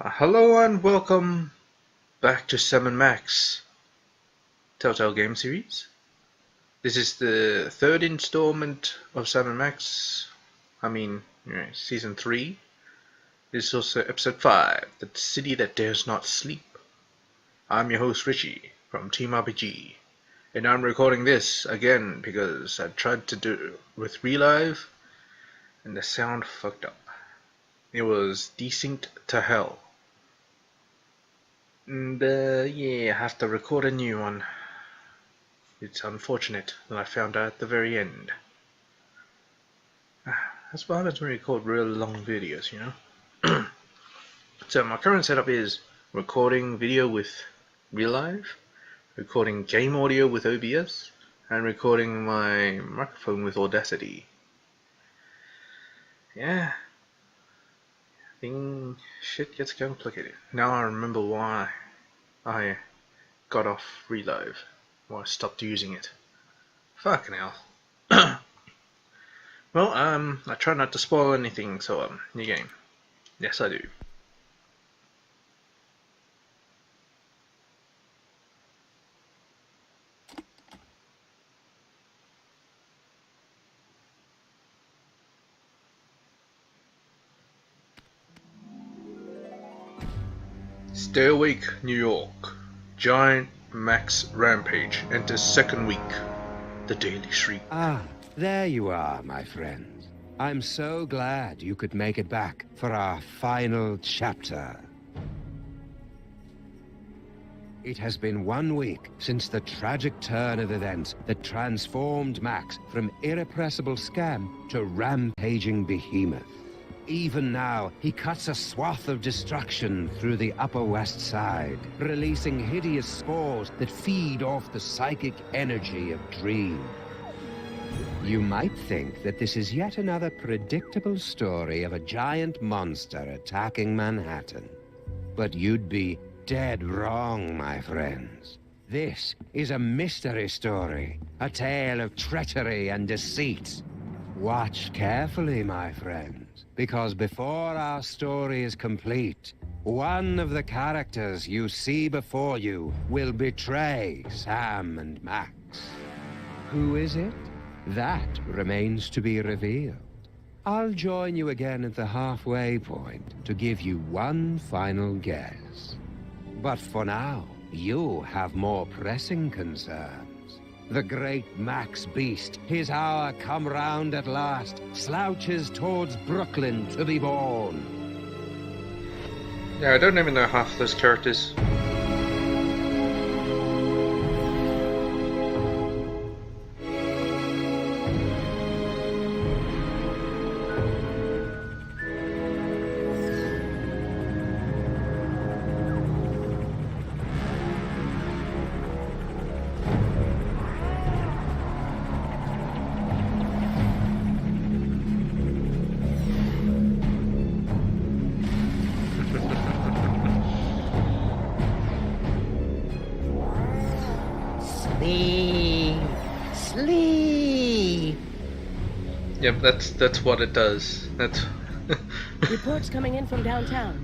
Hello and welcome back to Sam & Max Telltale game series. This is the third installment of Sam & Max. Season 3. This is also episode 5, The City That Dares Not Sleep. I'm your host Richie from Team RPG, and I'm recording this again because I tried to do it with Relive and the sound fucked up. It was desynced to hell. And I have to record a new one. It's unfortunate that I found out at the very end. That's what happens when you record real long videos, you know? So my current setup is recording video with Relive, recording game audio with OBS, and recording my microphone with Audacity. Yeah. Shit gets complicated. Now I remember why I got off Relive, why I stopped using it. Fucking hell. Well, I try not to spoil anything, so new game. Yes, I do. Stay awake, New York. Giant Max Rampage enters second week. The Daily Shriek. Ah, there you are, my friends. I'm so glad you could make it back for our final chapter. It has been 1 week since the tragic turn of events that transformed Max from irrepressible scam to rampaging behemoth. Even now, he cuts a swath of destruction through the Upper West Side, releasing hideous spores that feed off the psychic energy of dreams. You might think that this is yet another predictable story of a giant monster attacking Manhattan. But you'd be dead wrong, my friends. This is a mystery story, a tale of treachery and deceit. Watch carefully, my friends, because before our story is complete, one of the characters you see before you will betray Sam and Max. Who is it? That remains to be revealed. I'll join you again at the halfway point to give you one final guess. But for now, you have more pressing concerns. The great Max Beast, his hour come round at last, slouches towards Brooklyn to be born. Yeah, I don't even know half those characters. Sleep. Yep, that's what it does. That's Reports coming in from downtown.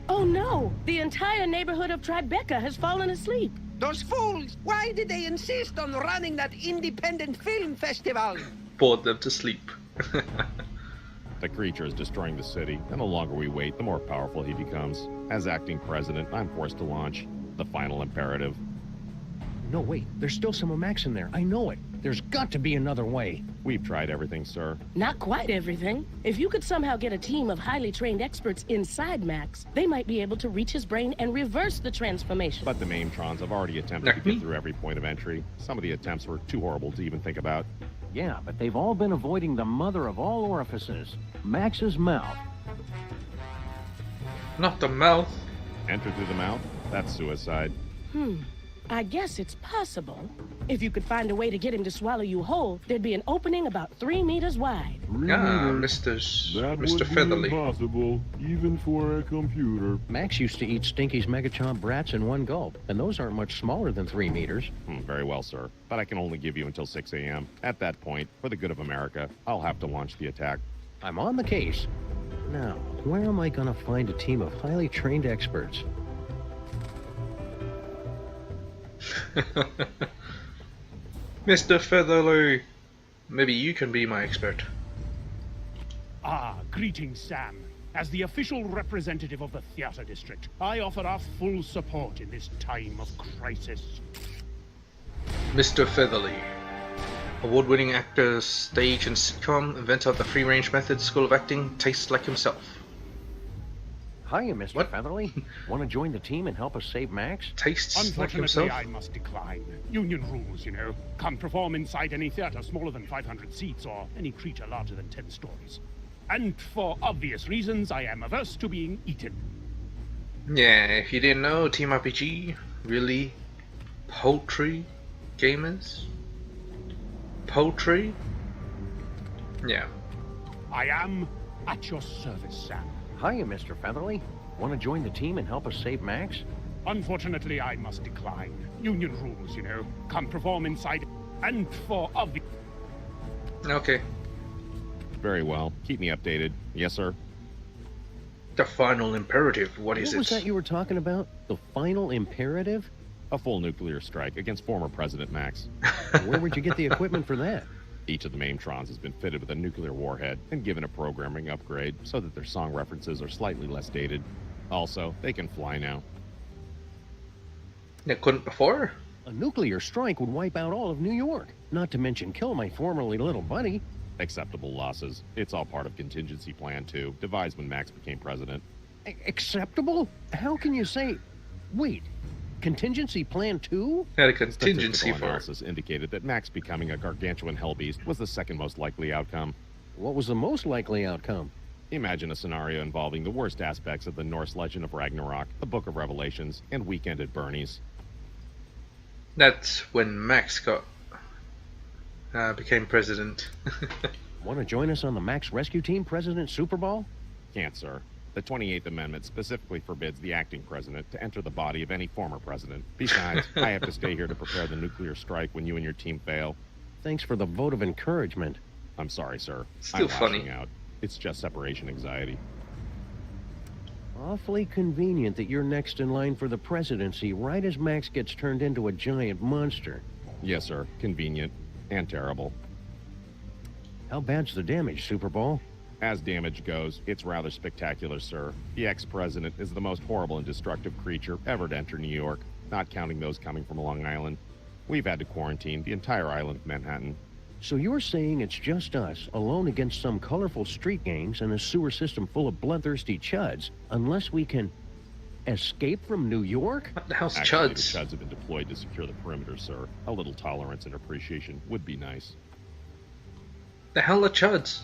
Oh no! The entire neighborhood of Tribeca has fallen asleep. Those fools! Why did they insist on running that independent film festival? bored them to sleep. The creature is destroying the city, and the longer we wait, the more powerful he becomes. As acting president, I'm forced to launch the final imperative. No, wait. There's still some of Max in there. I know it. There's got to be another way. We've tried everything, sir. Not quite everything. If you could somehow get a team of highly trained experts inside Max, they might be able to reach his brain and reverse the transformation. But the Maintrons have already attempted to get through every point of entry. Some of the attempts were too horrible to even think about. Yeah, but they've all been avoiding the mother of all orifices, Max's mouth. Not the mouth. Enter through the mouth? That's suicide. I guess it's possible. If you could find a way to get him to swallow you whole, there'd be an opening about 3 meters wide. Mr. Featherly. Impossible, even for a computer. Max used to eat Stinky's Megachomp brats in one gulp, and those aren't much smaller than 3 meters. Very well, sir. But I can only give you until 6 a.m. At that point, for the good of America, I'll have to launch the attack. I'm on the case. Now, where am I gonna find a team of highly trained experts? Mr. Featherloo, maybe you can be my expert. Ah, greetings, Sam. As the official representative of the theater district, I offer our full support in this time of crisis. Mr. Featherloo, award-winning actor, stage and sitcom, inventor of the free-range method, School of Acting, tastes like himself. Hiya, Mr. What? Featherly. Want to join the team and help us save Max? Tastes like Unfortunately, himself? I must decline. Union rules, you know. Can't perform inside any theater smaller than 500 seats or any creature larger than 10 stories. And for obvious reasons, I am averse to being eaten. Yeah, if you didn't know, Team RPG, really? Poultry gamers? Poultry? Yeah. I am at your service, Sam. Hiya, Mr. Featherly. Want to join the team and help us save Max? Unfortunately, I must decline. Union rules, you know. Can't perform inside. And for obvious... Okay. Very well. Keep me updated. Yes, sir. The final imperative, what is What was it? that you were talking about? The final imperative? A full nuclear strike against former President Max. Where would you get the equipment for that? Each of the Maimtrons has been fitted with a nuclear warhead and given a programming upgrade so that their song references are slightly less dated. Also, they can fly now. They couldn't before? A nuclear strike would wipe out all of New York. Not to mention kill my formerly little buddy. Acceptable losses. It's all part of contingency plan 2, devised when Max became president. Acceptable? How can you say... Wait, contingency plan 2? Had a contingency Statistical for it. analysis indicated that Max becoming a gargantuan hellbeast was the second most likely outcome. What was the most likely outcome? Imagine a scenario involving the worst aspects of the Norse legend of Ragnarok, the Book of Revelations, and Weekend at Bernie's. That's when Max became president. Want to join us on the Max Rescue Team President Super Bowl? Can't, sir. The 28th Amendment specifically forbids the acting president to enter the body of any former president. Besides, I have to stay here to prepare the nuclear strike when you and your team fail. Thanks for the vote of encouragement. I'm sorry, sir. Still I'm funny. lashing out. It's just separation anxiety. Awfully convenient that you're next in line for the presidency right as Max gets turned into a giant monster. Yes, sir. Convenient. And terrible. How bad's the damage, Super Bowl? As damage goes, it's rather spectacular, sir. The ex-president is the most horrible and destructive creature ever to enter New York, not counting those coming from Long Island. We've had to quarantine the entire island of Manhattan. So you're saying it's just us, alone against some colorful street gangs and a sewer system full of bloodthirsty chuds, unless we can escape from New York? What the hell's Actually, the Chuds? Chuds have been deployed to secure the perimeter, sir. A little tolerance and appreciation would be nice. The hell are Chuds?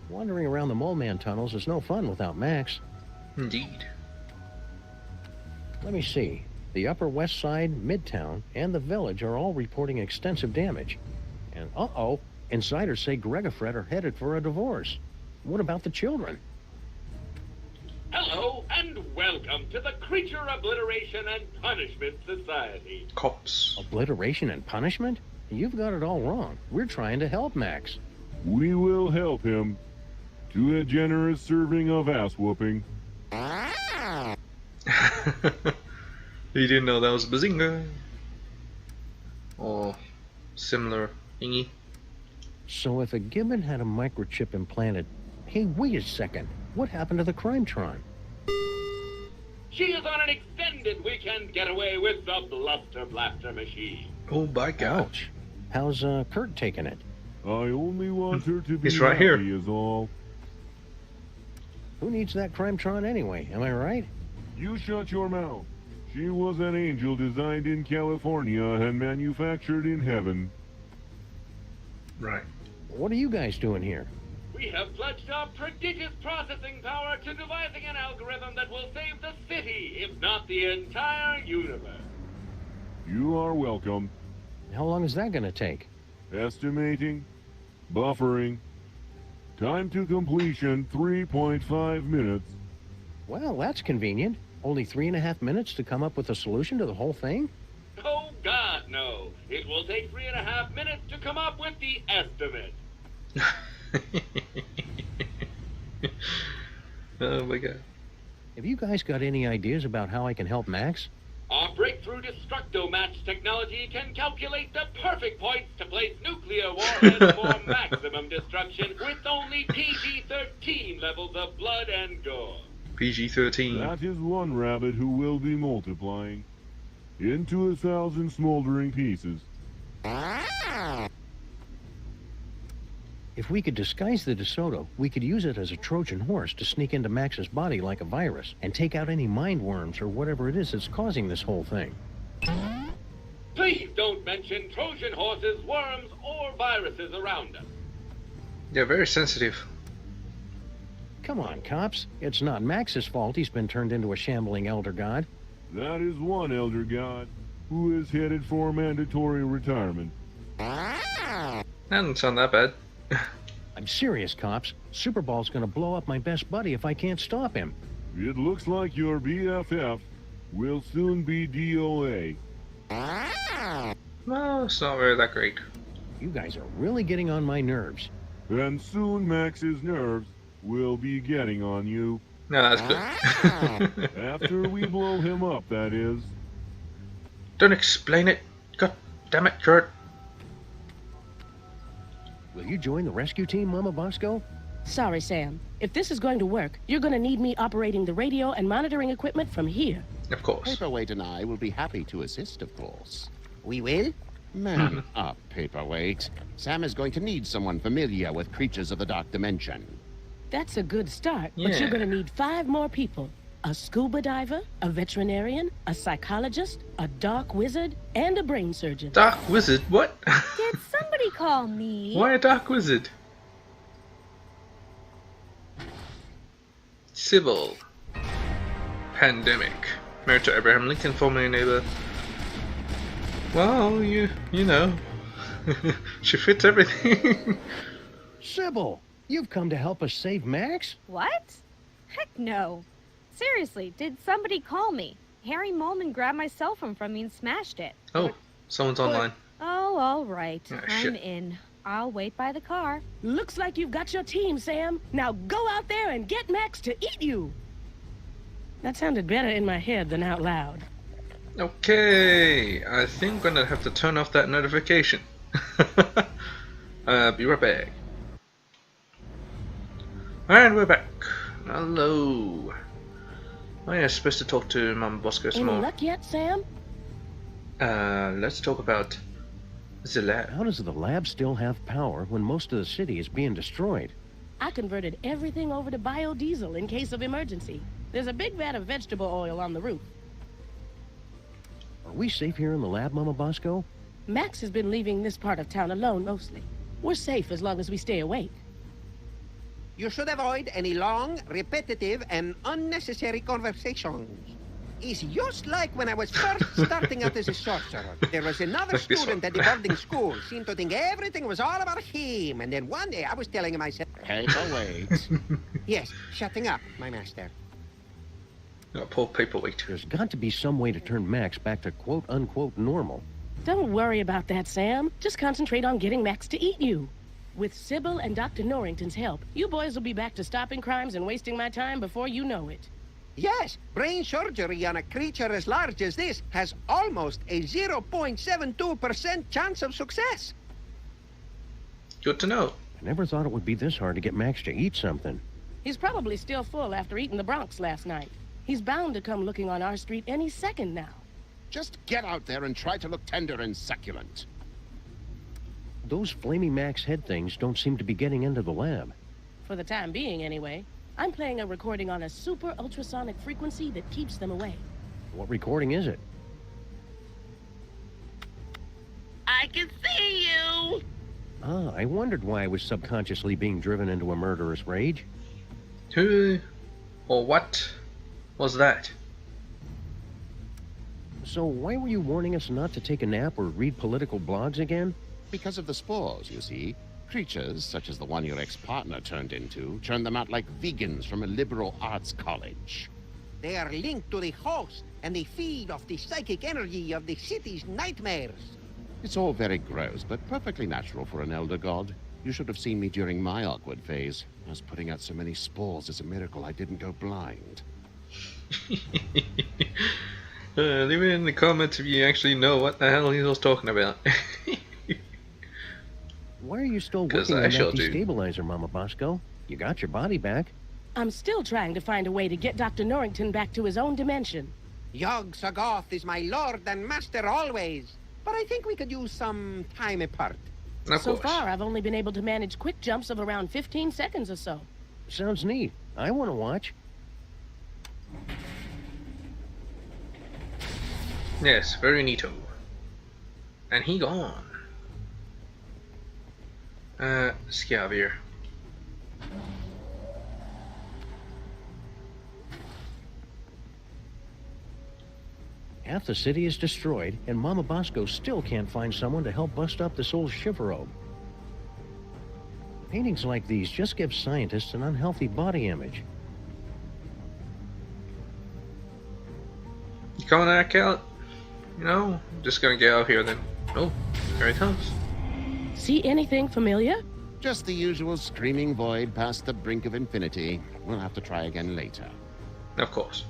Wandering around the Mole Man tunnels is no fun without Max. Indeed. Let me see. The Upper West Side, Midtown, and the Village are all reporting extensive damage. And uh-oh, insiders say Greg and Fred are headed for a divorce. What about the children? Hello, and welcome to the Creature Obliteration and Punishment Society. Cops. Obliteration and punishment? You've got it all wrong. We're trying to help Max. We will help him to a generous serving of ass whooping. You didn't know that was Bazinga. Or similar thingy. So if a gibbon had a microchip implanted... Hey, wait a second. What happened to the Crimetron? She is on an extended weekend getaway with the Bluster Blaster machine. Oh my god. Ouch. How's Kurt taking it? I only want her to be He's right happy here. is all. Who needs that Crimetron anyway? Am I right? You shut your mouth. She was an angel designed in California and manufactured in heaven. Right. What are you guys doing here? We have pledged our prodigious processing power to devising an algorithm that will save the city, if not the entire universe. You are welcome. How long is that going to take? Estimating. Buffering. Time to completion 3.5 minutes. Well, that's convenient. Only 3.5 minutes to come up with a solution to the whole thing? Oh, God, no. It will take 3.5 minutes to come up with the estimate. Oh my god. Have you guys got any ideas about how I can help Max? Our breakthrough Destructo-Match technology can calculate the perfect points to place nuclear warheads for maximum destruction with only PG-13 levels of blood and gore. PG-13. That is one rabbit who will be multiplying into 1,000 smoldering pieces. If we could disguise the DeSoto, we could use it as a Trojan horse to sneak into Max's body like a virus and take out any mind worms or whatever it is that's causing this whole thing. Please don't mention Trojan horses, worms, or viruses around us. They're very sensitive. Come on, cops. It's not Max's fault he's been turned into a shambling elder god. That is one elder god who is headed for mandatory retirement. That doesn't sound that bad. I'm serious, cops. Superball's gonna blow up my best buddy if I can't stop him. It looks like your BFF will soon be DOA. Well, it's not really that great. You guys are really getting on my nerves. And soon Max's nerves will be getting on you. No, that's good. After we blow him up, that is. Don't explain it. God damn it, Kurt. Will you join the rescue team, Mama Bosco? Sorry, Sam. If this is going to work, you're going to need me operating the radio and monitoring equipment from here. Of course. Paperweight and I will be happy to assist, of course. We will? Man up, Paperweight. Sam is going to need someone familiar with creatures of the dark dimension. That's a good start, but Yeah. you're going to need 5 more people. A scuba diver, a veterinarian, a psychologist, a dark wizard, and a brain surgeon. Dark wizard? What? Did somebody call me? Why a dark wizard? Sybil. Pandemic. Married to Abraham Lincoln, formerly neighbor. Well, you know. She fits everything. Sybil, you've come to help us save Max? What? Heck no. Seriously, did somebody call me? Harry Molman grabbed my cell phone from me and smashed it. Oh, someone's online. Oh, all right. Ah, I'm shit. in. I'll wait by the car. Looks like you've got your team, Sam. Now go out there and get Max to eat you. That sounded better in my head than out loud. Okay, I think I'm gonna have to turn off that notification. Be right back. And we're back. Hello. Oh yeah, supposed to talk to Mama Bosco some Any more. luck yet, Sam? Let's talk about the lab. How does the lab still have power when most of the city is being destroyed? I converted everything over to biodiesel in case of emergency. There's a big vat of vegetable oil on the roof. Are we safe here in the lab, Mama Bosco? Max has been leaving this part of town alone mostly. We're safe as long as we stay awake. You should avoid any long, repetitive, and unnecessary conversations. It's just like when I was first starting out as a sorcerer. There was another Like this student one. at the boarding school, seemed to think everything was all about him. And then one day I was telling him, I said, Paperweight. yes, shutting up, my master. Oh, poor paperweight. There's got to be some way to turn Max back to quote-unquote normal. Don't worry about that, Sam. Just concentrate on getting Max to eat you. With Sybil and Dr. Norrington's help, you boys will be back to stopping crimes and wasting my time before you know it. Yes, brain surgery on a creature as large as this has almost a 0.72% chance of success. Good to know. I never thought it would be this hard to get Max to eat something. He's probably still full after eating the Bronx last night. He's bound to come looking on our street any second now. Just get out there and try to look tender and succulent. Those flaming Max head things don't seem to be getting into the lab. For the time being, anyway. I'm playing a recording on a super ultrasonic frequency that keeps them away. What recording is it? I can see you! Ah, I wondered why I was subconsciously being driven into a murderous rage. Who or what was that? So why were you warning us not to take a nap or read political blogs again? Because of the spores, you see. Creatures, such as the one your ex-partner turned into, churn them out like vegans from a liberal arts college. They are linked to the host, and they feed off the psychic energy of the city's nightmares. It's all very gross, but perfectly natural for an elder god. You should have seen me during my awkward phase. I was putting out so many spores, it's a miracle I didn't go blind. Leave it in the comments if you actually know what the hell he was talking about. Why are you still 'Cause working I on shall that do. destabilizer, Mama Bosco? You got your body back. I'm still trying to find a way to get Dr. Norrington back to his own dimension. Yog Sagoth is my lord and master always. But I think we could use some time apart. Of So course. far, I've only been able to manage quick jumps of around 15 seconds or so. Sounds neat. I want to watch. Yes, very neato. And he gone. Let's get out of here. Half the city is destroyed, and Mama Bosco still can't find someone to help bust up this old chivalrobe. Paintings like these just give scientists an unhealthy body image. You coming back out? You know, I'm just gonna get out of here then. Oh, here it comes. See anything familiar? Just the usual screaming void past the brink of infinity. We'll have to try again later. Of course.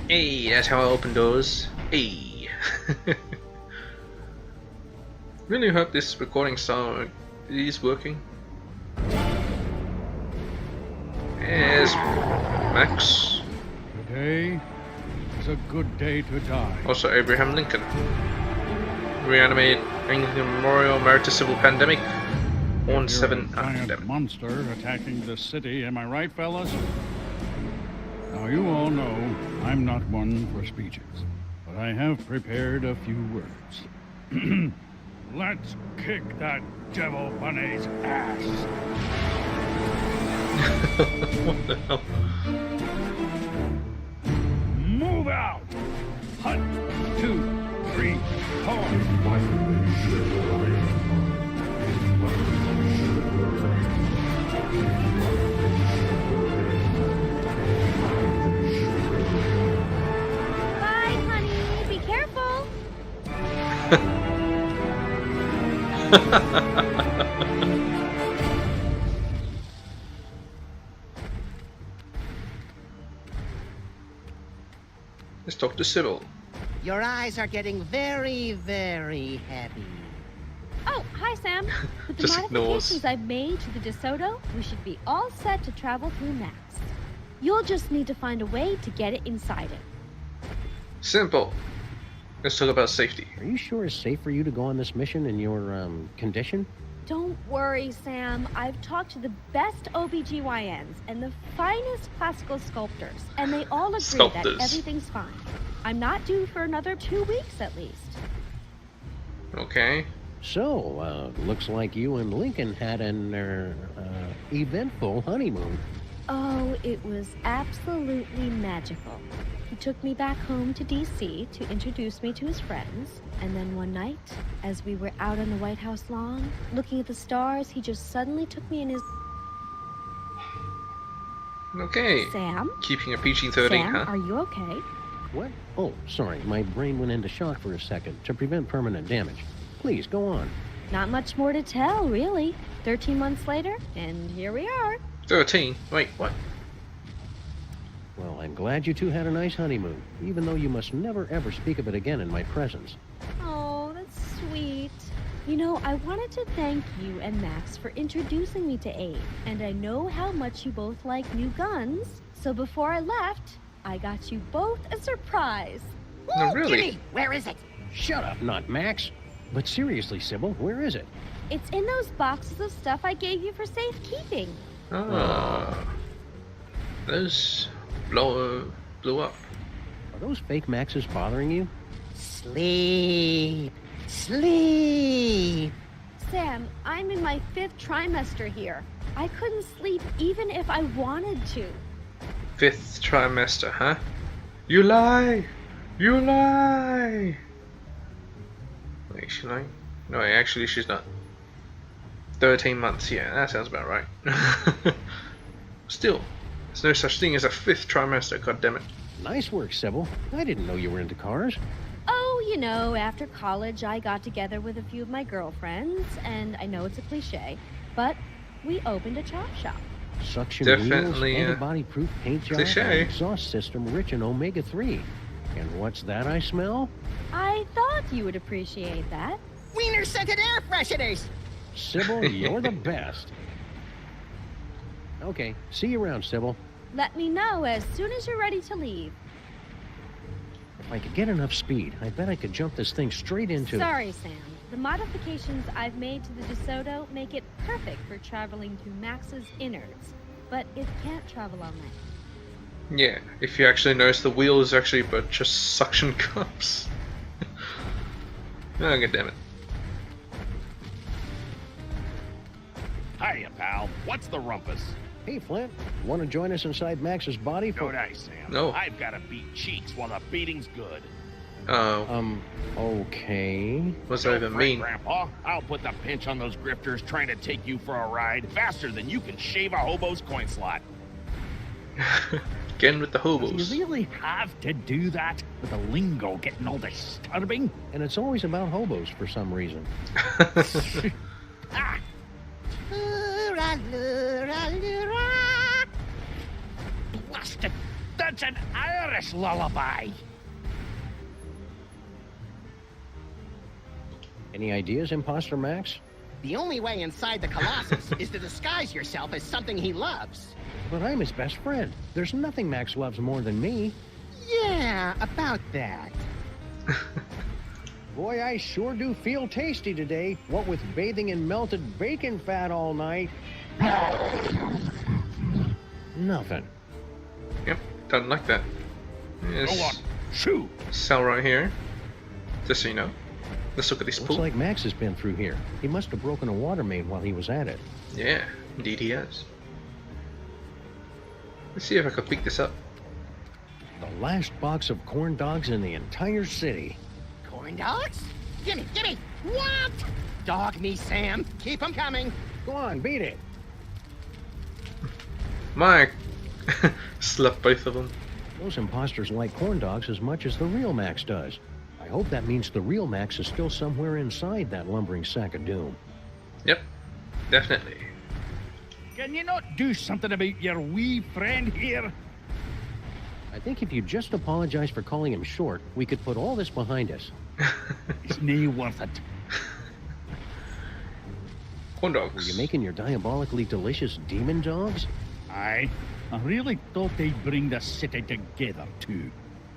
Hey, that's how I open doors. Hey. Really hope this recording sound is working. Yes, Max. Today is a good day to die. Also Abraham Lincoln. Reanimate Lincoln Memorial Emeritus Civil Pandemic. You're a 7 giant monster attacking the city, am I right, fellas? Now, you all know I'm not one for speeches, but I have prepared a few words. Let's kick that devil bunny's ass. What the hell? Move out! 1, 2, 3, 4. Bye, honey. Be careful. Let's talk to Sybil. Your eyes are getting very, very heavy. Oh, hi, Sam. With the Just ignores. modifications I've made to the DeSoto, we should be all set to travel through Max. You'll just need to find a way to get it inside it. Simple. Let's talk about safety. Are you sure it's safe for you to go on this mission in your, condition? Don't worry, Sam. I've talked to the best OBGYNs and the finest classical sculptors, and they all agree Sculptors. that everything's fine. I'm not due for another 2 weeks at least. Okay. So, looks like you and Lincoln had an, eventful honeymoon. Oh, it was absolutely magical. He took me back home to D.C. to introduce me to his friends, and then one night, as we were out on the White House lawn, looking at the stars, he just suddenly took me in his... Okay. Sam? Keeping a PG-13, Sam, huh? are you okay? What? Oh, sorry, my brain went into shock for a second to prevent permanent damage. Please, go on. Not much more to tell, really. 13 months later, and here we are. 13? Wait, what? Well, I'm glad you two had a nice honeymoon, even though you must never ever speak of it again in my presence. Oh, that's sweet. You know, I wanted to thank you and Max for introducing me to Abe, and I know how much you both like new guns, so before I left, I got you both a surprise. No, really? Gimme! Where is it? Shut up, not Max. But seriously, Sybil, where is it? It's in those boxes of stuff I gave you for safekeeping. Ah. Those blew up. Are those fake Maxes bothering you? Sleep. Sleep. Sam, I'm in my 5th trimester here. I couldn't sleep even if I wanted to. 5th trimester, huh? You lie! You lie! Wait, she lying? No, actually she's not. 13 months, yeah, that sounds about right. Still, there's no such thing as a 5th trimester, goddammit. Nice work, Sybil. I didn't know you were into cars. Oh, you know, after college, I got together with a few of my girlfriends, and I know it's a cliche, but we opened a chop shop. Suction Definitely, wheels, antibody-proof paint job, cliche. and exhaust system rich in omega-3. And what's that I smell? I thought you would appreciate that. Wiener-scented air fresheners! Sybil, you're the best. Okay, see you around, Sybil. Let me know as soon as you're ready to leave. If I could get enough speed, I bet I could jump this thing straight into... Sorry, Sam. The modifications I've made to the DeSoto make it perfect for traveling through Max's innards, but it can't travel all night. Yeah, if you actually notice, the wheel is actually but just suction cups. Oh, god damn it. Hiya, pal. What's the rumpus? Hey, Flint, want to join us inside Max's body for... No dice, Sam. No. I've got to beat cheeks while the beating's good. Oh, Okay. what's that even mean? Grandpa, I'll put the pinch on those grifters trying to take you for a ride faster than you can shave a hobo's coin slot. Again with the Do hobos. you really have to do that with the lingo getting all disturbing? And it's always about hobos for some reason. Ah, blasted! That's an Irish lullaby! Any ideas, Imposter Max? The only way inside the Colossus is to disguise yourself as something he loves. But I'm his best friend. There's nothing Max loves more than me. Yeah, about that. Boy, I sure do feel tasty today. What with bathing in melted bacon fat all night. Nothing. Yep, doesn't like that. Yes. Go on, shoot! Cell right here. Just so you know. Let's look at this Looks pool. like Max has been through here. He must have broken a water main while he was at it. Yeah, indeed he has. Let's see if I can pick this up. The last box of corn dogs in the entire city. Corn dogs? Gimme, gimme! What? Dog me, Sam. Keep them coming. Go on, beat it. My slept both of them. Those imposters like corn dogs as much as the real Max does. I hope that means the real Max is still somewhere inside that lumbering sack of doom. Yep, definitely. Can you not do something about your wee friend here? I think if you just apologize for calling him short, we could put all this behind us. It's nae worth it. Corn dogs. Were you making your diabolically delicious demon dogs? Aye, I really thought they'd bring the city together, too.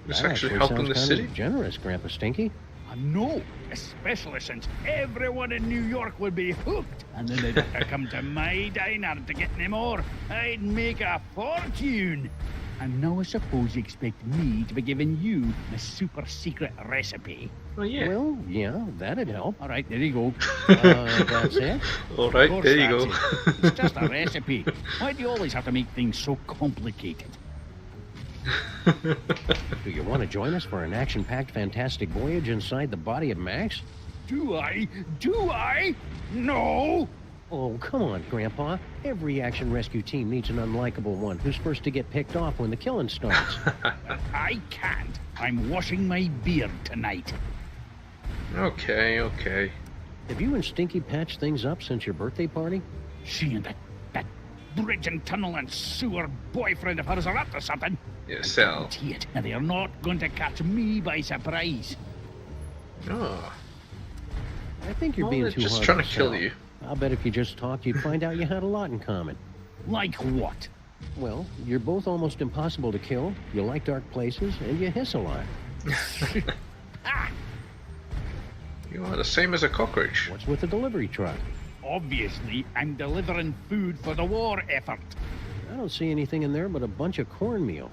It's That actually sounds helping the kind city. of generous, Grandpa Stinky. I know, especially since everyone in New York would be hooked, and then they'd have to come to my diner to get any more. I'd make a fortune. And now I suppose you expect me to be giving you my super secret recipe. Oh yeah. Well, yeah, that'd help. All right, there you go. That's it? All Of right, course there you that's go. it. It's just a recipe. Why do you always have to make things so complicated? Do you want to join us for an action-packed, fantastic voyage inside the body of Max? Do I? Do I? No! Oh, come on, Grandpa. Every action rescue team needs an unlikable one who's first to get picked off when the killing starts. I can't. I'm washing my beard tonight. Okay, okay. Have you and Stinky patched things up since your birthday party? She and that bridge and tunnel and sewer boyfriend of hers are up to something. Yeah, Sal. Guarantee it. And they're not going to catch me by surprise. Oh. I think you're Well, being they're too just hard trying on to kill Sal. you. I'll bet if you just talked, you'd find out you had a lot in common. Like what? Well, you're both almost impossible to kill, you like dark places, and you hiss a lot. Ah, You are the same as a cockroach. What's with the delivery truck? obviously, I'm delivering food for the war effort. I don't see anything in there but a bunch of cornmeal.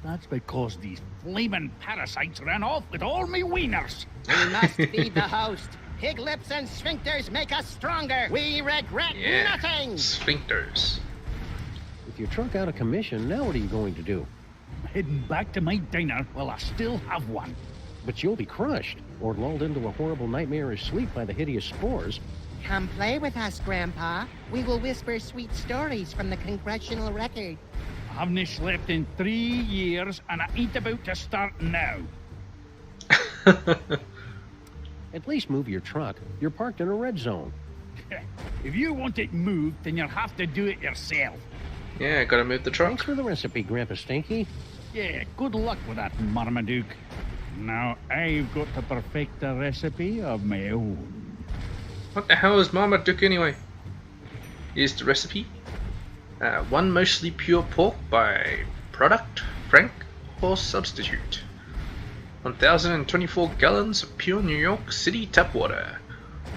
That's because these flaming parasites ran off with all me wieners. We must feed the host. Pig lips and sphincters make us stronger. We regret Yeah. nothing. Sphincters. With your truck out of commission, now what are you going to do? I'm heading back to my diner while I still have one. But you'll be crushed, or lulled into a horrible nightmarish sleep by the hideous spores. Come play with us, Grandpa. We will whisper sweet stories from the congressional record. I haven't slept in 3 years, and I ain't about to start now. At least move your truck. You're parked in a red zone. If you want it moved, then you'll have to do it yourself. Yeah, gotta move the truck. Thanks for the recipe, Grandpa Stinky. Yeah, good luck with that, Marmaduke. Now I've got to perfect a recipe of my own. What the hell is Marmaduke anyway? Here's the recipe. 1 mostly pure pork by product, frank, or substitute. 1,024 gallons of pure New York City tap water.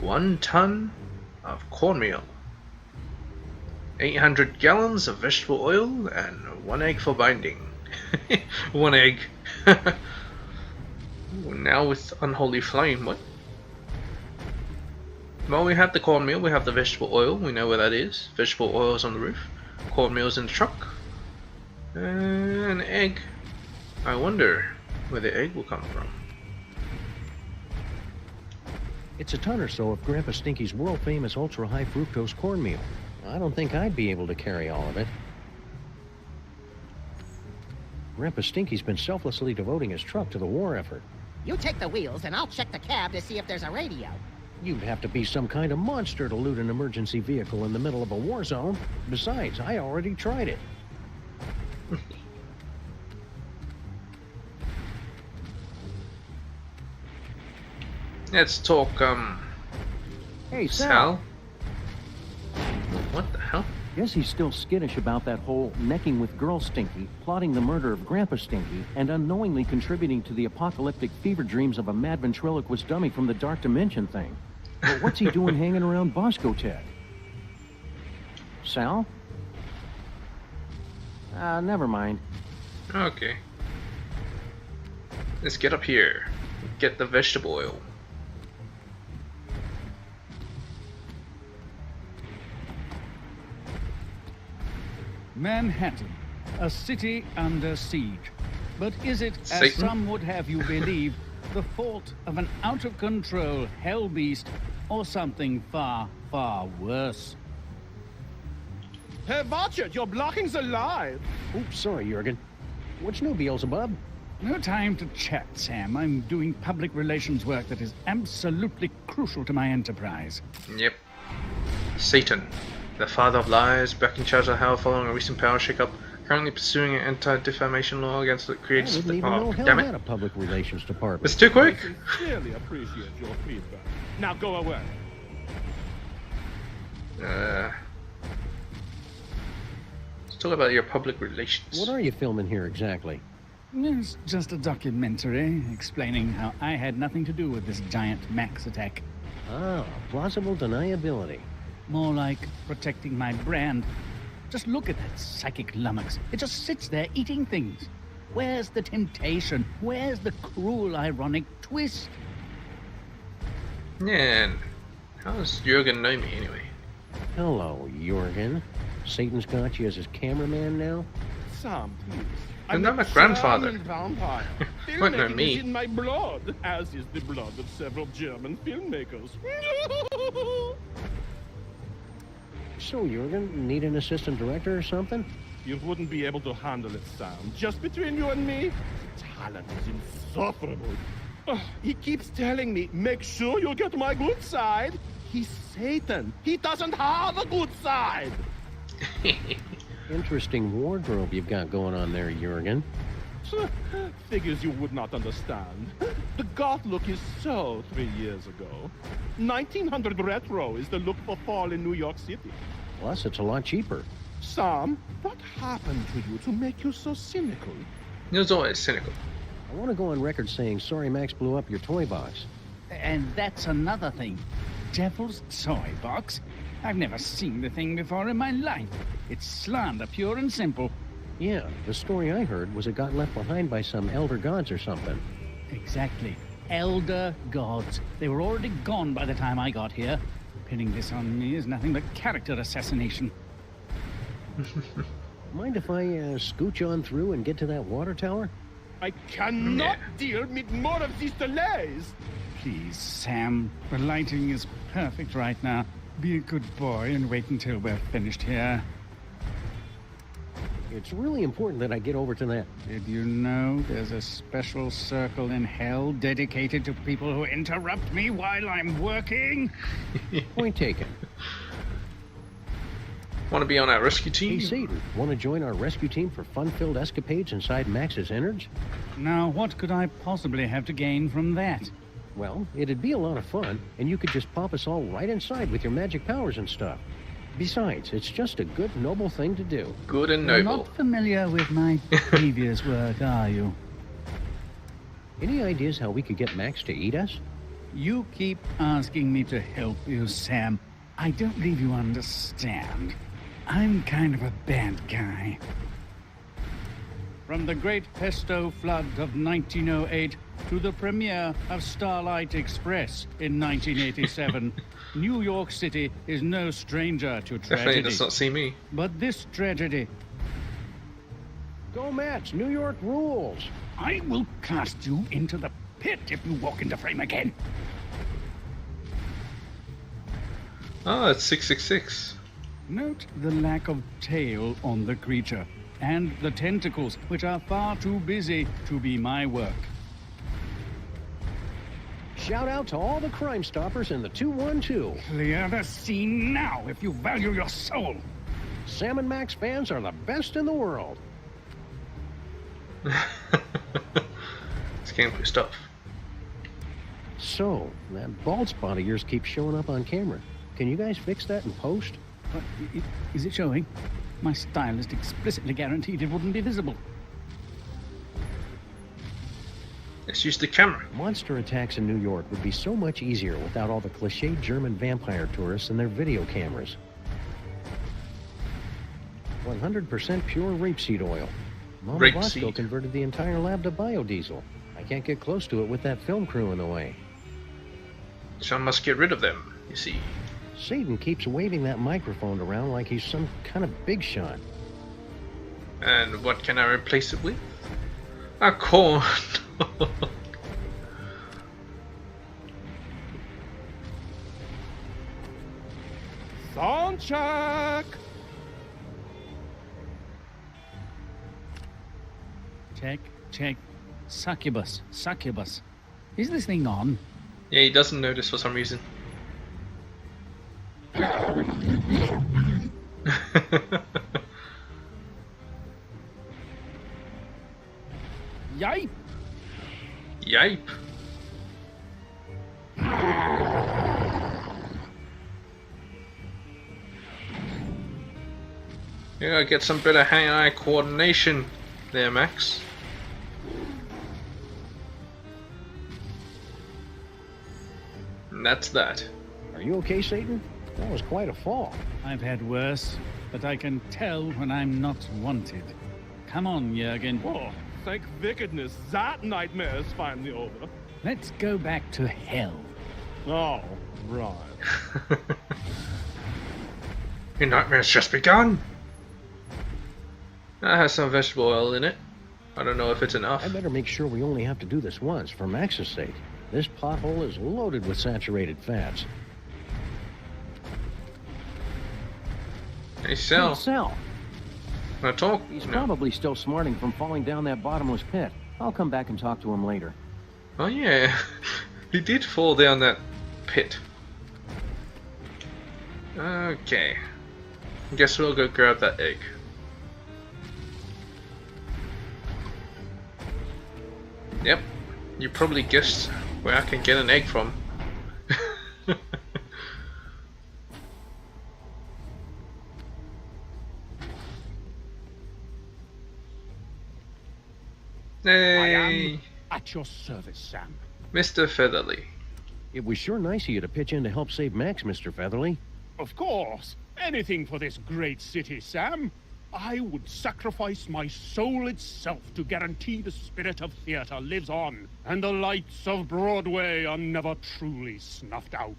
1 ton of cornmeal. 800 gallons of vegetable oil and 1 egg for binding. 1 egg. Now with unholy flame, what? Well, we have the cornmeal, we have the vegetable oil, we know where that is. Vegetable oil's on the roof. Cornmeal's in the truck. An egg. I wonder where the egg will come from. It's a ton or so of Grandpa Stinky's world-famous ultra-high fructose cornmeal. I don't think I'd be able to carry all of it. Grandpa Stinky's been selflessly devoting his truck to the war effort. You take the wheels and I'll check the cab to see if there's a radio. You'd have to be some kind of monster to loot an emergency vehicle in the middle of a war zone. Besides, I already tried it. Let's talk, Hey, Sal. What the hell? Guess he's still skittish about that whole necking with Girl Stinky, plotting the murder of Grandpa Stinky, and unknowingly contributing to the apocalyptic fever dreams of a mad ventriloquist dummy from the Dark Dimension thing. But what's he doing hanging around Bosco Tech? Sal? Never mind. Okay. Let's get up here. Get the vegetable oil. Manhattan, a city under siege. But is it, as Satan? some would have you believe, the fault of an out-of-control hell beast or something far, far worse? Hey, watch it! You're blocking the light! Oops, sorry, Jurgen. What's new, Beelzebub? No time to chat, Sam. I'm doing public relations work that is absolutely crucial to my enterprise. Yep. Satan, the father of lies, back in charge of the hell following a recent power shakeup, currently pursuing an anti-defamation law against that creates I didn't even know hell damn had it. a public relations department. It's too quick. I sincerely appreciate your feedback. Now go away. Let's talk about your public relations. What are you filming here exactly? It's just a documentary explaining how I had nothing to do with this giant Max attack. Ah, plausible deniability. More like protecting my brand. Just look at that psychic lummox. It just sits there eating things. Where's the temptation? Where's the cruel, ironic twist? Yeah, and how does Jurgen know me anyway? Hello, Jurgen. Satan's got you as his cameraman now? Sam, please. I'm not my grandfather. Vampire. What, not Filmmaking me? is in my blood, as is the blood of several German filmmakers. So, Jurgen, need an assistant director or something? You wouldn't be able to handle it, Sam. Just between you and me, the talent is insufferable. He keeps telling me, make sure you get my good side. He's Satan. He doesn't have a good side. Interesting wardrobe you've got going on there, Jurgen. Figures you would not understand. The goth look is so 3 years ago. 1900 retro is the look for fall in New York City. Plus, it's a lot cheaper. Sam, what happened to you to make you so cynical? He was always cynical. I want to go on record saying sorry Max blew up your toy box. And that's another thing. Devil's toy box? I've never seen the thing before in my life. It's slander, pure and simple. Yeah, the story I heard was it got left behind by some elder gods or something. Exactly. Elder gods. They were already gone by the time I got here. Pinning this on me is nothing but character assassination. Mind if I scooch on through and get to that water tower? I cannot deal with more of these delays. Please, Sam. The lighting is perfect right now. Be a good boy and wait until we're finished here. It's really important that I get over to that. Did you know there's a special circle in hell dedicated to people who interrupt me while I'm working? Point taken. Want to be on our rescue team? Hey, Satan, want to join our rescue team for fun-filled escapades inside Max's innards? Now, what could I possibly have to gain from that? Well, it'd be a lot of fun, and you could just pop us all right inside with your magic powers and stuff. Besides, it's just a good, noble thing to do. Good and You're noble. not familiar with my previous work, are you? Any ideas how we could get Max to eat us? You keep asking me to help you, Sam. I don't believe you understand. I'm kind of a bad guy. From the Great Pesto Flood of 1908 to the premiere of Starlight Express in 1987, New York City is no stranger to tragedy. Definitely does not see me. But this tragedy... Go Max, New York rules! I will cast you into the pit if you walk into frame again. Ah, it's 666. Note the lack of tail on the creature, and the tentacles, which are far too busy to be my work. Shout out to all the Crime Stoppers in the 212. Clear the scene now if you value your soul. Sam and Max fans are the best in the world. It's gameplay stuff. So, that bald spot of yours keeps showing up on camera. Can you guys fix that in post? Is it showing? My stylist explicitly guaranteed it wouldn't be visible. Let's use the camera. Monster attacks in New York would be so much easier without all the cliched German vampire tourists and their video cameras. 100% pure rapeseed oil. Mama Bosco converted the entire lab to biodiesel. I can't get close to it with that film crew in the way. So I must get rid of them, you see. Satan keeps waving that microphone around like he's some kind of big shot. And what can I replace it with? A corn. Sound check! Check. Succubus. Is this thing on? Yeah, he doesn't notice for some reason. Yipe! Yipe! You gotta get some better hand-eye coordination there, Max. And that's that. Are you okay, Satan? That was quite a fall. I've had worse, but I can tell when I'm not wanted. Come on, Jurgen. Oh, thank wickedness, that nightmare is finally over. Let's go back to hell. Oh, right. Your nightmare's just begun. That has some vegetable oil in it. I don't know if it's enough. I better make sure we only have to do this once, for Max's sake. This pothole is loaded with saturated fats. Hey, Sal. Hey, Sal. Wanna talk? He's No. probably still smarting from falling down that bottomless pit. I'll come back and talk to him later. Oh yeah, he did fall down that pit. Okay. Guess we'll go grab that egg. Yep, you probably guessed where I can get an egg from. Hey, I am at your service, Sam. Mr. Featherly. It was sure nice of you to pitch in to help save Max, Mr. Featherly. Of course. Anything for this great city, Sam. I would sacrifice my soul itself to guarantee the spirit of theater lives on, and the lights of Broadway are never truly snuffed out.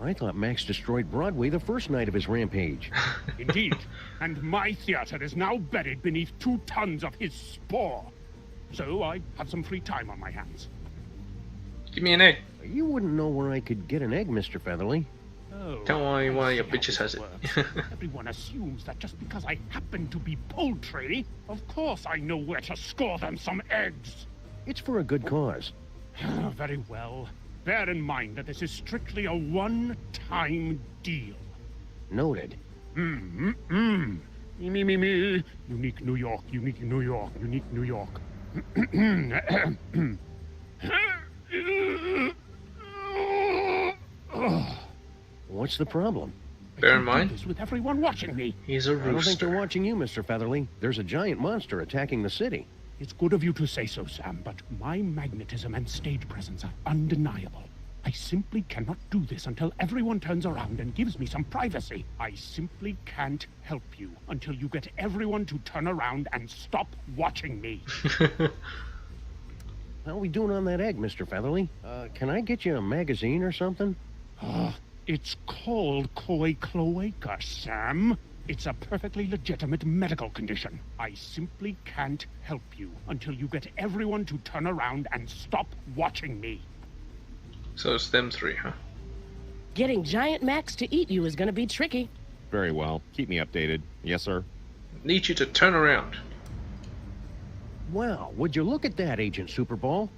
I thought Max destroyed Broadway the first night of his rampage. Indeed, and my theater is now buried beneath 2 tons of his spore. So I have some free time on my hands. Give me an egg. You wouldn't know where I could get an egg, Mr. Featherly. Oh, Don't worry, one of your I see how bitches has this it. works. Everyone assumes that just because I happen to be poultry, of course I know where to score them some eggs. It's for a good cause. Very well. Bear in mind that this is strictly a one-time deal. Noted. Me. Unique New York, unique New York, unique New York. What's the problem? Bear in mind, This with everyone watching me. he's a I don't think rooster. they're watching you, Mr. Featherly. There's a giant monster attacking the city. It's good of you to say so, Sam, but my magnetism and stage presence are undeniable. I simply cannot do this until everyone turns around and gives me some privacy. I simply can't help you until you get everyone to turn around and stop watching me. How are we doing on that egg, Mr. Featherly? Can I get you a magazine or something? It's called koi cloaca, Sam. It's a perfectly legitimate medical condition. I simply can't help you until you get everyone to turn around and stop watching me. So it's them three, huh? Getting Giant Max to eat you is gonna be tricky. Very well. Keep me updated. Yes, sir. Need you to turn around. Wow, would you look at that, Agent Superball?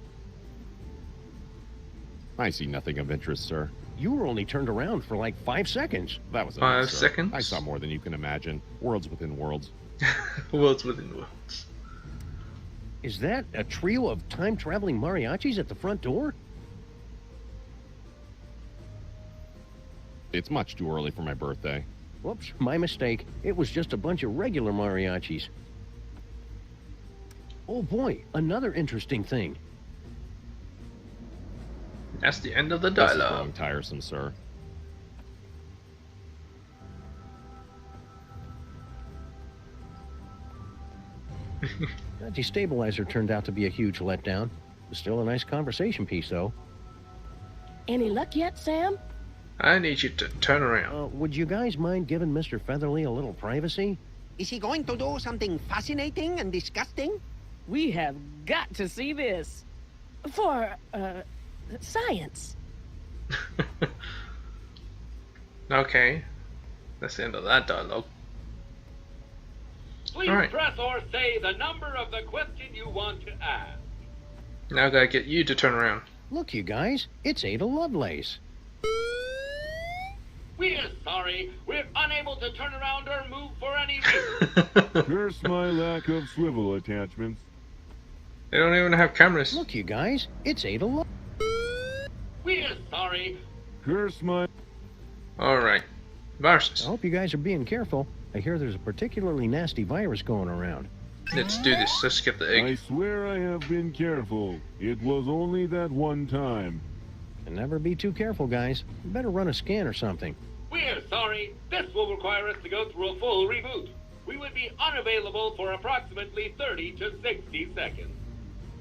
I see nothing of interest, sir. You were only turned around for like 5 seconds. That was 5 enough, sir. seconds? I saw more than you can imagine. Worlds within worlds. Worlds within worlds. Is that a trio of time-traveling mariachis at the front door? It's much too early for my birthday. Whoops, my mistake. It was just a bunch of regular mariachis. Oh boy, another interesting thing. That's the end of the This is dialogue. growing tiresome, sir. That destabilizer turned out to be a huge letdown. Still a nice conversation piece, though. Any luck yet, Sam? I need you to turn around. Would you guys mind giving Mr. Featherly a little privacy? Is he going to do something fascinating and disgusting? We have got to see this. For, science. Okay. That's the end of that dialogue. Please Alright. press or say the number of the question you want to ask. Now I gotta get you to turn around. Look, you guys, it's Ada Lovelace. We're sorry. We're unable to turn around or move for any reason. Curse my lack of swivel attachments. They don't even have cameras. Look, you guys, it's Ada Lovelace. We're sorry. Curse my... Alright. Viruses. I hope you guys are being careful. I hear there's a particularly nasty virus going around. Let's do this. Let's get the I egg. swear I have been careful. It was only that one time. And never be too careful, guys. You better run a scan or something. We're sorry. This will require us to go through a full reboot. We would be unavailable for approximately 30 to 60 seconds.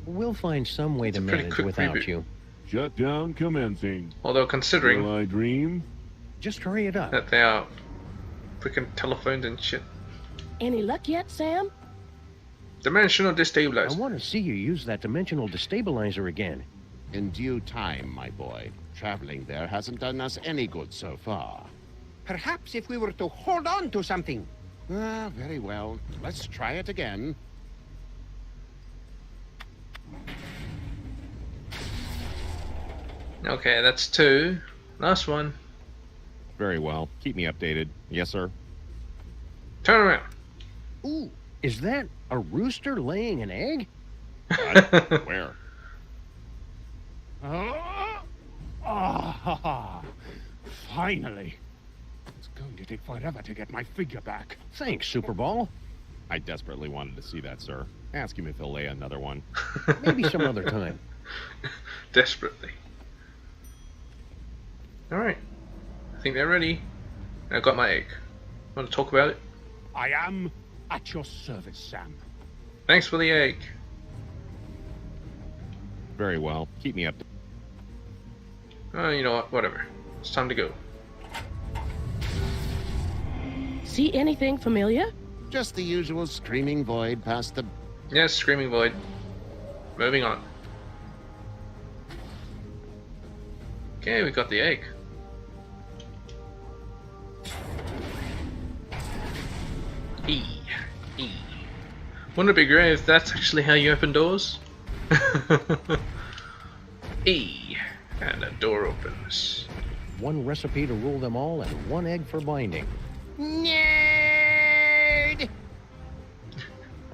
We'll find some way to pretty manage quick without reboot. you. Shutdown commencing. Although considering Will I dream? Just hurry it up. that they are freaking telephones and shit. Any luck yet, Sam? Dimensional I destabilizer. want to see you use that dimensional destabilizer again. In due time, my boy. Traveling there hasn't done us any good so far. Perhaps if we were to hold on to something. Ah, very well. Let's try it again. Okay, that's 2. Last one. Very well. Keep me updated. Yes, sir. Turn around. Ooh, is that a rooster laying an egg? Where? Finally. It's going to take forever to get my figure back. Thanks, Superball. I desperately wanted to see that, sir. Ask him if he'll lay another one. Maybe some other time. Desperately. Alright. I think they're ready. I got my egg. Want to talk about it? I am at your service, Sam. Thanks for the egg. Very well. Keep me up. Oh, you know what? Whatever. It's time to go. See anything familiar? Just the usual screaming void past the... Yes, Screaming Void. Moving on. Okay, we got the egg. E. E. Wouldn't it be great if that's actually how you open doors? E. And a door opens. One recipe to rule them all and one egg for binding. Nerd!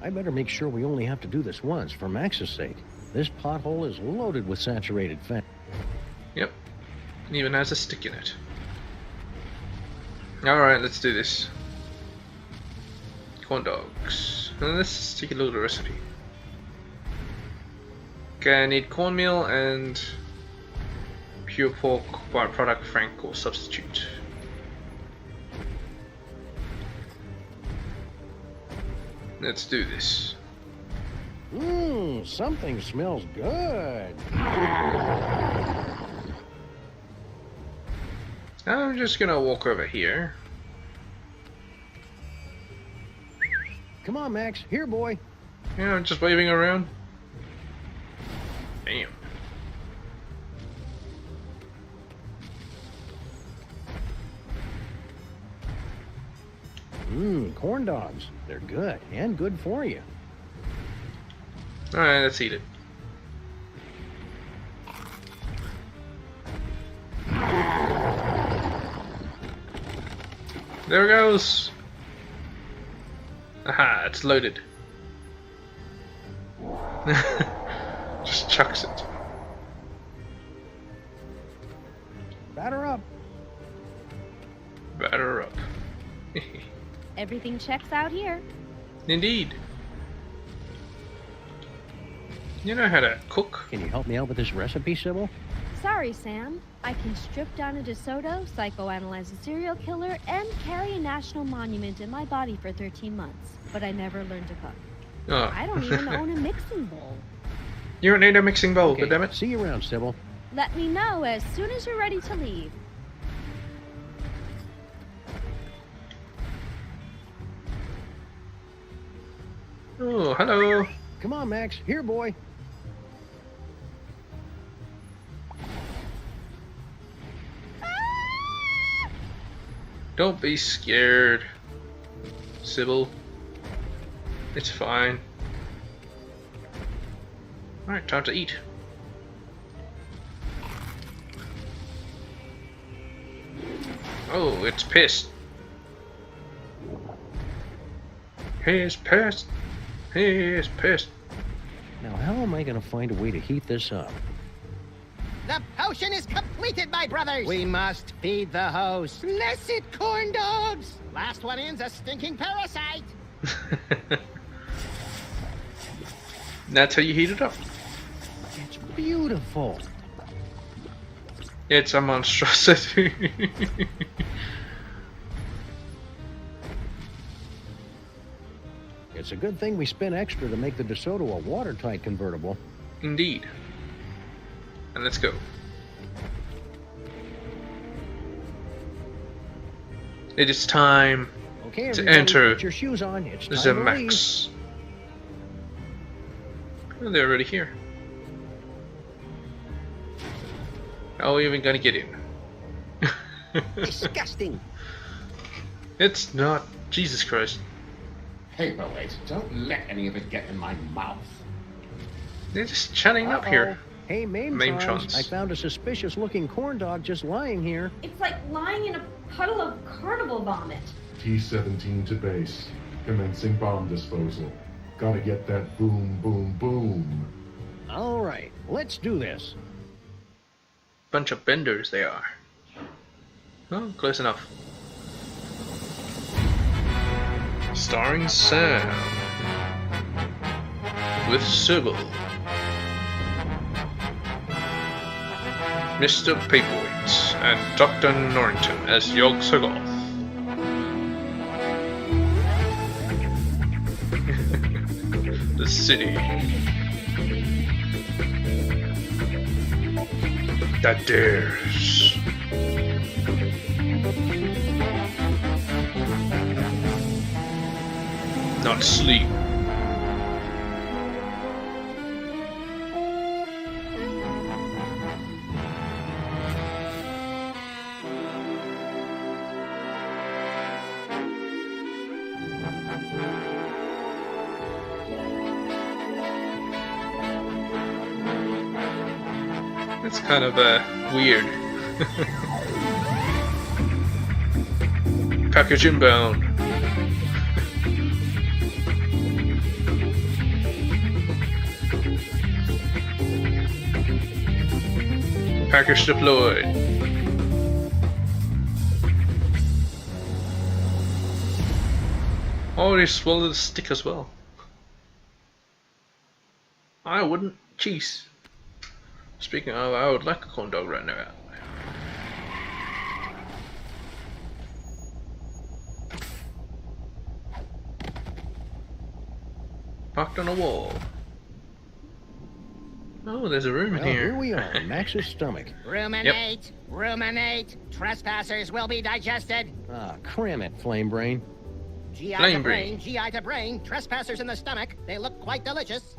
I better make sure we only have to do this once for Max's sake. This pothole is loaded with saturated fat. Yep. It even has a stick in it. Alright, let's do this. Corn dogs. Now let's take a look at the recipe. Okay, I need cornmeal and pure pork byproduct Franco substitute. Let's do this. Something smells good. I'm just gonna walk over here. Come on, Max. Here, boy. Yeah, I'm just waving around. Damn. Corn dogs. They're good and good for you. Alright, let's eat it. There it goes. Aha, it's loaded. Just chucks it. Batter up. Batter up. Everything checks out here. Indeed. You know how to cook? Can you help me out with this recipe, Sybil? Sorry, Sam. I can strip down a DeSoto, psychoanalyze a serial killer, and carry a national monument in my body for 13 months. But I never learned to cook. Oh. I don't even own a mixing bowl. You don't need a mixing bowl, Okay, goddammit. see you around, Sybil. Let me know as soon as you're ready to leave. Oh, hello. Come on, Max. Here, boy. Don't be scared, Sybil. It's fine. Alright, time to eat. Oh, it's pissed. He's pissed. He's pissed. Now, how am I going to find a way to heat this up? The potion is completed, my brothers! We must feed the host. Blessed corn dogs! Last one in's a stinking parasite! That's how you heat it up. It's beautiful. It's a monstrosity. It's a good thing we spent extra to make the DeSoto a watertight convertible. Indeed. And let's go. It is time Okay, to everybody, enter put your shoes on. It's time the to leave. max. Oh, they're already here. How are we even gonna get in? Disgusting. It's not. Jesus Christ. Paperweight, don't let any of it get in my mouth. They're just chatting up here. Hey, Mametrons. I found a suspicious-looking corn dog just lying here. It's like lying in a puddle of carnival vomit. T-17 to base. Commencing bomb disposal. Gotta get that boom, boom, boom. All right, let's do this. Bunch of benders they are. Oh, close enough. Starring Sam. With Sybil. Mr. Paperweight and Dr. Norrington as Yog Soggoth. The city that dares. Not sleep. That's kind of weird. Package inbound. Package deployed. Oh, they swallowed the stick as well. I wouldn't. Jeez. Speaking of, I would like a corn dog right now. Parked on a wall. Oh, there's a room in here. Here we are, Max's stomach. Ruminate, ruminate. Trespassers will be digested. Ah, cram it, Flame Brain. GI Flame to brain, brain. GI to brain. Trespassers in the stomach. They look quite delicious.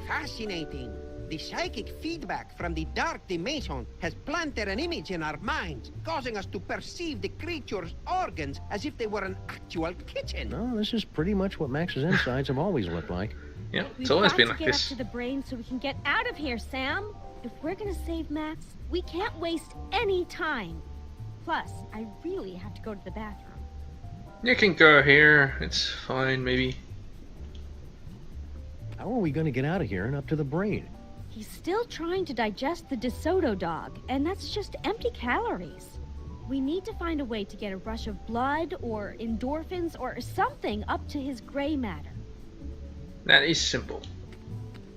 Fascinating. The psychic feedback from the dark dimension has planted an image in our minds, causing us to perceive the creature's organs as if they were an actual kitchen. No, this is pretty much what Max's insides have always looked like. Yeah, We've got to get up to the brain so we can get out of here, Sam. If we're gonna save Max, we can't waste any time. Plus, I really have to go to the bathroom. You can go here. It's fine, maybe. How are we going to get out of here and up to the brain? He's still trying to digest the DeSoto dog, and that's just empty calories. We need to find a way to get a rush of blood or endorphins or something up to his gray matter. That is simple.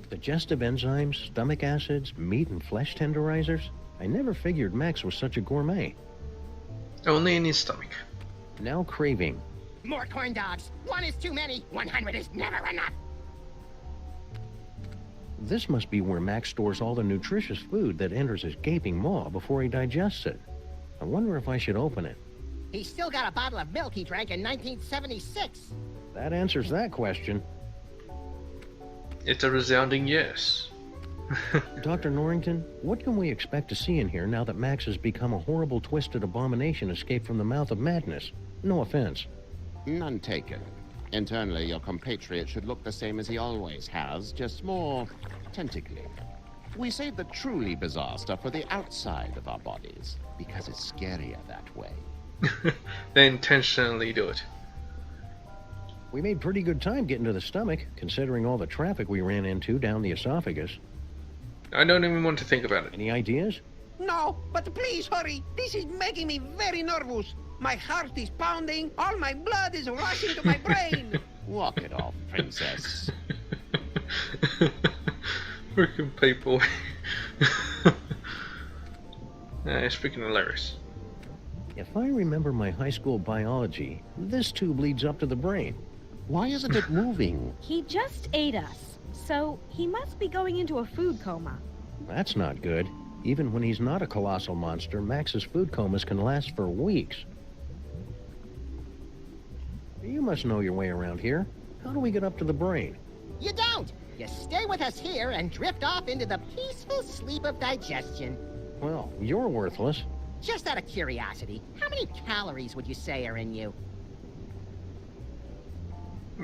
Digestive enzymes, stomach acids, meat and flesh tenderizers? I never figured Max was such a gourmet. Only in his stomach. Now craving. More corn dogs. One is too many. 100 is never enough. This must be where Max stores all the nutritious food that enters his gaping maw before he digests it. I wonder if I should open it. He's still got a bottle of milk he drank in 1976. That answers that question. It's a resounding yes. Dr. Norrington, what can we expect to see in here now that Max has become a horrible, twisted abomination escaped from the mouth of madness? No offense. None taken. Internally, your compatriot should look the same as he always has, just more tentacly. We save the truly bizarre stuff for the outside of our bodies, because it's scarier that way. They intentionally do it. We made pretty good time getting to the stomach, considering all the traffic we ran into down the esophagus. I don't even want to think about it. Any ideas? No, but please hurry. This is making me very nervous. My heart is pounding. All my blood is rushing to my brain. Walk it off, princess. Freaking people. It's freaking hilarious. If I remember my high school biology, this tube leads up to the brain. Why isn't it moving? He just ate us, so he must be going into a food coma. That's not good. Even when he's not a colossal monster, Max's food comas can last for weeks. You must know your way around here. How do we get up to the brain? You don't. You stay with us here and drift off into the peaceful sleep of digestion. Well, you're worthless. Just out of curiosity, how many calories would you say are in you?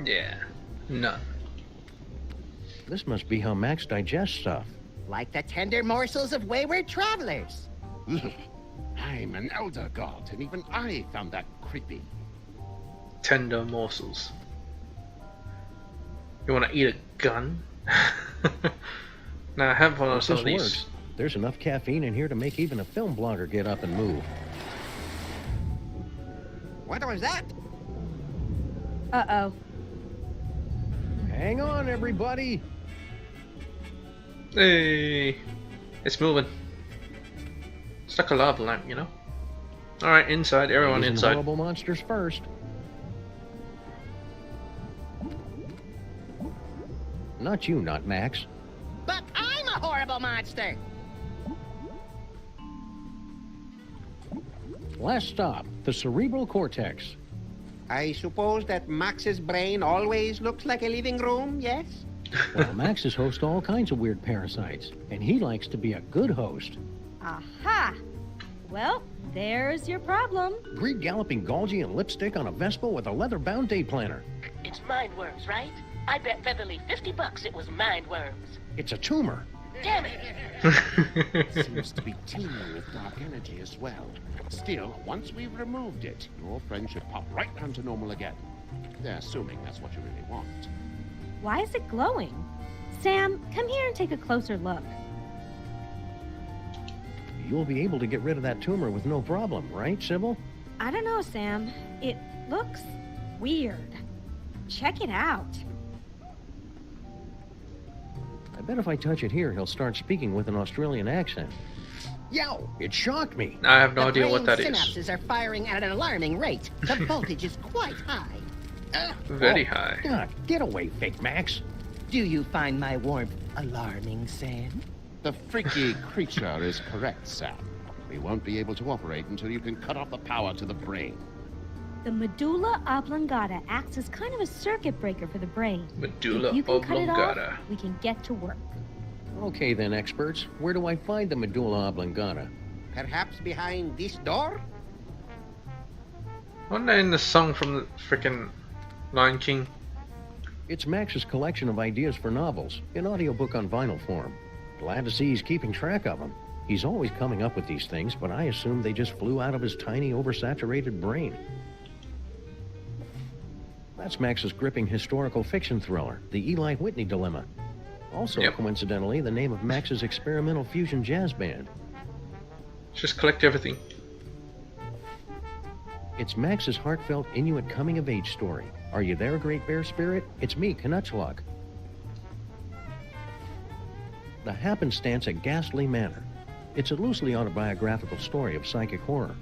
Yeah, none. This must be how Max digests stuff. Like the tender morsels of wayward travelers. I'm an elder god, and even I found that creepy. Tender morsels. You want to eat a gun? Now have one of some of these. Works. There's enough caffeine in here to make even a film blogger get up and move. What was that? Uh-oh. Hang on, everybody. Hey, it's moving. It's like a lava lamp, you know? Alright, inside, everyone Using inside. horrible monsters first. Not you, not Max. But I'm a horrible monster. Last stop, the cerebral cortex. I suppose that Max's brain always looks like a living room, yes? Well, Maxes host all kinds of weird parasites, and he likes to be a good host. Aha! Well, there's your problem. Greed galloping Golgi and lipstick on a Vespa with a leather-bound day planner. It's mind worms, right? I bet Featherly $50 it was mind worms. It's a tumor. Damn it! Seems to be teeming with dark energy as well. Still, once we've removed it, your friend should pop right down to normal again. They're assuming that's what you really want. Why is it glowing? Sam, come here and take a closer look. You'll be able to get rid of that tumor with no problem, right, Sybil? I don't know, Sam. It looks weird. Check it out. I bet if I touch it here, he'll start speaking with an Australian accent. Yow! It shocked me. I have no idea what that is. Synapses are firing at an alarming rate. The voltage is quite high. Very high. God, get away, Fake Max. Do you find my warmth alarming, Sam? The freaky creature is correct, Sam. We won't be able to operate until you can cut off the power to the brain. The medulla oblongata acts as kind of a circuit breaker for the brain. Medulla if you can cut it off, oblongata. we can get to work. Okay then, experts. Where do I find the medulla oblongata? Perhaps behind this door? Wasn't that in the song from the frickin' Lion King? It's Max's collection of ideas for novels, in audiobook on vinyl form. Glad to see he's keeping track of them. He's always coming up with these things, but I assume they just flew out of his tiny, oversaturated brain. That's Max's gripping historical fiction thriller, The Eli Whitney Dilemma. Also, coincidentally, the name of Max's experimental fusion jazz band. Just collect everything. It's Max's heartfelt Inuit coming-of-age story. Are you there, Great Bear Spirit? It's me, Canuchlug. The Happenstance at Ghastly Manor. It's a loosely autobiographical story of psychic horror.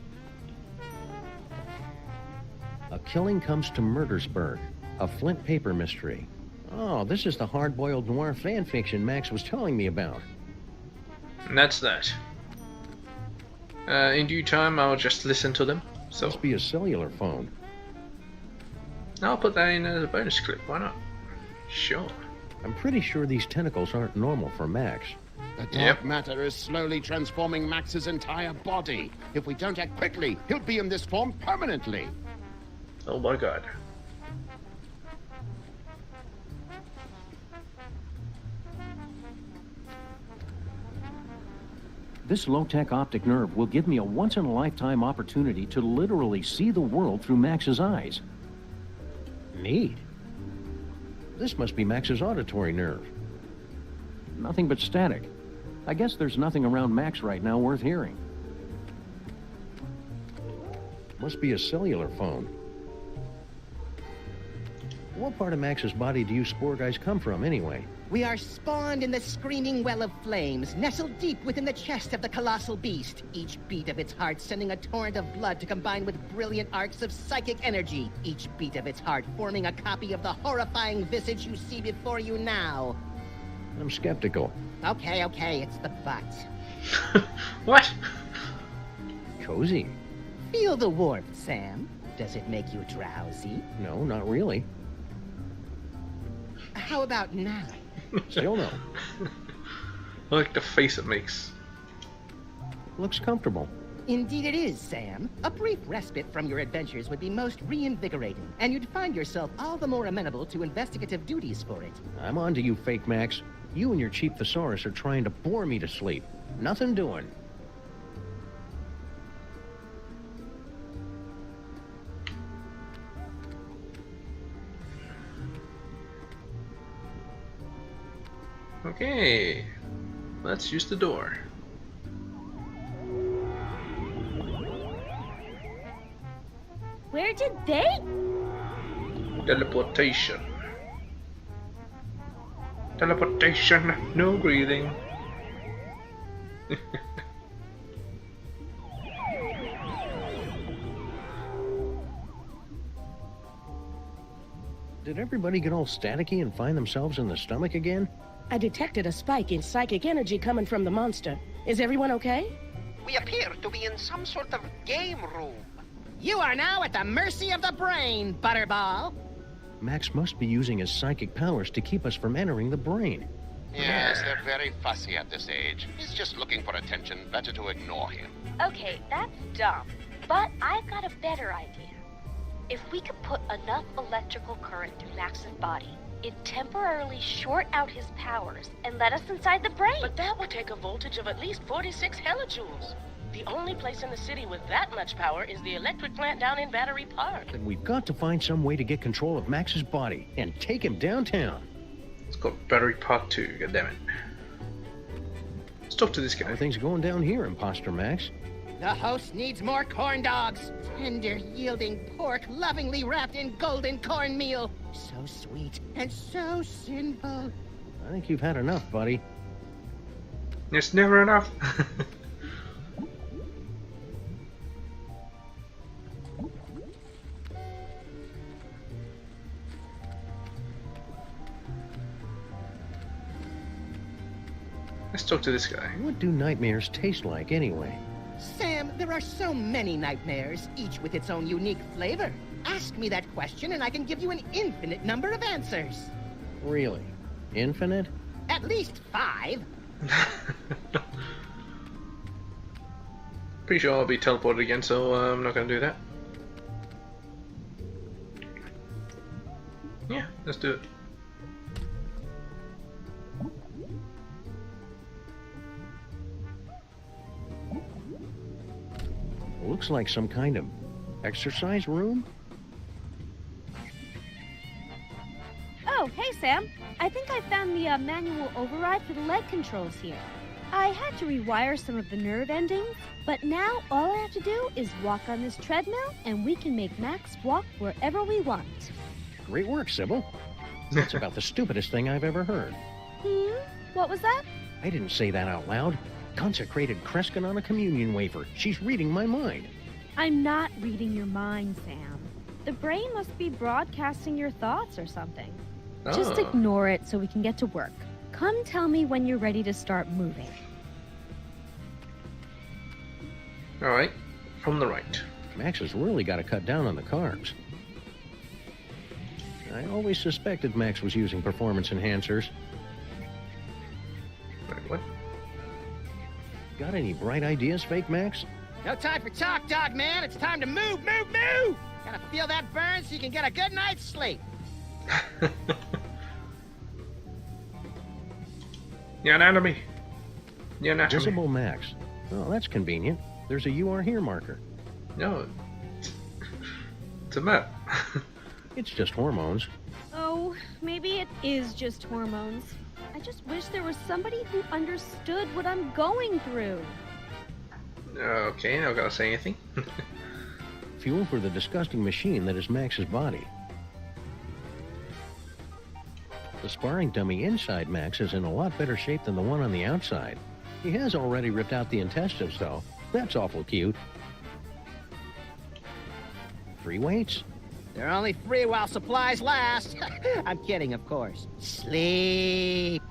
A Killing Comes to Murdersburg, a Flint paper mystery. Oh, this is the hard-boiled noir fan fiction Max was telling me about. And that's that. In due time, I'll just listen to them. So must be a cellular phone. I'll put that in as a bonus clip. Why not? Sure. I'm pretty sure these tentacles aren't normal for Max. The dark matter is slowly transforming Max's entire body. If we don't act quickly, he'll be in this form permanently. Oh my god. This low-tech optic nerve will give me a once-in-a-lifetime opportunity to literally see the world through Max's eyes. Neat. This must be Max's auditory nerve. Nothing but static. I guess there's nothing around Max right now worth hearing. Must be a cellular phone. What part of Max's body do you spore guys come from, anyway? We are spawned in the screaming well of flames, nestled deep within the chest of the colossal beast, each beat of its heart sending a torrent of blood to combine with brilliant arcs of psychic energy, each beat of its heart forming a copy of the horrifying visage you see before you now. I'm skeptical. Okay, it's the butt. What? Cozy. Feel the warmth, Sam. Does it make you drowsy? No, not really. How about now? Still no. I like the face it makes. Looks comfortable. Indeed it is, Sam. A brief respite from your adventures would be most reinvigorating, and you'd find yourself all the more amenable to investigative duties for it. I'm on to you, Fake Max. You and your cheap thesaurus are trying to bore me to sleep. Nothing doing. Okay, let's use the door. Where did they? Teleportation. Teleportation, no breathing. Did everybody get all staticky and find themselves in the stomach again? I detected a spike in psychic energy coming from the monster. Is everyone okay? We appear to be in some sort of game room. You are now at the mercy of the brain, Butterball. Max must be using his psychic powers to keep us from entering the brain. Yes, they're very fussy at this age. He's just looking for attention. Better to ignore him. Okay, that's dumb. But I've got a better idea. If we could put enough electrical current through Max's body, it'd temporarily short out his powers and let us inside the brain. But that would take a voltage of at least 46 hellijoules. The only place in the city with that much power is the electric plant down in Battery Park. Then we've got to find some way to get control of Max's body and take him downtown. It's got Battery Park 2, goddammit. Let's talk to this guy. How are things going down here, Imposter Max? The host needs more corn dogs. Tender, yielding pork lovingly wrapped in golden cornmeal. So sweet and so sinful. I think you've had enough, buddy. It's never enough. Let's talk to this guy. What do nightmares taste like, anyway? Sam, there are so many nightmares, each with its own unique flavor. Ask me that question and I can give you an infinite number of answers. Really? Infinite? At least 5. Pretty sure I'll be teleported again, so I'm not going to do that. Yeah, let's do it. Looks like some kind of exercise room? Oh, hey, Sam. I think I found the manual override for the leg controls here. I had to rewire some of the nerve endings, but now all I have to do is walk on this treadmill and we can make Max walk wherever we want. Great work, Sybil. That's about the stupidest thing I've ever heard. What was that? I didn't say that out loud. Consecrated Kreskin on a communion wafer. She's reading my mind. I'm not reading your mind, Sam. The brain must be broadcasting your thoughts or something. Just ignore it so we can get to work. Come tell me when you're ready to start moving. Alright, from the right. Max has really got to cut down on the carbs. I always suspected Max was using performance enhancers. Wait, what? Got any bright ideas, Fake Max? No time for talk, dog man. It's time to move, move, move! Gotta feel that burn so you can get a good night's sleep. You're an enemy. You're an enemy. Visible Max. Oh, that's convenient. There's a "You Are Here" marker. No. It's a map. It's just hormones. Oh, maybe it is just hormones. I just wish there was somebody who understood what I'm going through. Okay, not gonna say anything. Fuel for the disgusting machine that is Max's body. The sparring dummy inside Max is in a lot better shape than the one on the outside. He has already ripped out the intestines, though. That's awful cute. Free weights? They're only free while supplies last. I'm kidding, of course. Sleep.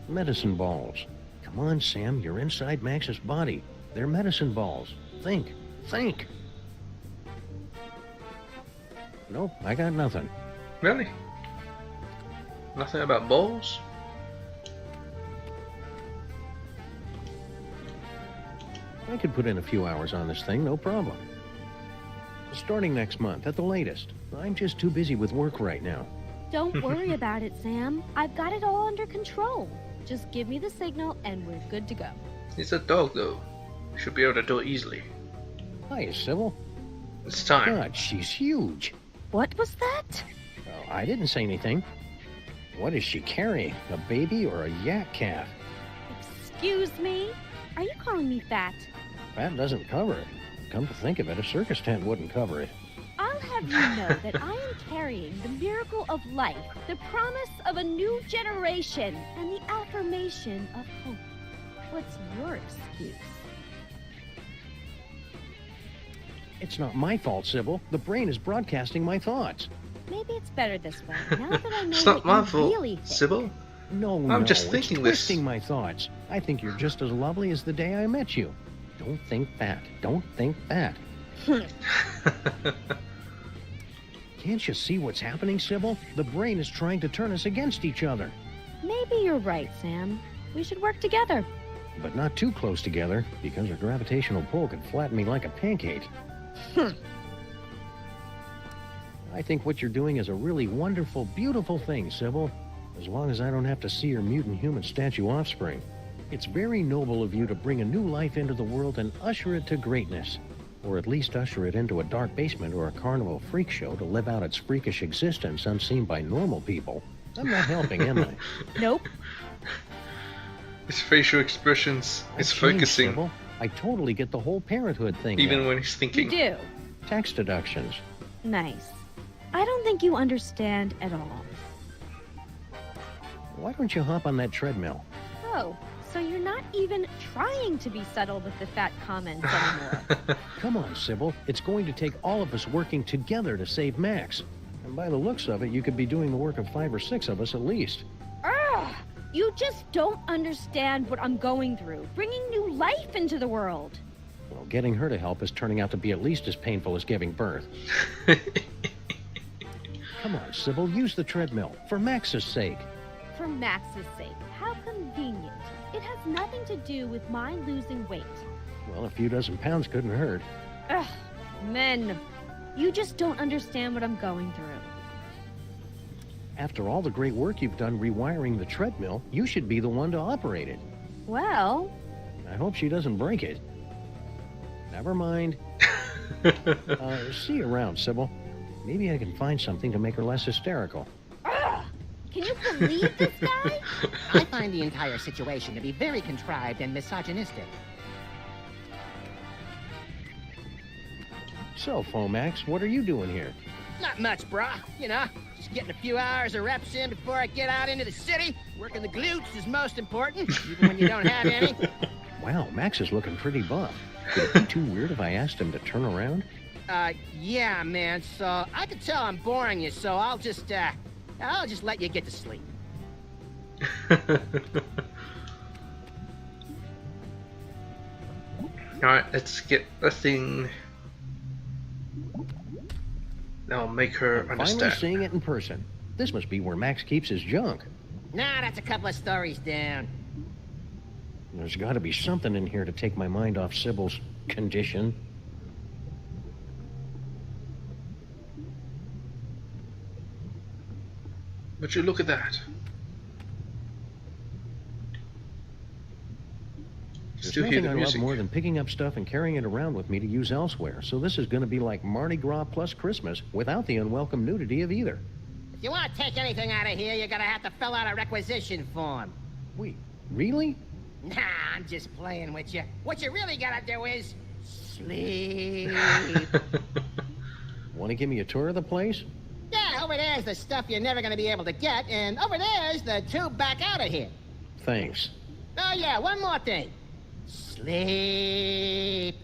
Medicine balls. Come on, Sam, you're inside Max's body. They're medicine balls. Think. Think. Nope, I got nothing. Really? Nothing about balls? I could put in a few hours on this thing, no problem. Starting next month, at the latest. I'm just too busy with work right now. Don't worry about it, Sam. I've got it all under control. Just give me the signal and we're good to go. It's a dog, though. Should be able to do it easily. Hi, Sybil. It's time. God, she's huge. What was that? Oh, I didn't say anything. What is she carrying? A baby or a yak calf? Excuse me? Are you calling me fat? Fat doesn't cover it. Come to think of it, a circus tent wouldn't cover it. I'll have you know that I am carrying the miracle of life, the promise of a new generation, and the affirmation of hope. What's your excuse? It's not my fault, Sybil. The brain is broadcasting my thoughts. Maybe it's better this way. Now that I know It's not what my you fault, really think. Sybil. No, I'm just thinking it's twisting my thoughts. I think you're just as lovely as the day I met you. Don't think that. Don't think that. Can't you see what's happening, Sybil? The brain is trying to turn us against each other. Maybe you're right, Sam. We should work together. But not too close together, because a gravitational pull could flatten me like a pancake. I think what you're doing is a really wonderful, beautiful thing, Sybil. As long as I don't have to see your mutant human statue offspring. It's very noble of you to bring a new life into the world and usher it to greatness. Or at least usher it into a dark basement or a carnival freak show to live out its freakish existence unseen by normal people. I'm not helping, am I? Nope. His facial expressions is Changed, focusing. Sybil. I totally get the whole parenthood thing Even now. when he's thinking. You do. Tax deductions. Nice. I don't think you understand at all. Why don't you hop on that treadmill? Oh, so you're not even trying to be subtle with the fat comments anymore. Come on, Sybil. It's going to take all of us working together to save Max. And by the looks of it, you could be doing the work of 5 or 6 of us at least. Ugh! You just don't understand what I'm going through. Bringing new life into the world. Well, getting her to help is turning out to be at least as painful as giving birth. Come on, Sybil, use the treadmill. For Max's sake. For Max's sake. How convenient. It has nothing to do with my losing weight. Well, a few dozen pounds couldn't hurt. Ugh, men. You just don't understand what I'm going through. After all the great work you've done rewiring the treadmill, you should be the one to operate it. Well... I hope she doesn't break it. Never mind. See you around, Sybil. Maybe I can find something to make her less hysterical. Ugh! Can you believe this guy? I find the entire situation to be very contrived and misogynistic. So, Fomax, what are you doing here? Not much, brah. You know, just getting a few hours of reps in before I get out into the city. Working the glutes is most important, even when you don't have any. Wow, Max is looking pretty buff. Would it be too weird if I asked him to turn around? Yeah, man, so I can tell I'm boring you, so I'll just let you get to sleep. Alright, let's get a thing. That'll make her I'm understand. finally seeing it in person. This must be where Max keeps his junk. Nah, that's a couple of stories down. There's got to be something in here to take my mind off Sybil's condition. But you look at that. There's Still hear nothing the I love music. more than picking up stuff and carrying it around with me to use elsewhere. So this is going to be like Mardi Gras plus Christmas without the unwelcome nudity of either. If you want to take anything out of here, you're gonna have to fill out a requisition form. Wait, really? Nah, I'm just playing with you. What you really gotta do is sleep. Want to give me a tour of the place? Yeah, over there's the stuff you're never gonna be able to get, and over there's the tube back out of here. Thanks. Oh yeah, one more thing. Sleep.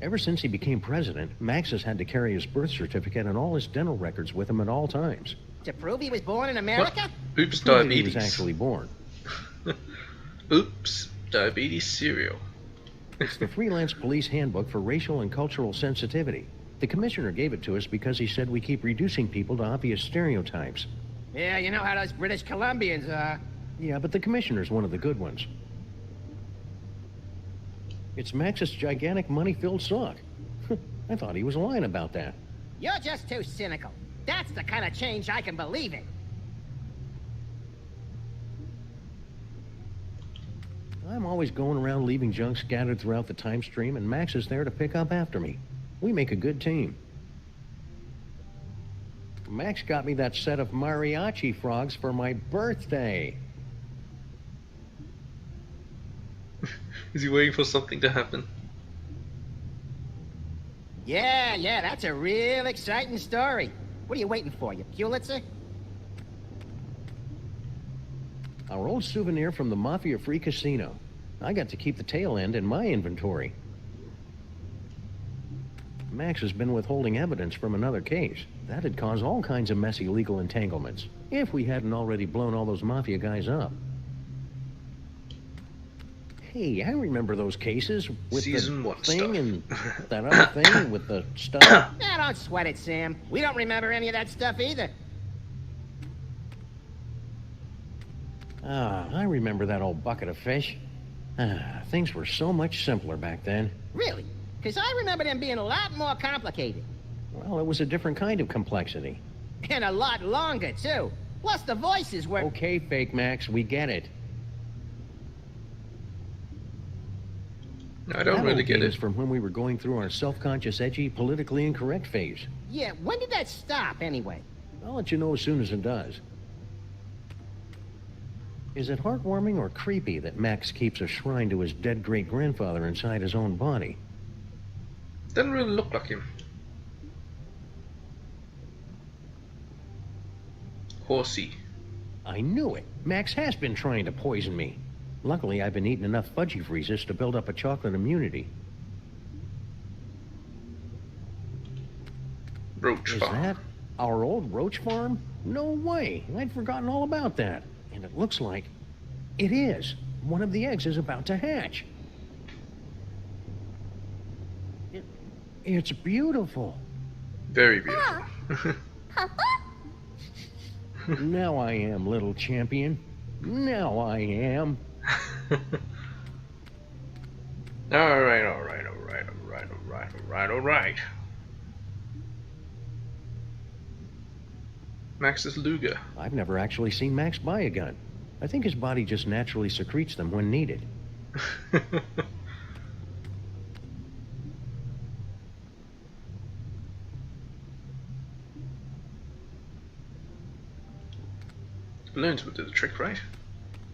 Ever since he became president, Max has had to carry his birth certificate and all his dental records with him at all times. To prove he was born in America? Oops, To prove that he diabetes. was actually born. Oops, diabetes cereal. It's the Freelance Police Handbook for Racial and Cultural Sensitivity. The commissioner gave it to us because he said we keep reducing people to obvious stereotypes. Yeah, you know how those British Columbians are. Yeah, but the commissioner's one of the good ones. It's Max's gigantic money-filled sock. I thought he was lying about that. You're just too cynical. That's the kind of change I can believe in. I'm always going around leaving junk scattered throughout the time stream, and Max is there to pick up after me. We make a good team. Max got me that set of mariachi frogs for my birthday. Is he waiting for something to happen? Yeah, that's a real exciting story. What are you waiting for, you Pulitzer? Our old souvenir from the Mafia-free casino. I got to keep the tail end in my inventory. Max has been withholding evidence from another case. That'd cause all kinds of messy legal entanglements, if we hadn't already blown all those Mafia guys up. Hey, I remember those cases with Season the 1 thing stuff. and that other thing with the stuff. Yeah, don't sweat it, Sam. We don't remember any of that stuff either. Ah, I remember that old bucket of fish. Ah, things were so much simpler back then. Really? Because I remember them being a lot more complicated. Well, it was a different kind of complexity. And a lot longer, too. Plus, the voices were... Okay, Fake Max, we get it. I don't really get it. From when we were going through our self-conscious, edgy, politically incorrect phase. Yeah, when did that stop, anyway? I'll let you know as soon as it does. Is it heartwarming or creepy that Max keeps a shrine to his dead great-grandfather inside his own body? Doesn't really look like him. Horsey. I knew it. Max has been trying to poison me. Luckily, I've been eating enough fudgy freezes to build up a chocolate immunity. Roach farm. Is that our old roach farm? No way. I'd forgotten all about that. And it looks like it is. One of the eggs is about to hatch. It's beautiful. Very beautiful. Now I am, little champion. Now I am. Alright. Max's Luger. I've never actually seen Max buy a gun. I think his body just naturally secretes them when needed. Balloons would do the trick, right?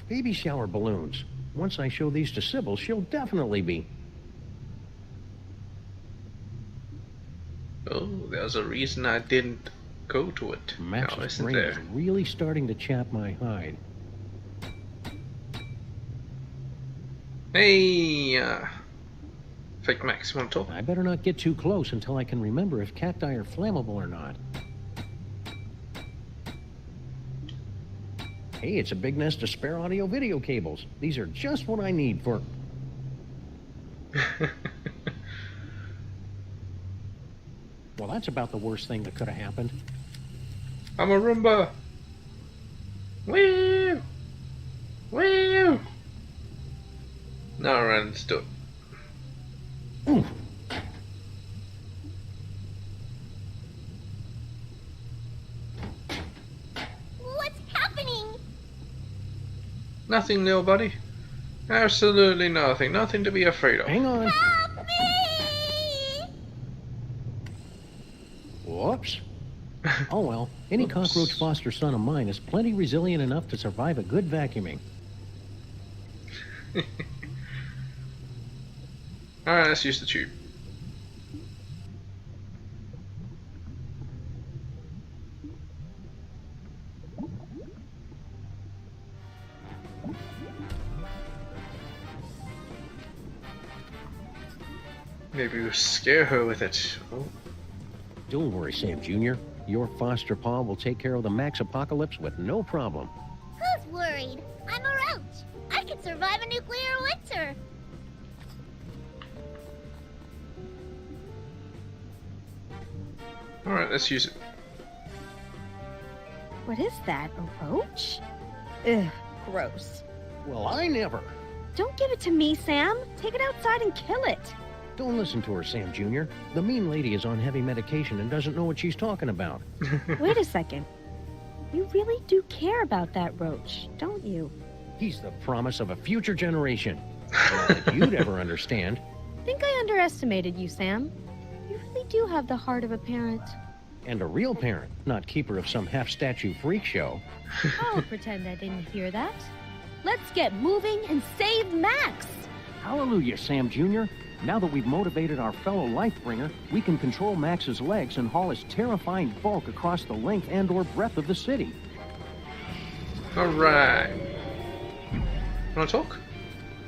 Baby shower balloons. Once I show these to Sybil, she'll definitely be... Oh, there's a reason I didn't go to it. Max's now, brain is really starting to chap my hide. Hey, Fake Max, you want to talk? I better not get too close until I can remember if cacti are flammable or not. Hey, it's a big nest of spare audio-video cables. These are just what I need for... Well, that's about the worst thing that could have happened. I'm a Roomba! Woo! Woo! No, run, stop. What's happening? Nothing, little buddy. Absolutely nothing. Nothing to be afraid of. Hang on. Help me! Whoops. Oh well, any cockroach foster son of mine is plenty resilient enough to survive a good vacuuming. Alright, let's use the tube. Maybe we'll scare her with it. Oh. Don't worry, Sam Jr. Your foster paw will take care of the Max apocalypse with no problem. Who's worried? I'm a roach. I can survive a nuclear winter. Alright, let's use it. What is that, a roach? Ugh, gross. Well, I never. Don't give it to me, Sam. Take it outside and kill it. Don't listen to her, Sam Jr. The mean lady is on heavy medication and doesn't know what she's talking about. Wait a second. You really do care about that roach, don't you? He's the promise of a future generation. Not that you'd ever understand. I think I underestimated you, Sam. You really do have the heart of a parent. And a real parent, not keeper of some half-statue freak show. I'll pretend I didn't hear that. Let's get moving and save Max! Hallelujah, Sam Jr. Now that we've motivated our fellow Lifebringer, we can control Max's legs and haul his terrifying bulk across the length and/or breadth of the city. Alright. Wanna talk?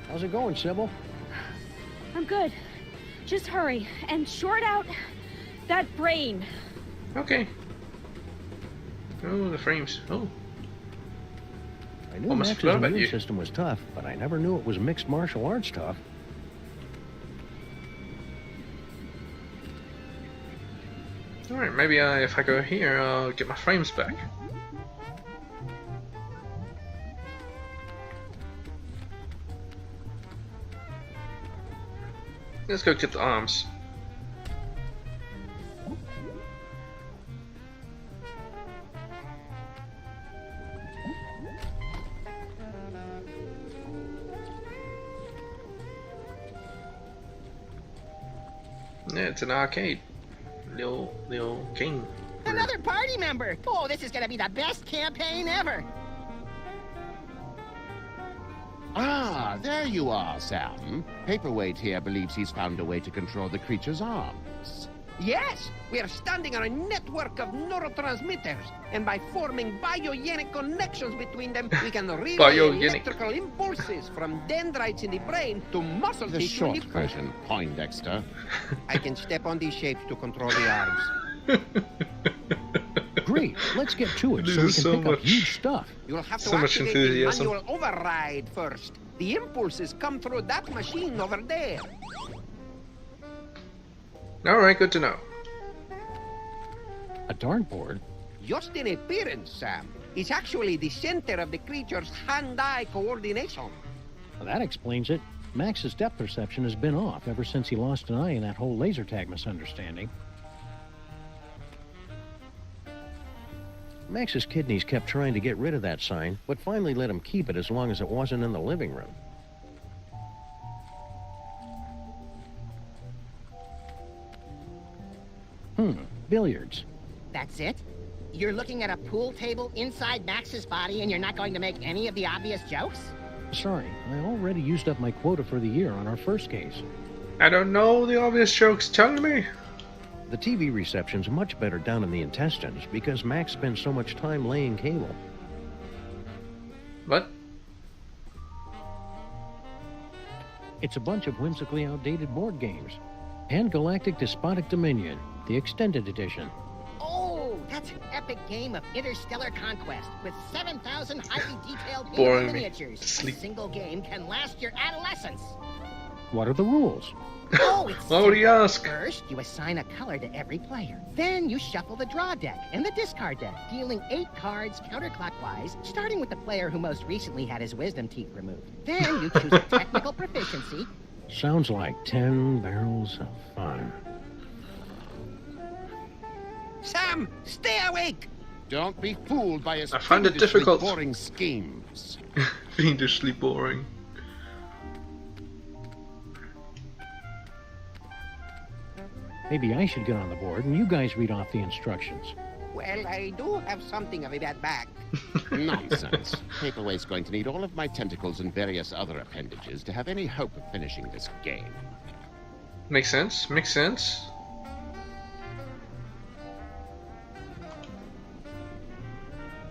How's it going, Sybil? I'm good. Just hurry and short out that brain. Okay. Oh, the frames. Oh. I knew Almost Max's forgot about immune you. system was tough, but I never knew it was mixed martial arts tough. Alright, maybe if I go here, I'll get my frames back. Let's go get the arms. Yeah, it's an arcade. Little game. Another party member! Oh, this is gonna be the best campaign ever! Ah, there you are, Sam. Paperweight here believes he's found a way to control the creature's arms. Yes! We are standing on a network of neurotransmitters, and by forming biogenic connections between them, we can relay electrical impulses from dendrites in the brain to muscle The tissue in short the version, Poindexter. I can step on these shapes to control the arms. Great, let's get to it so we can pick up huge stuff. You'll have to So much activate the enthusiasm. manual override first. The impulses come through that machine over there. Alright, good to know. A dartboard? Just in appearance, Sam. It's actually the center of the creature's hand-eye coordination. Well, that explains it. Max's depth perception has been off ever since he lost an eye in that whole laser tag misunderstanding. Max's kidneys kept trying to get rid of that sign, but finally let him keep it as long as it wasn't in the living room. Billiards. That's it? You're looking at a pool table inside Max's body and you're not going to make any of the obvious jokes? Sorry, I already used up my quota for the year on our first case. I don't know the obvious jokes, tell me. The TV reception's much better down in the intestines because Max spends so much time laying cable. What? It's a bunch of whimsically outdated board games. And Galactic Despotic Dominion, the extended edition. Oh, that's an epic game of interstellar conquest with 7,000 highly detailed Boring miniatures. A single game can last your adolescence. What are the rules? Oh, it's Why would he ask? First, you assign a color to every player. Then you shuffle the draw deck and the discard deck, dealing 8 cards counterclockwise, starting with the player who most recently had his wisdom teeth removed. Then you choose a technical proficiency. Sounds like 10 barrels of fun. Sam, stay awake! Don't be fooled by his I find it difficult. boring schemes. Fiendishly boring. Maybe I should get on the board and you guys read off the instructions. Well, I do have something of a bad back. Nonsense. Paperweight's going to need all of my tentacles and various other appendages to have any hope of finishing this game. Makes sense, makes sense.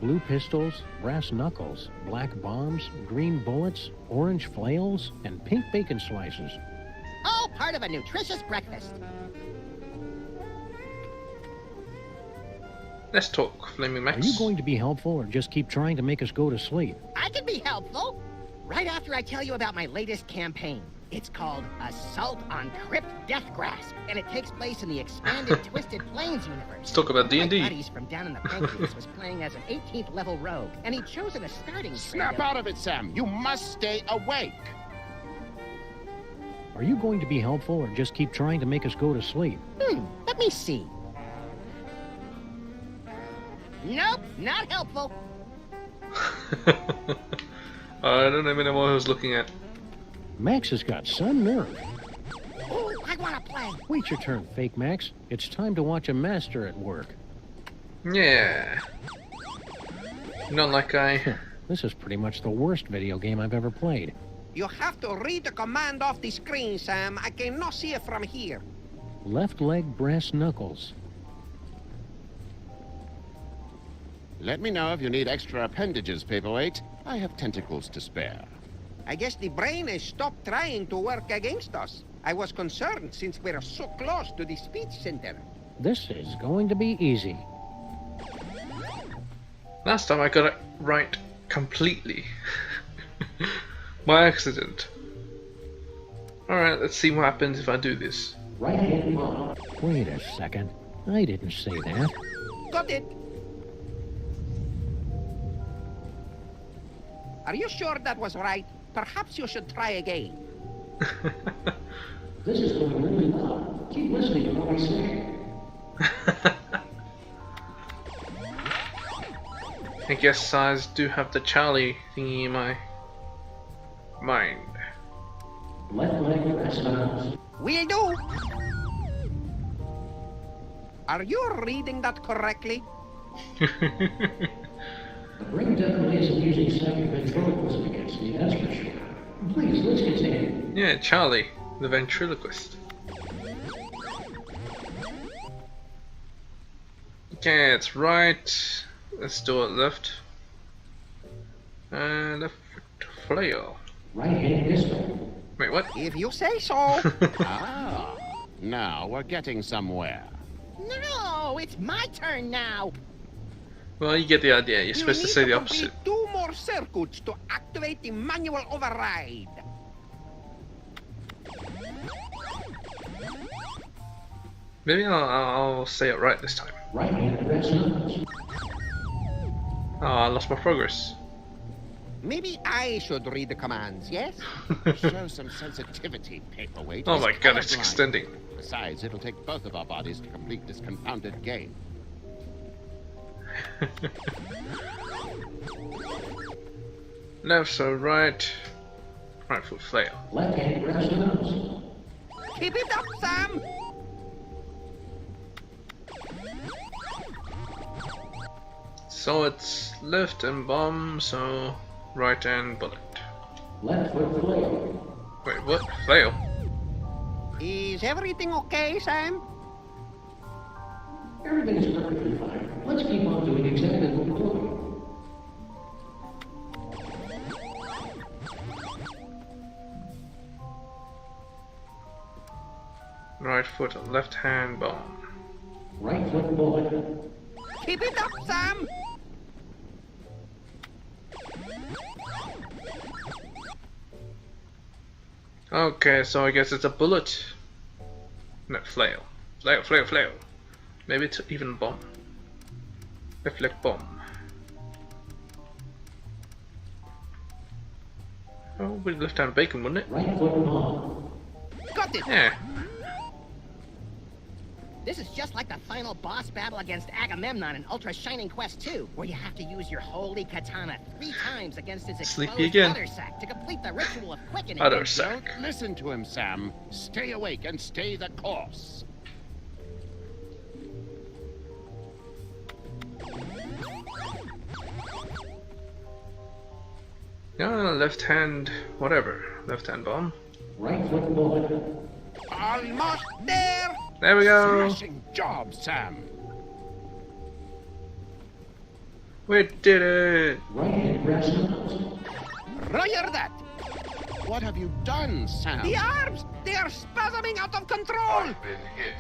Blue pistols, brass knuckles, black bombs, green bullets, orange flails, and pink bacon slices. All part of a nutritious breakfast. Let's talk, Flaming Max. Are you going to be helpful or just keep trying to make us go to sleep? I can be helpful. Right after I tell you about my latest campaign. It's called Assault on Crypt Death Grasp, and it takes place in the expanded Twisted Plains universe. Let's talk about D&D. My buddies from down in the Pancreas was playing as an 18th level rogue, and he'd chosen a starting Snap out of it, Sam. You must stay awake. Are you going to be helpful or just keep trying to make us go to sleep? Let me see. Nope, not helpful. I don't even know what I was looking at. Max has got some nerve. Oh, I want to play. Wait your turn, Fake Max. It's time to watch a master at work. Yeah. Not like I... This is pretty much the worst video game I've ever played. You have to read the command off the screen, Sam. I cannot see it from here. Left leg brass knuckles. Let me know if you need extra appendages, Paperweight. I have tentacles to spare. I guess the brain has stopped trying to work against us. I was concerned since we're so close to the speech center. This is going to be easy. Last time I got it right completely. By accident. Alright, let's see what happens if I do this. Wait a second. I didn't say that. Got it. Are you sure that was right? Perhaps you should try again. This is going really well. Keep listening to what I say. I guess I do have the Charlie thingy in my mind. Will do. Are you reading that correctly? The brain definitely isn't using psychic ventriloquism against me, that's for sure. Please, let's continue. Yeah, Charlie, the ventriloquist. Okay, it's right. Let's do it left. And left flail. Right hand this way. Wait, what? If you say so. Ah, now we're getting somewhere. No, it's my turn now. Well, you get the idea. You're supposed to say the opposite. Two more circuits to activate the manual override. Maybe I'll say it right this time. Right hand press numbers. Oh, I lost my progress. Maybe I should read the commands, yes? Show some sensitivity, Paperweight. Oh my He's god, it's colorblind. extending. Besides, it'll take both of our bodies to complete this confounded game. Left, so right. Right foot flail. Left hand press numbers. Keep it up, Sam! So it's left and bomb, so right and bullet. Left foot flail. Wait, what? Flail? Is everything okay, Sam? Everything's perfectly fine. Let's keep on doing exactly what we're doing. Right foot, left hand bomb. Right foot bullet. Keep it up, Sam! Okay, so I guess it's a bullet. No, flail. Flail, flail, flail. Maybe it's even bomb. Reflect bomb. Oh, with left hand bacon, wouldn't it? Right foot bomb. Got it! Yeah. This is just like the final boss battle against Agamemnon in Ultra Shining Quest 2, where you have to use your holy katana 3 times against his Sleepy exposed again. udder sac to complete the ritual of quickening. Udder sac. Don't listen to him, Sam. Stay awake and stay the course. Yeah, left hand, whatever. Left hand bomb. Right foot bullet. Almost there! There we go. Smashing job, Sam. We did it. Right hand press numbers. Roger that! What have you done, Sam? The arms! They are spasming out of control! I've been hit.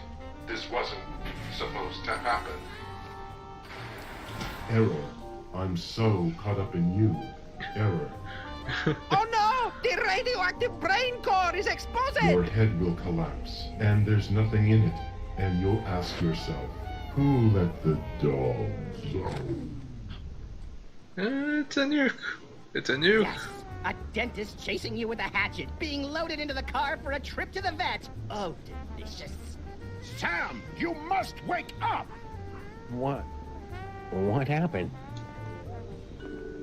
This wasn't supposed to happen. Error. I'm so caught up in you. Error. Oh no! The radioactive brain core is exposed! Your head will collapse, and there's nothing in it. And you'll ask yourself, who let the dogs out? It's a nuke. It's a nuke. Yes, a dentist chasing you with a hatchet, being loaded into the car for a trip to the vet. Oh, delicious. Sam, you must wake up! What? What happened?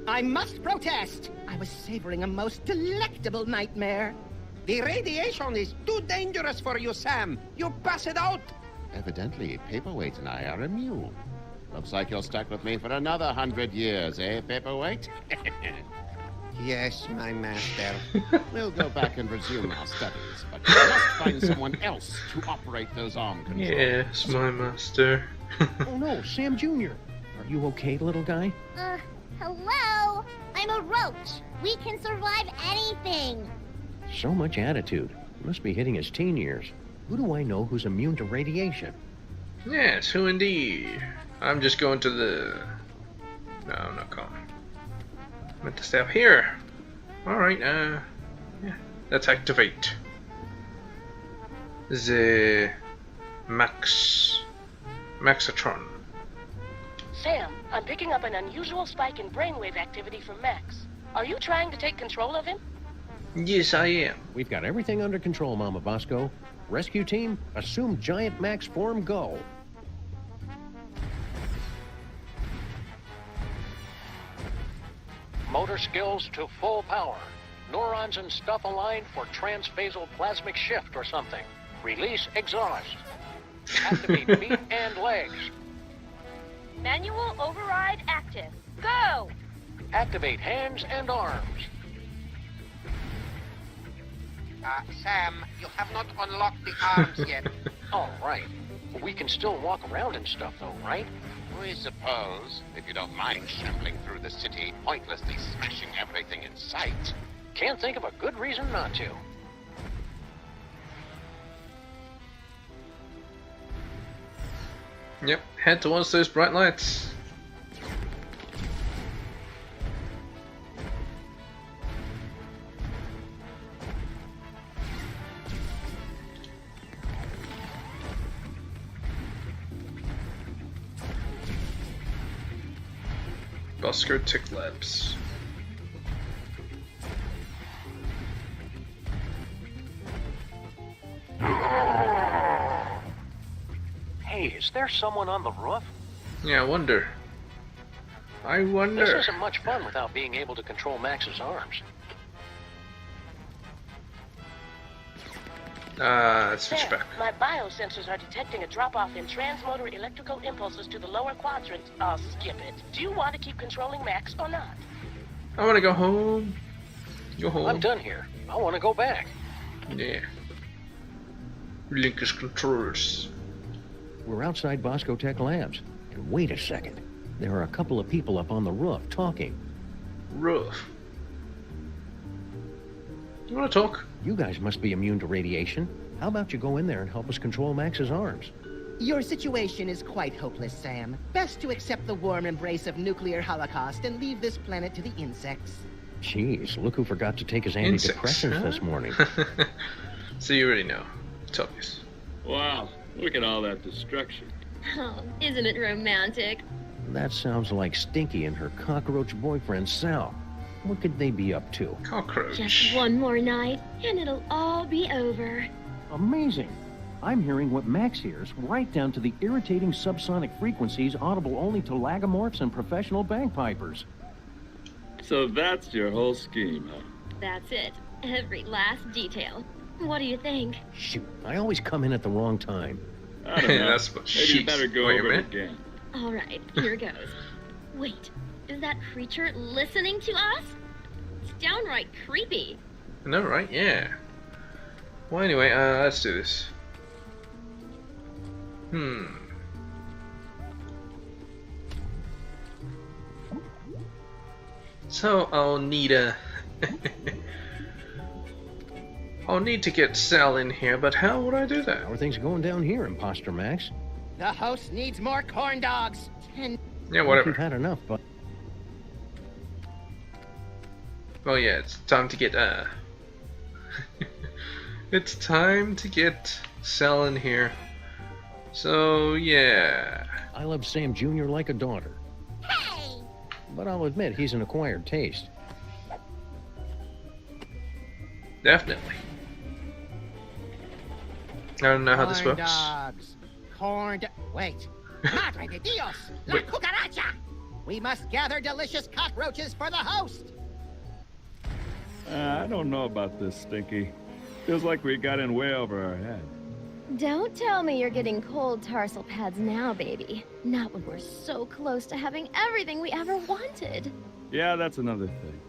I must protest. I was savoring a most delectable nightmare. The radiation is too dangerous for you, Sam. You pass it out. Evidently, Paperweight and I are immune. Looks like you're stuck with me for another 100 years, eh, Paperweight? Yes, my master. We'll go back and resume our studies, but we must find someone else to operate those arm controls. Yes, my master. Oh no, Sam Jr. Are you okay, little guy? Hello? I'm a roach. We can survive anything. So much attitude. Must be hitting his teen years. Who do I know who's immune to radiation? Yes, who indeed? I'm just going to the... No, I'm not going. I meant to stay up here. Alright, yeah. Let's activate the Maxatron. Sam, I'm picking up an unusual spike in brainwave activity from Max. Are you trying to take control of him? Yes, I am. We've got everything under control, Mama Bosco. Rescue team, assume giant Max form, go. Motor skills to full power. Neurons and stuff aligned for transphasal plasmic shift or something. Release exhaust. Activate feet and legs. Manual override active. Go! Activate hands and arms. Sam, you have not unlocked the arms yet. All right. We can still walk around and stuff, though, right? We suppose, if you don't mind shambling through the city, pointlessly smashing everything in sight. Can't think of a good reason not to. Yep, head towards those bright lights. Bosco Tech Labs. Hey, is there someone on the roof? Yeah, I wonder. This isn't much fun without being able to control Max's arms. Switch Sam, back. my biosensors are detecting a drop-off in transmotor electrical impulses to the lower quadrant. I'll skip it. Do you want to keep controlling Max or not? I want to go home. Go home. I'm done here. I want to go back. Yeah. Relinquish controllers. We're outside Bosco Tech Labs. And wait a second. There are a couple of people up on the roof talking. Roof? You want to talk? You guys must be immune to radiation. How about you go in there and help us control Max's arms? Your situation is quite hopeless, Sam. Best to accept the warm embrace of nuclear holocaust and leave this planet to the insects. Jeez, look who forgot to take his antidepressants this morning. So you already know. It's obvious. Wow, look at all that destruction. Oh, isn't it romantic? That sounds like Stinky and her cockroach boyfriend, Sal. What could they be up to? Cockroach. Just one more night, and it'll all be over. Amazing. I'm hearing what Max hears, right down to the irritating subsonic frequencies audible only to lagomorphs and professional bagpipers. So that's your whole scheme, huh? That's it. Every last detail. What do you think? Shoot, I always come in at the wrong time. I don't know. That's what Maybe you better go over it again. All right, here goes. Wait, is that creature listening to us? It's downright creepy. I know, right? Yeah. Well, anyway, let's do this. So I'll need a I'll need to get Sal in here, but how would I do that? How are things going down here, Imposter Max? The host needs more corn dogs. And Yeah, whatever. We've had enough, but well, yeah, it's time to get it's time to get Sal in here. So yeah. I love Sam Jr. like a daughter. Hey! But I'll admit he's an acquired taste. Definitely. I don't know how this corn works. dogs. Wait. Madre de Dios! La Wait. cucaracha! We must gather delicious cockroaches for the host. I don't know about this, Stinky. Feels like we got in way over our head. Don't tell me you're getting cold tarsal pads now, baby. Not when we're so close to having everything we ever wanted. Yeah, that's another thing.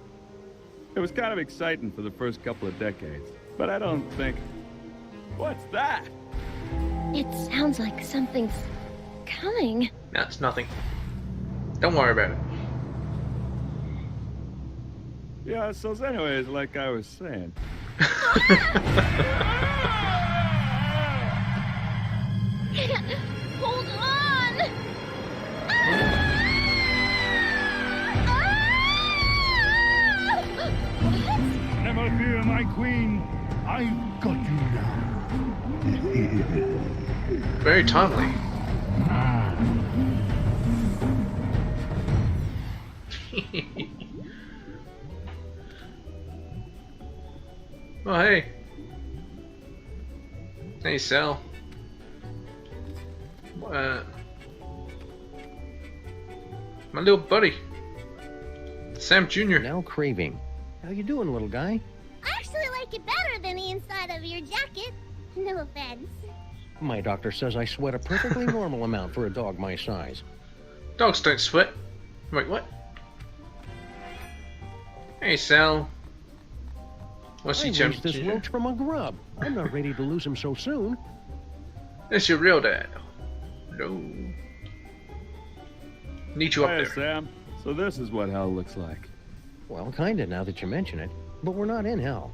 It was kind of exciting for the first couple of decades, but I don't think... What's that? It sounds like something's coming. That's nothing. Don't worry about it. Yeah, so anyways, like I was saying... Hold on! Never fear, my queen. I've got you now. Very timely. Oh, hey. Hey, Sal. My little buddy, Sam Jr. Now craving. How you doing, little guy? I actually like it better than the inside of your jacket. No offense. My doctor says I sweat a perfectly normal amount for a dog my size. Dogs don't sweat. Wait, what? Hey, Sal. What's he I raised this roach from a grub. I'm not ready to lose him so soon. That's your real dad. No. Need you up Hey, there. Sam. So this is what hell looks like. Well, kinda now that you mention it. But we're not in hell.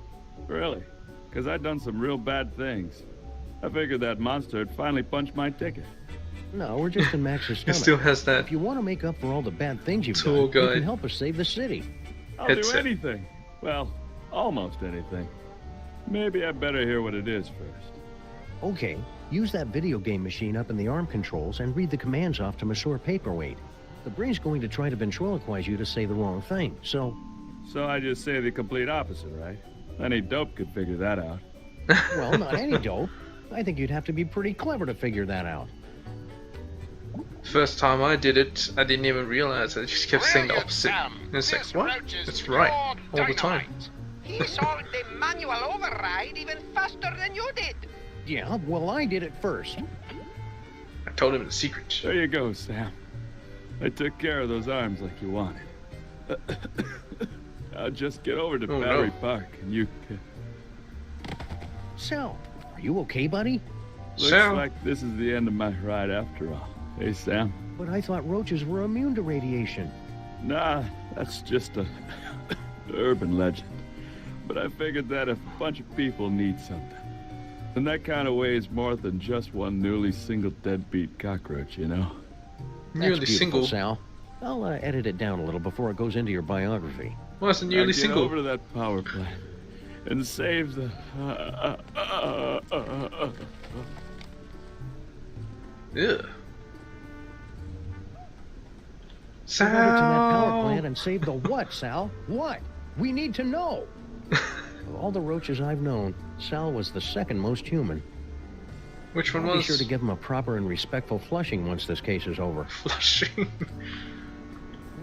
Really? Because I'd done some real bad things. I figured that monster had finally punched my ticket. No, we're just in Max's He stomach. still has that If you want to make up for all the bad things you've tour done, you guide can help us save the city. I'll headset. do anything. Well, almost anything. Maybe I better hear what it is first. Okay, use that video game machine up in the arm controls and read the commands off to Monsieur Paperweight. The brain's going to try to ventriloquize you to say the wrong thing, so... So I just say the complete opposite, right? Any dope could figure that out. Well, not any dope. I think you'd have to be pretty clever to figure that out. First time I did it, I didn't even realize. I just kept saying the opposite. And it's like, what? That's right. All the time. He solved the manual override even faster than you did. Yeah, well, I did it first. I told him the secret. There you go, Sam. I took care of those arms like you wanted. Now just get over to Battery Park and you can... Sal, are you okay, buddy? Looks like this is the end of my ride after all. Hey, Sam. But I thought roaches were immune to radiation. Nah, that's just a urban legend. But I figured that if a bunch of people need something, then that kind of weighs more than just one newly single deadbeat cockroach, you know? That's beautiful, Sal. I'll edit it down a little before it goes into your biography. Well, it's a newly Get single. over to that power plant and save the... Ugh. Get over to that power plant and save the what, Sal? What? We need to know. Of all the roaches I've known, Sal was the second most human. Which one I'll was? Be sure to give him a proper and respectful flushing once this case is over. Flushing?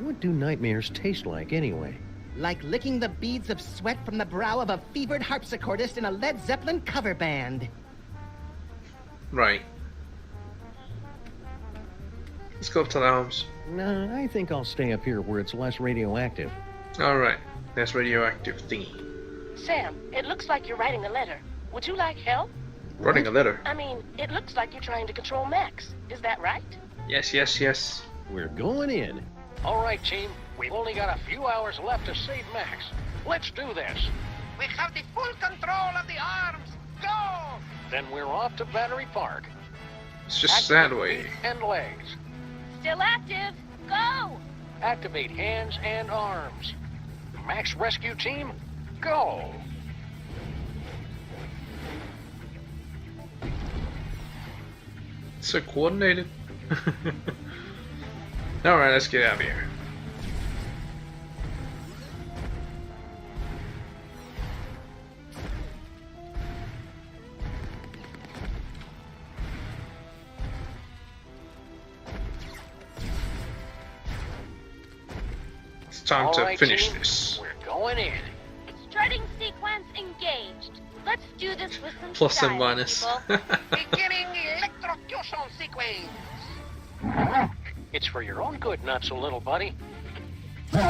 What do nightmares taste like, anyway? Like licking the beads of sweat from the brow of a fevered harpsichordist in a Led Zeppelin cover band. Right. Let's go up to the arms. Nah, I think I'll stay up here where it's less radioactive. Alright, that's radioactive thingy. Sam, it looks like you're writing a letter. Would you like help? Writing a letter? I mean, it looks like you're trying to control Max. Is that right? Yes, yes, yes. We're going in. All right, team. We've only got a few hours left to save Max. Let's do this. We have the full control of the arms. Go! Then we're off to Battery Park. It's just that way. And legs. Still active. Go! Activate hands and arms. Max Rescue Team, go! So coordinated. Alright, let's get out of here. It's time to finish this. We're going in. Strutting sequence engaged. Let's do this with some Plus and style, minus. Beginning electrocution sequence. It's for your own good, not so little buddy. Did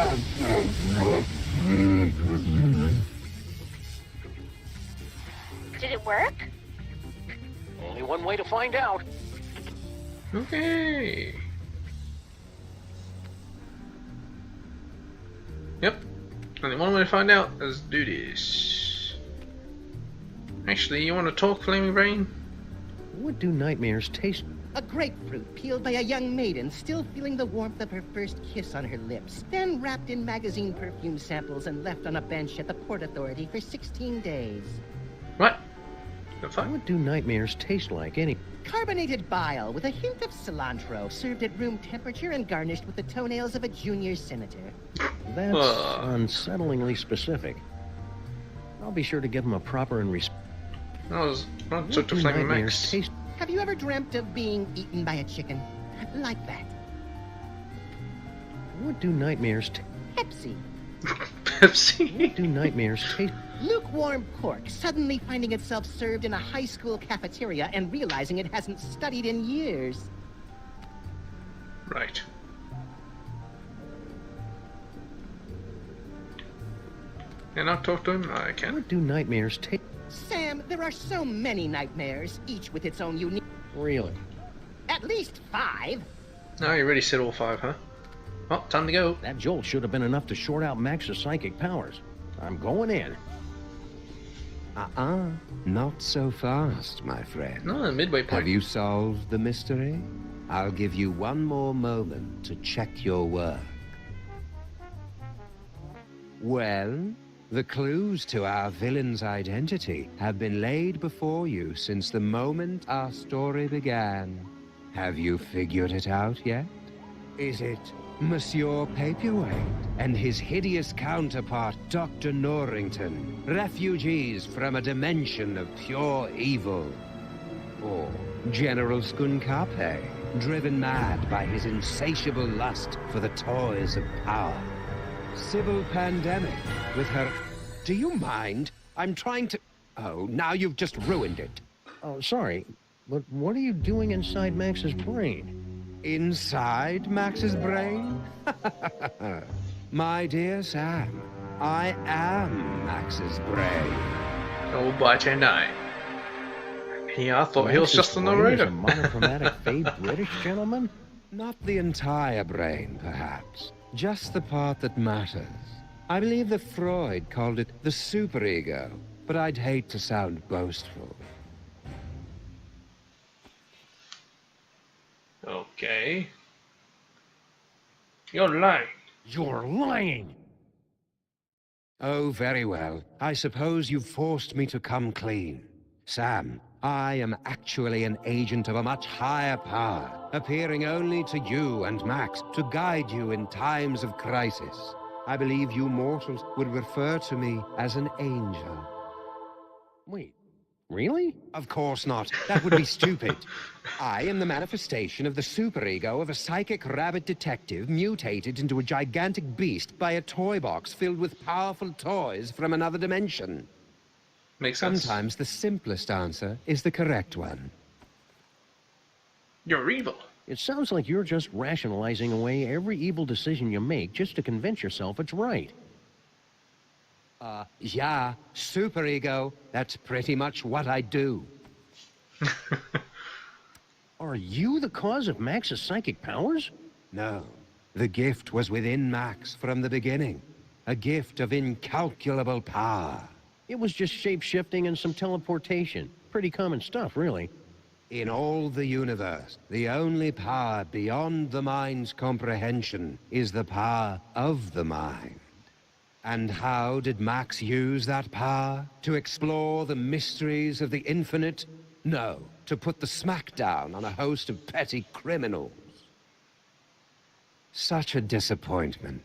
it work? Only one way to find out. Okay. Yep. Only one way to find out. Let's do this. Actually, you want to talk, Flaming Brain? What do nightmares taste? A grapefruit peeled by a young maiden still feeling the warmth of her first kiss on her lips, then wrapped in magazine perfume samples and left on a bench at the Port Authority for 16 days. What? What do nightmares taste like, any? Carbonated bile with a hint of cilantro, served at room temperature and garnished with the toenails of a junior senator. That's unsettlingly specific. I'll be sure to give him a proper and I was not took to Flaming Max. Have you ever dreamt of being eaten by a chicken? Like that. What do nightmares Pepsi. Pepsi? What do nightmares taste? Lukewarm pork suddenly finding itself served in a high school cafeteria and realizing it hasn't studied in years. Right. Can I talk to him? I can. What do nightmares taste? Sam, there are so many nightmares, each with its own unique... Really? At least 5. No, you already said all 5, huh? Oh, time to go. That jolt should have been enough to short out Max's psychic powers. I'm going in. Not so fast, my friend. No, the midway point. Have you solved the mystery? I'll give you one more moment to check your work. Well, the clues to our villain's identity have been laid before you since the moment our story began. Have you figured it out yet? Is it Monsieur Paperweight and his hideous counterpart, Dr. Norrington, refugees from a dimension of pure evil? Or General Skunkape, driven mad by his insatiable lust for the toys of power? Sybil Pandemic, with her... Do you mind? I'm trying to... Oh, now you've just ruined it. Oh, sorry, but what are you doing inside Max's brain? Inside Max's brain? My dear Sam, I am Max's brain. Oh, by 10-9. Yeah, I thought he was just a narrator. A monochromatic fade British gentleman? Not the entire brain, perhaps. Just the part that matters. I believe that Freud called it the superego, but I'd hate to sound boastful. Okay. You're lying. You're lying! Oh, very well. I suppose you've forced me to come clean. Sam, I am actually an agent of a much higher power, appearing only to you and Max to guide you in times of crisis. I believe you mortals would refer to me as an angel. Wait, really? Of course not. That would be stupid. I am the manifestation of the superego of a psychic rabbit detective mutated into a gigantic beast by a toy box filled with powerful toys from another dimension. Makes sense. Sometimes the simplest answer is the correct one. You're evil. It sounds like you're just rationalizing away every evil decision you make just to convince yourself it's right. Yeah, superego. That's pretty much what I do. Are you the cause of Max's psychic powers? No. The gift was within Max from the beginning. A gift of incalculable power. It was just shape-shifting and some teleportation. Pretty common stuff, really. In all the universe, the only power beyond the mind's comprehension is the power of the mind. And how did Max use that power? To explore the mysteries of the infinite? No, to put the smackdown on a host of petty criminals. Such a disappointment.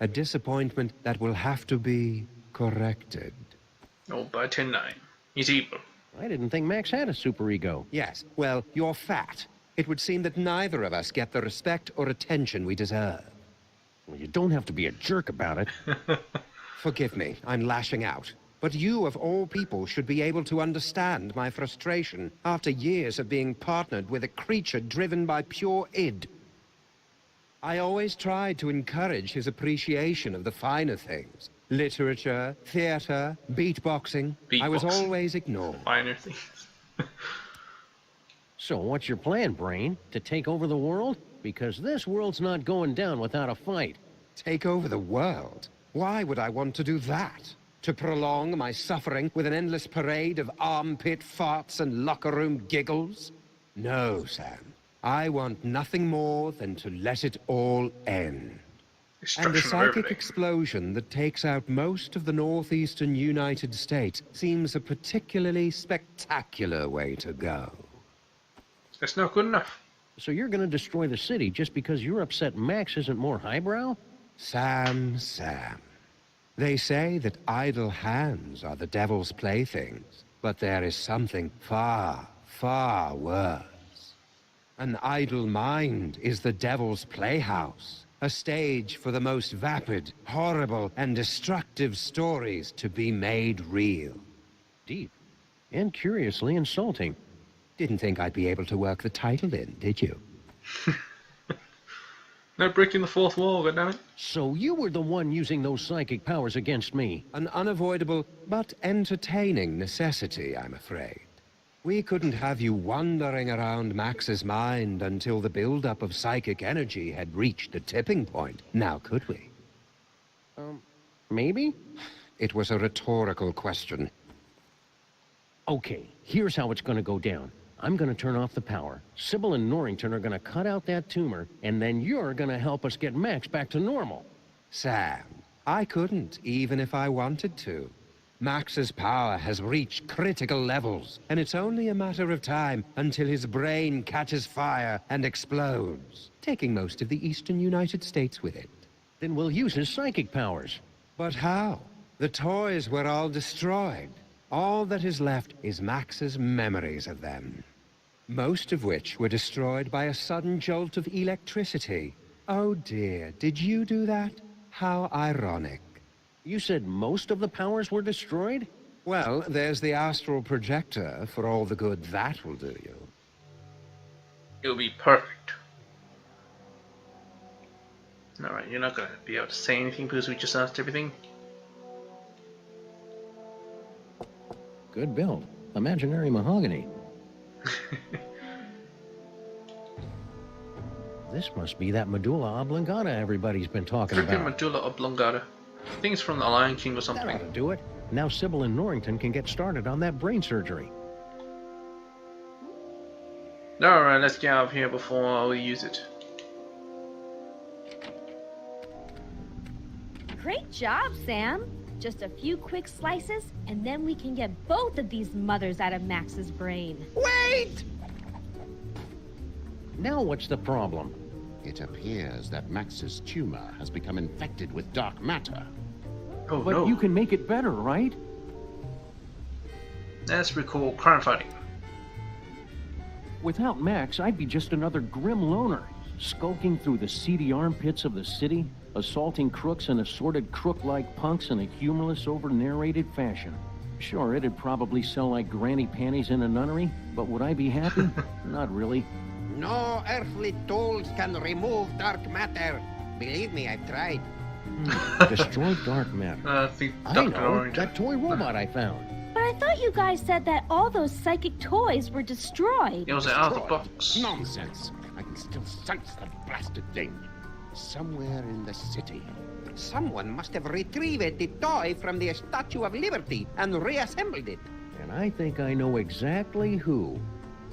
A disappointment that will have to be corrected. Oh, by 10-9. He's evil. I didn't think Max had a superego. Yes, well, you're fat. It would seem that neither of us get the respect or attention we deserve. Well, you don't have to be a jerk about it. Forgive me, I'm lashing out. But you, of all people, should be able to understand my frustration after years of being partnered with a creature driven by pure id. I always tried to encourage his appreciation of the finer things. Literature, theater, beatboxing. I was always ignored. Finer things. So what's your plan, Brain? To take over the world? Because this world's not going down without a fight. Take over the world? Why would I want to do that? To prolong my suffering with an endless parade of armpit farts and locker room giggles? No, Sam. I want nothing more than to let it all end. And a psychic explosion that takes out most of the northeastern United States seems a particularly spectacular way to go. That's not good enough. So you're going to destroy the city just because you're upset Max isn't more highbrow? Sam. They say that idle hands are the devil's playthings, but there is something far, far worse. An idle mind is the devil's playhouse, a stage for the most vapid, horrible, and destructive stories to be made real. Deep. And curiously insulting. Didn't think I'd be able to work the title in, did you? No breaking the fourth wall, goddammit. So you were the one using those psychic powers against me. An unavoidable, but entertaining necessity, I'm afraid. We couldn't have you wandering around Max's mind until the buildup of psychic energy had reached a tipping point, now could we? Maybe? It was a rhetorical question. Okay, here's how it's gonna go down. I'm gonna turn off the power. Sybil and Norrington are gonna cut out that tumor, and then you're gonna help us get Max back to normal. Sam, I couldn't, even if I wanted to. Max's power has reached critical levels, and it's only a matter of time until his brain catches fire and explodes, taking most of the eastern United States with it. Then we'll use his psychic powers. But how? The toys were all destroyed. All that is left is Max's memories of them. Most of which were destroyed by a sudden jolt of electricity. Oh dear, did you do that? How ironic. You said most of the powers were destroyed? Well, there's the astral projector for all the good that will do you. It'll be perfect. Alright, you're not gonna be able to say anything because we just asked everything. Good build. Imaginary mahogany. This must be that medulla oblongata everybody's been talking Freaking about. medulla oblongata. I think it's from the Lion King or something. That ought to do it. Now Sybil and Norrington can get started on that brain surgery. Alright, let's get out of here before we use it. Great job, Sam. Just a few quick slices, and then we can get both of these mothers out of Max's brain. Wait! Now what's the problem? It appears that Max's tumor has become infected with dark matter. Oh But no. you can make it better, right? Let's recall crime fighting. Without Max, I'd be just another grim loner, skulking through the seedy armpits of the city, assaulting crooks and assorted crook-like punks in a humorless, over-narrated fashion. Sure, it'd probably sell like granny panties in a nunnery, but would I be happy? Not really. No earthly tools can remove dark matter. Believe me, I've tried. Destroy dark matter. I think I Dr. know, Norrington. that toy robot I found. But I thought you guys said that all those psychic toys were destroyed. It was out of the box. Nonsense! I can still sense the blasted thing. Somewhere in the city. Someone must have retrieved the toy from the Statue of Liberty and reassembled it. And I think I know exactly who.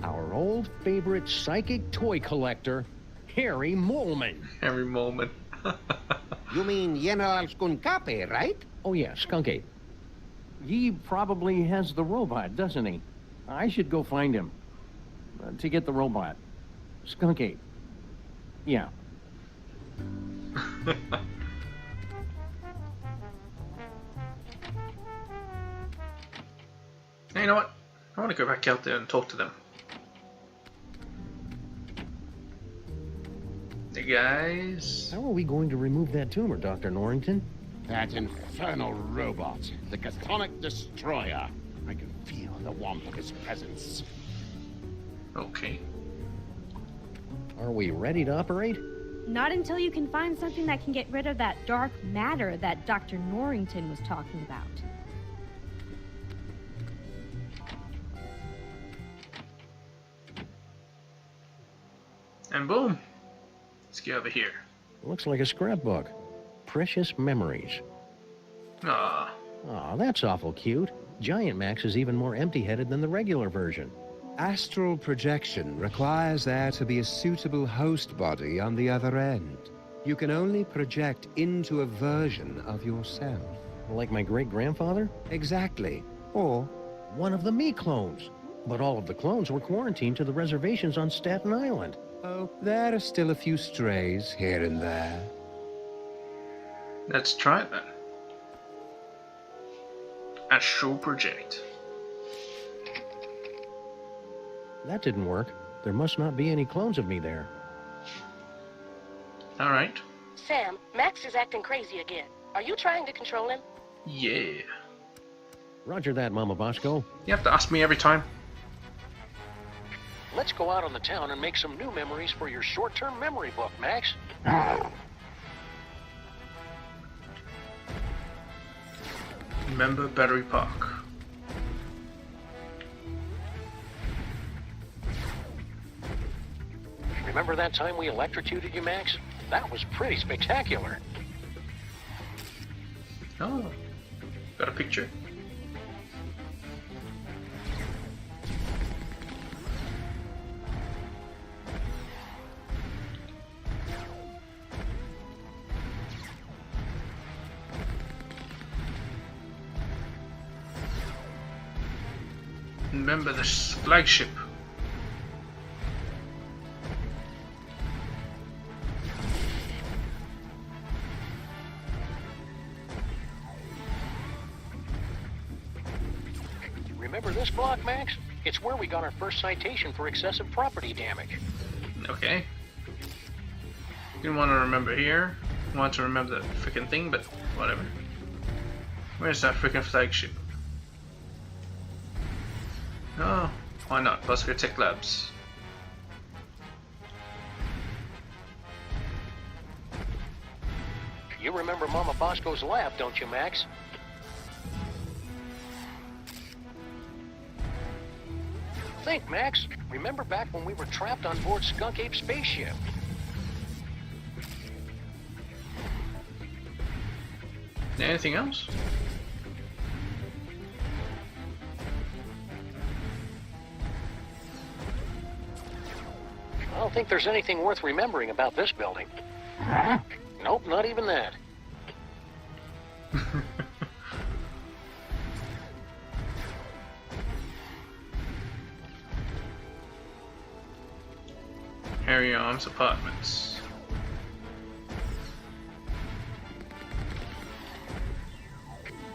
Our old favorite psychic toy collector, Harry Molman. Harry Molman. You mean General Skunkape, right? Oh yeah, Skunk-Ape. He probably has the robot, doesn't he? I should go find him. To get the robot. Skunk-Ape. Yeah. Hey, you know what? I want to go back out there and talk to them. Hey guys. How are we going to remove that tumor, Dr. Norrington? That infernal robot, the Chthonic Destroyer. I can feel the warmth of his presence. Okay. Are we ready to operate? Not until you can find something that can get rid of that dark matter that Dr. Norrington was talking about. And boom. Let's get over here. Looks like a scrapbook. Precious memories. Ah. Aw, that's awful cute. Giant Max is even more empty-headed than the regular version. Astral projection requires there to be a suitable host body on the other end. You can only project into a version of yourself. Like my great-grandfather? Exactly. Or one of the me clones. But all of the clones were quarantined to the reservations on Staten Island. oh, there are still a few strays here and there. Let's try it then. Astral project. That didn't work. There must not be any clones of me there. Alright. Sam, Max is acting crazy again. Are you trying to control him? Yeah. Roger that, Mama Bosco. You have to ask me every time. Let's go out on the town and make some new memories for your short-term memory book, Max. Remember Battery Park. Remember that time we electrocuted you, Max? That was pretty spectacular. Oh, got a picture? Remember this flagship. Remember this block, Max? It's where we got our first citation for excessive property damage. Okay. Didn't want to remember here. Want to remember that freaking thing, but whatever. Where's that freaking flagship? Oh, why not? Busker Tech Labs. You remember Mama Bosco's lab, don't you, Max? Think, Max. Remember back when we were trapped on board Skunk Ape's spaceship? Anything else? I don't think there's anything worth remembering about this building. Nope, not even that. Harry Arms Apartments.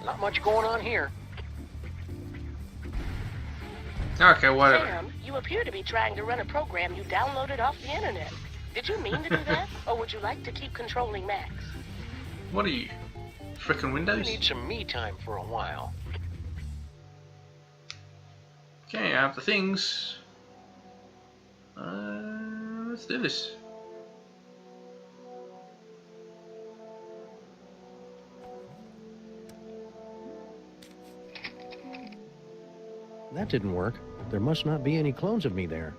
Not much going on here. Okay, whatever. Sam, you appear to be trying to run a program you downloaded off the internet. Did you mean to do that, or would you like to keep controlling Max? What are you? Frickin' Windows? We need some me time for a while. Okay, I have the things. Let's do this. That didn't work. There must not be any clones of me there.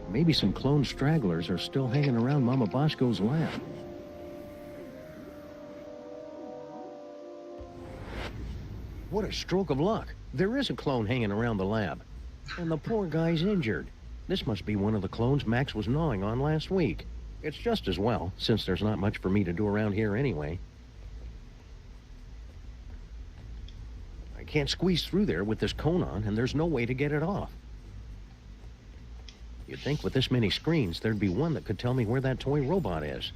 Maybe some clone stragglers are still hanging around Mama Bosco's lab. What a stroke of luck. There is a clone hanging around the lab. And the poor guy's injured. This must be one of the clones Max was gnawing on last week. It's just as well, since there's not much for me to do around here anyway. I can't squeeze through there with this cone on, and there's no way to get it off. You'd think with this many screens, there'd be one that could tell me where that toy robot is.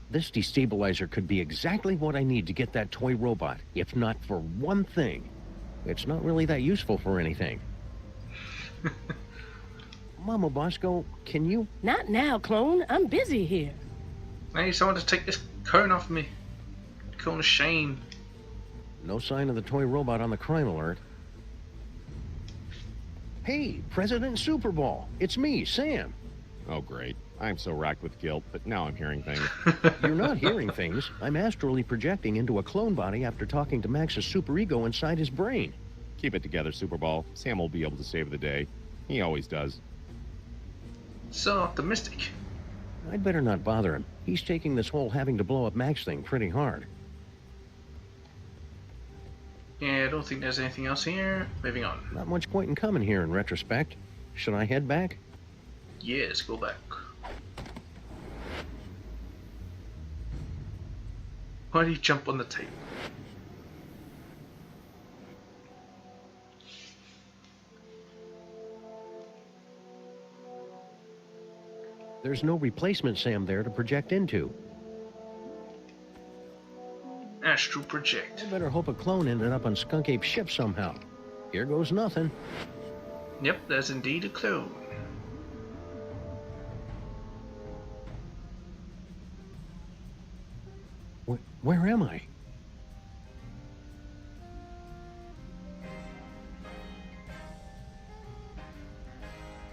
This destabilizer could be exactly what I need to get that toy robot, if not for one thing. It's not really that useful for anything. Mama Bosco, can you... Not now, clone. I'm busy here. I need someone to take this cone off me. Cone of shame. No sign of the toy robot on the crime alert. Hey, President Super Bowl. It's me, Sam. Oh, great. I'm so racked with guilt, but now I'm hearing things. You're not hearing things. I'm astrally projecting into a clone body after talking to Max's superego inside his brain. Keep it together, Super Bowl. Sam will be able to save the day. He always does. So optimistic. I'd better not bother him. He's taking this whole having to blow up Max thing pretty hard. Yeah, I don't think there's anything else here. Moving on. Not much point in coming here in retrospect. Should I head back? Yes, go back. Why do you jump on the table? There's no replacement Sam there to project into. Astral project. I better hope a clone ended up on Skunk Ape's ship somehow. Here goes nothing. Yep, there's indeed a clone. Where am I?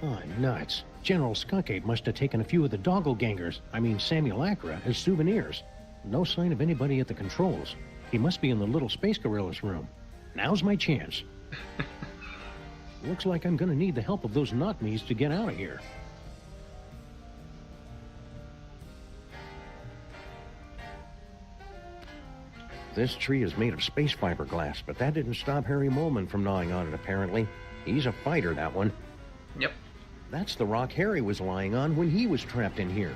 Oh, nuts. General Skunk Ape must have taken a few of the doppelgangers, Samuel Acra, as souvenirs. No sign of anybody at the controls. He must be in the little space gorilla's room. Now's my chance. Looks like I'm gonna need the help of those not-me's to get out of here. This tree is made of space fiberglass, but that didn't stop Harry Molman from gnawing on it, apparently. He's a fighter, that one. Yep. That's the rock Harry was lying on when he was trapped in here.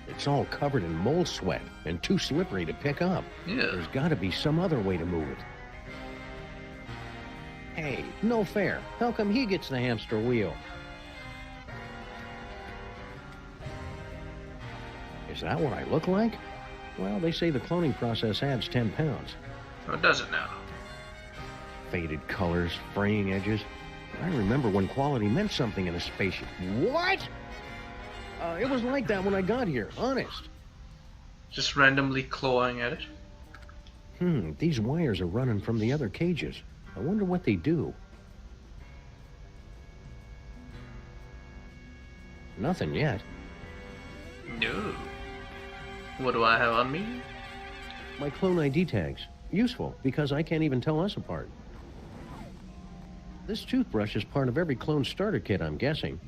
It's all covered in mole sweat and too slippery to pick up. Yeah. There's got to be some other way to move it. Hey, no fair. How come he gets the hamster wheel? Is that what I look like? Well, they say the cloning process adds 10 pounds. Oh, does it now? Faded colors, fraying edges. I remember when quality meant something in a spaceship. What? It was like that when I got here, honest. Just randomly clawing at it? These wires are running from the other cages. I wonder what they do. Nothing yet. No. What do I have on me? My clone ID tags. Useful, because I can't even tell us apart. This toothbrush is part of every clone starter kit, I'm guessing.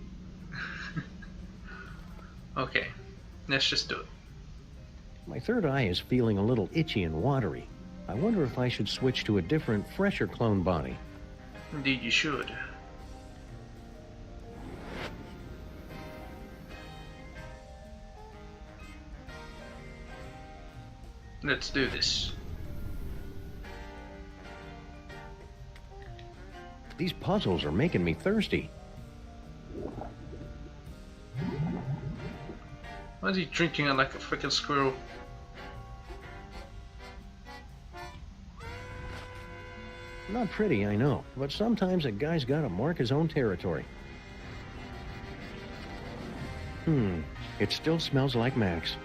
Okay, let's just do it. My third eye is feeling a little itchy and watery. I wonder if I should switch to a different, fresher clone body. Indeed you should. Let's do this. These puzzles are making me thirsty. Why is he drinking it like a freaking squirrel? Not pretty, I know, but sometimes a guy's gotta mark his own territory. It still smells like Max.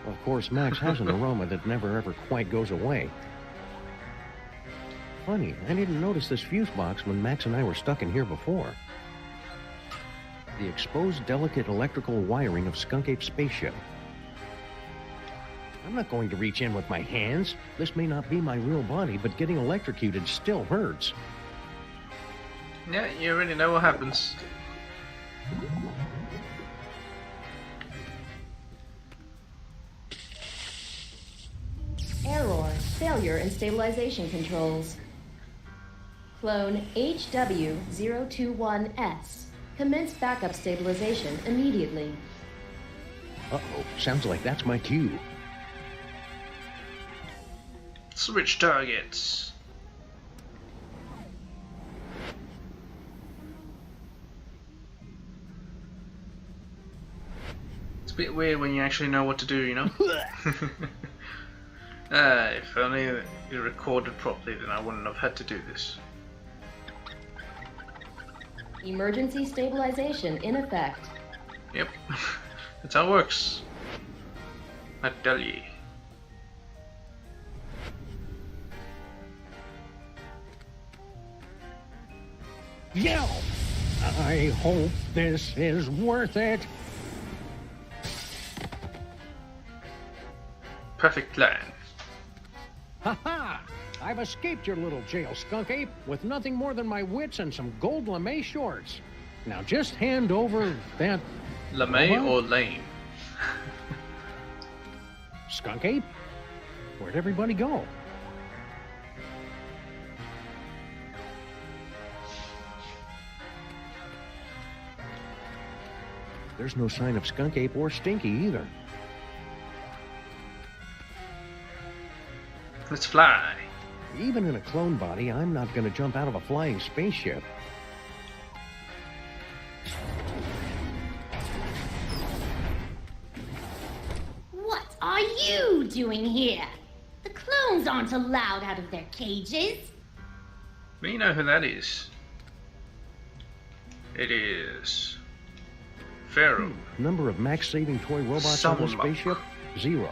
Of course, Max has an aroma that never ever quite goes away. Funny, I didn't notice this fuse box when Max and I were stuck in here before. The exposed delicate electrical wiring of Skunk Ape's spaceship. I'm not going to reach in with my hands. This may not be my real body, but getting electrocuted still hurts. Yeah, you already know what happens. Error. Failure in stabilization controls. Clone HW021S. Commence backup stabilization immediately. Uh-oh, sounds like that's my cue. Switch targets. It's a bit weird when you actually know what to do, you know? If only it recorded properly, then I wouldn't have had to do this. Emergency stabilization in effect. Yep, that's how it works. I tell ye. Yell! I hope this is worth it. Perfect plan. Ha-ha! I've escaped your little jail, Skunk Ape, with nothing more than my wits and some gold lame shorts. Now just hand over that... Lame or lame? Skunk Ape? Where'd everybody go? There's no sign of Skunk Ape or Stinky either. Let's fly. Even in a clone body, I'm not going to jump out of a flying spaceship. are you doing here? The clones aren't allowed out of their cages. We know who that is. It is Pharaoh. Number of max-saving toy robots on the spaceship? 0.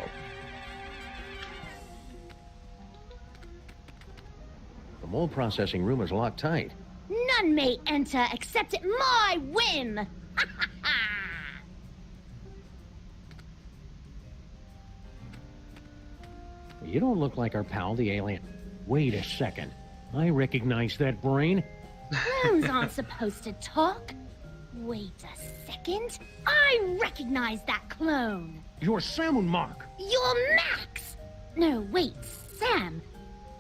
The mold processing room is locked tight. None may enter except at my whim. You don't look like our pal, the alien. Wait a second. I recognize that brain. Clones aren't supposed to talk. Wait a second. I recognize that clone. You're Sam and Mark. You're Max. No, wait, Sam.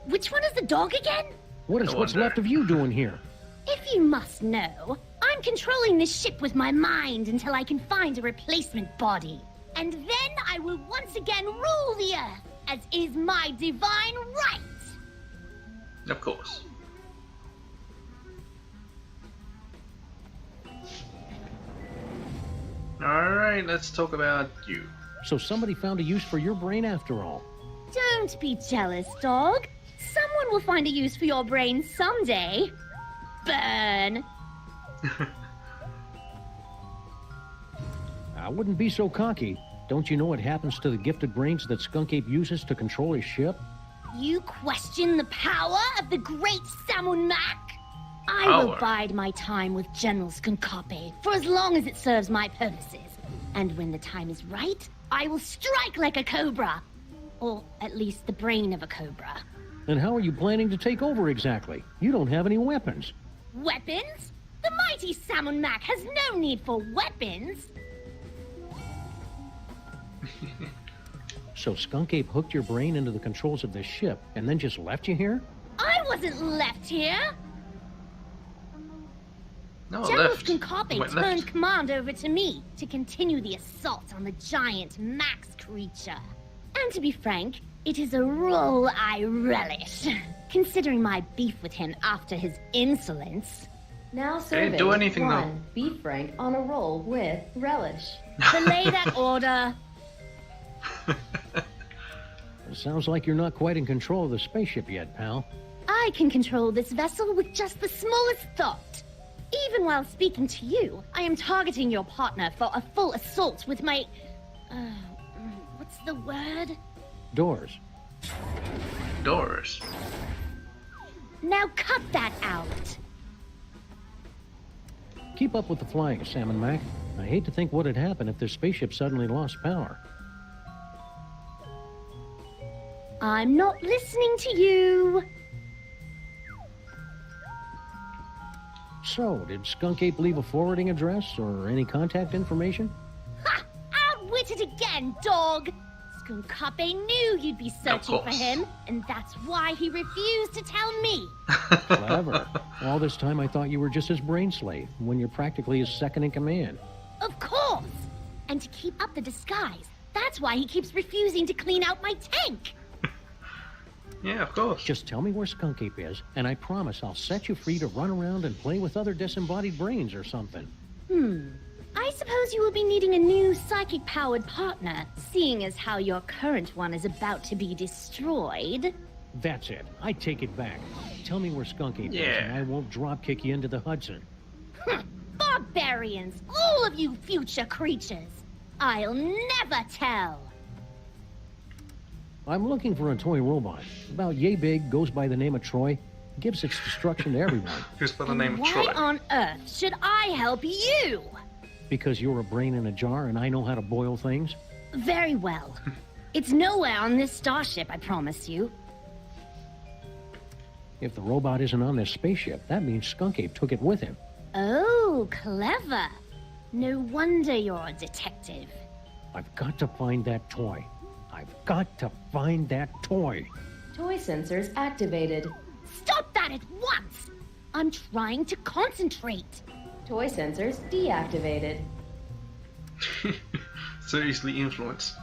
Which one is the dog again? What is what's left of you doing here? If you must know, I'm controlling this ship with my mind until I can find a replacement body. And then I will once again rule the Earth, as is my divine right. Of course. Alright, let's talk about you. So somebody found a use for your brain after all. Don't be jealous, dog. Someone will find a use for your brain someday. Burn. I wouldn't be so cocky. Don't you know what happens to the gifted brains that Skunk Ape uses to control his ship? You question the power of the great Samun Mac? I will bide my time with General Skunkape for as long as it serves my purposes. And when the time is right, I will strike like a cobra. Or at least the brain of a cobra. And how are you planning to take over exactly? You don't have any weapons. Weapons? The mighty Samun Mac has no need for weapons. So Skunk Ape hooked your brain into the controls of this ship and then just left you here? I wasn't left here. No, General left. Skunkape turned command over to me to continue the assault on the giant Max creature. And to be frank, it is a role I relish, considering my beef with him after his insolence. Now They didn't do anything though. Be frank on a roll with relish. Belay that order. It sounds like you're not quite in control of the spaceship yet, pal. I can control this vessel with just the smallest thought. Even while speaking to you, I am targeting your partner for a full assault with my... what's the word? Doors. Doors. Now cut that out. Keep up with the flying, Sam and Mac. I hate to think what'd happen if this spaceship suddenly lost power. I'm not listening to you. So, did Skunk Ape leave a forwarding address or any contact information? Ha! Outwitted again, dog! Skunkape knew you'd be searching for him, and that's why he refused to tell me. Clever. All this time I thought you were just his brain slave, when you're practically his second in command. Of course! And to keep up the disguise, that's why he keeps refusing to clean out my tank. Yeah, of course. Just tell me where Skunk Ape is, and I promise I'll set you free to run around and play with other disembodied brains or something. I suppose you will be needing a new psychic-powered partner, seeing as how your current one is about to be destroyed. That's it. I take it back. Tell me where Skunk Ape is, and I won't drop-kick you into the Hudson. Barbarians! All of you future creatures! I'll never tell! I'm looking for a toy robot. About yay big, goes by the name of Troy, gives its destruction to everyone. Goes by the name of Why Troy. on earth should I help you? Because you're a brain in a jar and I know how to boil things? Very well. It's nowhere on this starship, I promise you. If the robot isn't on this spaceship, that means Skunk Ape took it with him. Oh, clever. No wonder you're a detective. I've got to find that toy. I've got to find that toy. Toy sensors activated. Stop that at once! I'm trying to concentrate. Toy sensors deactivated. So easily influenced.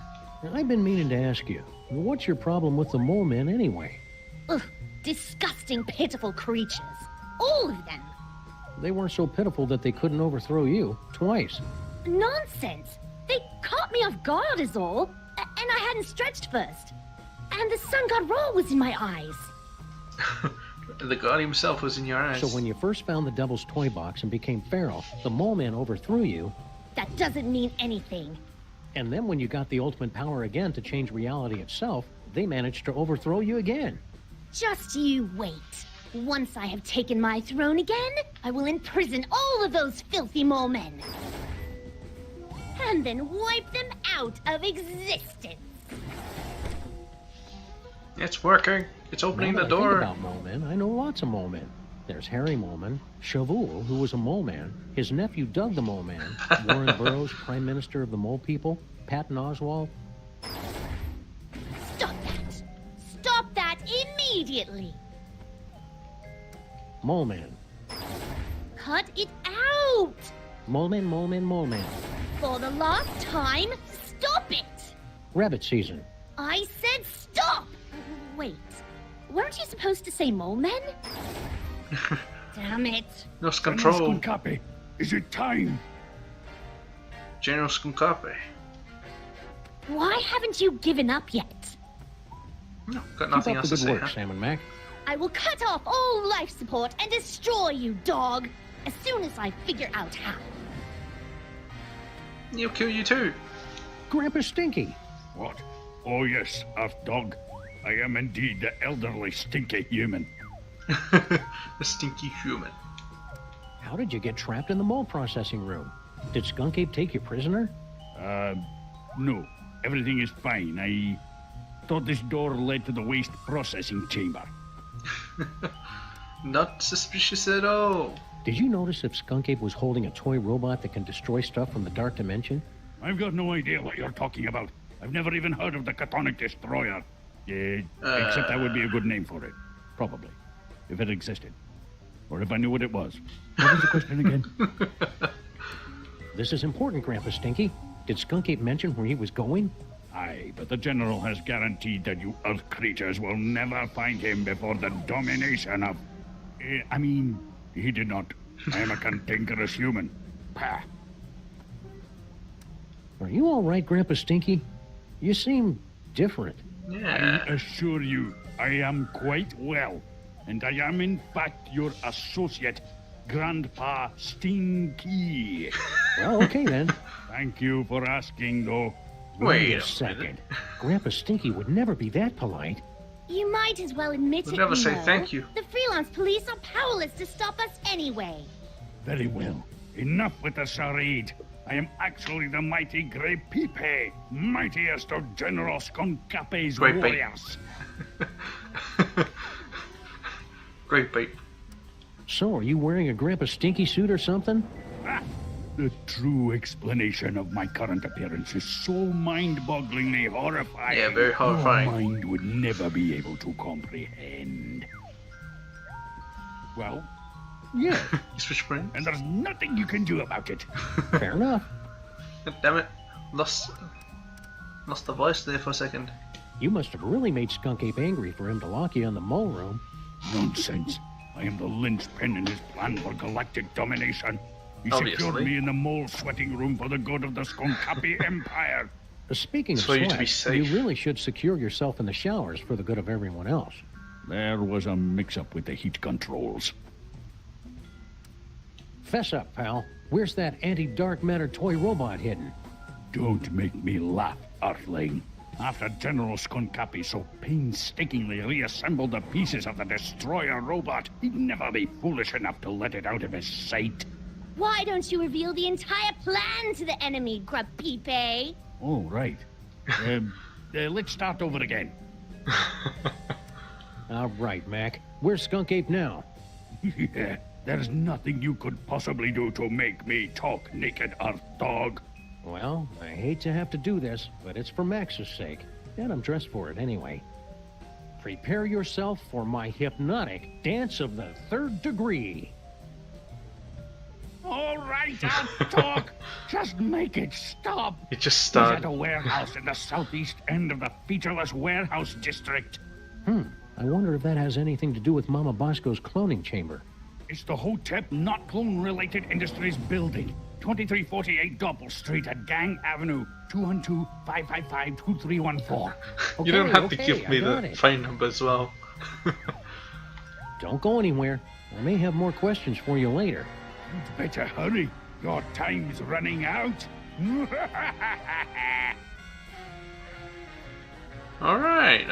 I've been meaning to ask you, what's your problem with the mole men anyway? Ugh, disgusting, pitiful creatures. All of them. They weren't so pitiful that they couldn't overthrow you twice. Nonsense. They caught me off guard is all. And I hadn't stretched first. And the sun god roll was in my eyes. The god himself was in your eyes. So when you first found the Devil's Toy Box and became feral, the Mole Man overthrew you. That doesn't mean anything. And then when you got the ultimate power again to change reality itself, they managed to overthrow you again. Just you wait. Once I have taken my throne again, I will imprison all of those filthy mole men. And then wipe them out of existence. It's working. It's opening the door. Think about mole men. I know lots of mole men. There's Harry Moleman, Chavoul, who was a mole man, his nephew Doug the Mole Man, Warren Burroughs, Prime Minister of the Mole People, Patton Oswalt. Stop that! Stop that immediately! Mole Man. Cut it out! Mole Man, Mole Man, Mole Man. For the last time, stop it! Rabbit season. I said stop! Wait, weren't you supposed to say mole men? Damn it. Lost control. General Skunkapi, is it time? General Skunkapi. Why haven't you given up yet? No, got nothing else to say. Work, Sam and Mac. I will cut off all life support and destroy you, dog, as soon as I figure out how. He'll kill you too. Grandpa Stinky. What? Oh yes, Earth Dog. I am indeed the elderly stinky human. The stinky human. How did you get trapped in the mole processing room? Did Skunk Ape take you prisoner? No. Everything is fine. I thought this door led to the waste processing chamber. Not suspicious at all. Did you notice if Skunk Ape was holding a toy robot that can destroy stuff from the Dark Dimension? I've got no idea what you're talking about. I've never even heard of the Catonic Destroyer. Except that would be a good name for it. Probably. If it existed. Or if I knew what it was. What was the question again? This is important, Grandpa Stinky. Did Skunk Ape mention where he was going? Aye, but the General has guaranteed that you Earth creatures will never find him before the domination of... I mean, he did not. I am a cantankerous human. Pah. Are you all right, Grandpa Stinky? You seem different. Yeah. I assure you, I am quite well. And I am in fact your associate, Grandpa Stinky. Well, okay then. Thank you for asking, though. Wait a second. Grandpa Stinky would never be that polite. You might as well admit We'll it, never say Mo. thank you. The freelance police are powerless to stop us anyway. Very well. Enough with the charade. I am actually the mighty Grey Pipe, mightiest of General Skunkapi's Great warriors. Great bait. So, are you wearing a Grandpa Stinky suit or something? Ah, the true explanation of my current appearance is so mind-bogglingly horrifying. Yeah, very horrifying. Your mind would never be able to comprehend. Well, yeah. You switch brains? And there's nothing you can do about it. Fair enough. Damn it. Lost the voice there for a second. You must have really made Skunk Ape angry for him to lock you in the mole room. Nonsense. I am the linchpin in his plan for galactic domination. He Obviously. secured me in the mole sweating room for the good of the Skunkapi Empire. Speaking of For you to be sweat, you safe. really should secure yourself in the showers for the good of everyone else. There was a mix-up with the heat controls. Fess up, pal. Where's that anti-dark matter toy robot hidden? Don't make me laugh, Earthling. After General Skunkapi so painstakingly reassembled the pieces of the destroyer robot, he'd never be foolish enough to let it out of his sight. Why don't you reveal the entire plan to the enemy, Grub Pipe? Oh, right. Let's start over again. All right, Mac. Where's Skunk Ape now? Yeah, there's nothing you could possibly do to make me talk, naked Earth Dog. Well, I hate to have to do this, but it's for Max's sake, and I'm dressed for it anyway. Prepare yourself for my hypnotic dance of the third degree. All right, I'll talk. Just make it stop. It just He's started. at a warehouse in the southeast end of the featureless warehouse district. I wonder if that has anything to do with Mama Bosco's cloning chamber. It's the Hotep not clone-related industries building. 2348 Doppel Street at Gang Avenue, 212-555-2314. You don't have to give me the phone number as well. Don't go anywhere. I may have more questions for you later. You'd better hurry. Your time's running out. Alright,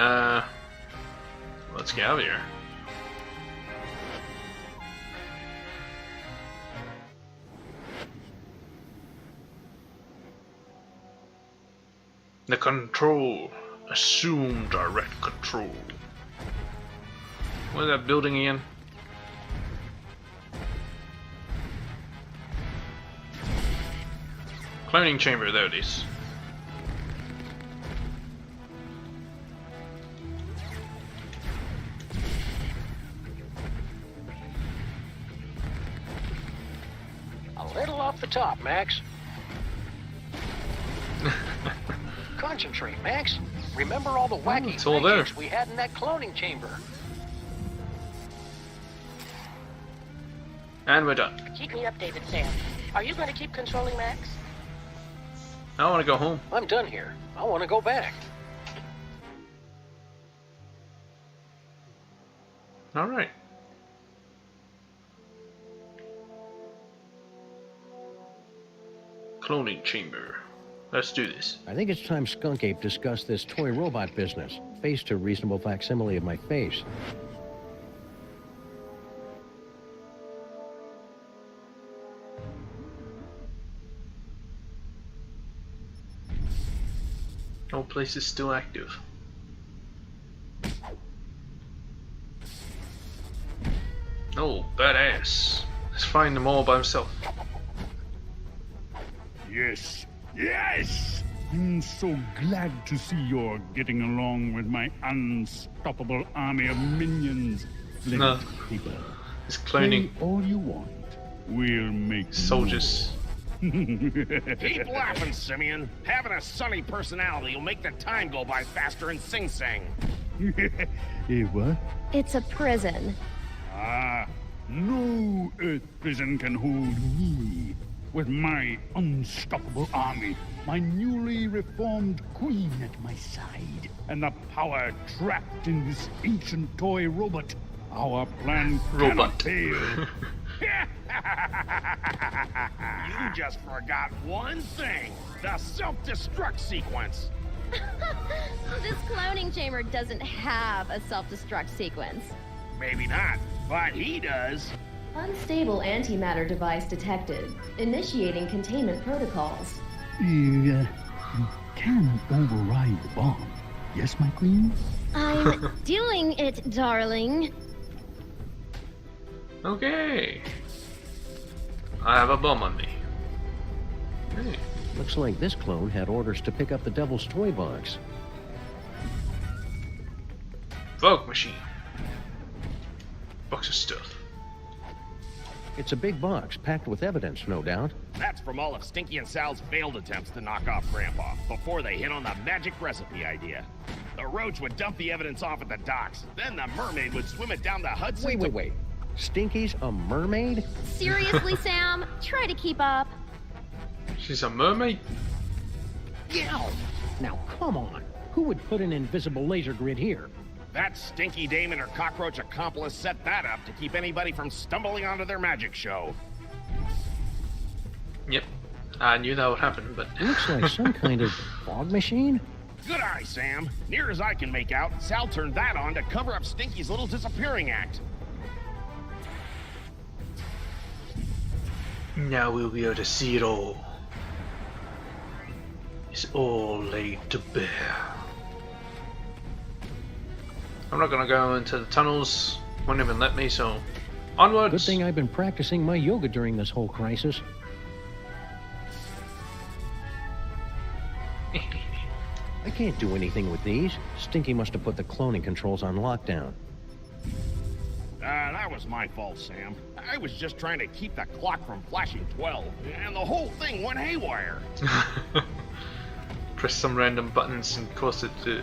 let's get out of here. The control. Assume direct control. What's that building again? Cloning chamber, there it is. A little off the top, Max. Concentrate, Max. Remember all the wacky things we had in that cloning chamber. And we're done. Keep me updated, Sam. Are you going to keep controlling Max? I want to go home. I'm done here. I want to go back. Alright. Cloning chamber. Let's do this. I think it's time Skunk Ape discussed this toy robot business. Faced a reasonable facsimile of my face. No place is still active. Oh, badass. Let's find them all by himself. Yes. Yes! I'm so glad to see you're getting along with my unstoppable army of minions. No. People. It's cloning. Say all you want. We'll make soldiers. Keep laughing, Simeon. Having a sunny personality will make the time go by faster in Sing Sing. What? It's a prison. Ah, no Earth prison can hold me. With my unstoppable army, my newly reformed queen at my side, and the power trapped in this ancient toy robot, our plan cannot fail. You just forgot one thing. The self-destruct sequence. This cloning chamber doesn't have a self-destruct sequence. Maybe not, but he does. Unstable antimatter device detected. Initiating containment protocols. You can override the bomb. Yes, my queen? I'm doing it, darling. Okay. I have a bomb on me. Hey. Looks like this clone had orders to pick up the Devil's Toy box. Vogue machine. Box of stuff. It's a big box, packed with evidence, no doubt. That's from all of Stinky and Sal's failed attempts to knock off Grandpa, before they hit on the magic recipe idea. The Roach would dump the evidence off at the docks, then the mermaid would swim it down the Hudson. Wait. Stinky's a mermaid? Seriously, Sam? Try to keep up. She's a mermaid? Yeah. Now, come on. Who would put an invisible laser grid here? That stinky dame and her cockroach accomplice set that up to keep anybody from stumbling onto their magic show. Yep. I knew that would happen, but... Looks like some kind of fog machine? Good eye, Sam. Near as I can make out, Sal turned that on to cover up Stinky's little disappearing act. Now we'll be able to see it all. It's all laid to bear. I'm not gonna go into the tunnels. Won't even let me, so onwards. Good thing I've been practicing my yoga during this whole crisis. I can't do anything with these. Stinky must have put the cloning controls on lockdown. That was my fault, Sam. I was just trying to keep the clock from flashing 12, and the whole thing went haywire. Press some random buttons and cause it to...